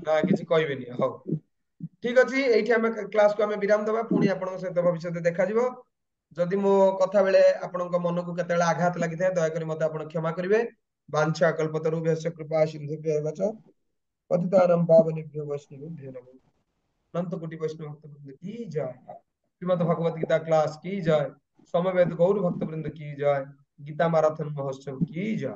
ना किछ कहबेनी हो ठीक अछि एठी हम क्लास को हम विराम देबा पुनी आपण सहित भविष्य देखा जिवो जदि मो कथा बेले आपनक मन को केतेला आघात लागि थाए दया करी मते आपण क्षमा करिवे वांछा कल्पतरु भेष कृपा सिंधुभ्यो एव च पतितानां पावनेभ्यो वैष्णवेभ्यो नमो अनंत कोटि वैष्णव भक्त वृंद की जय श्रीमद् भगवत गीता क्लास की जय समवेत गौर भक्त वृंद की जय गीता मैराथन महोत्सव की जय।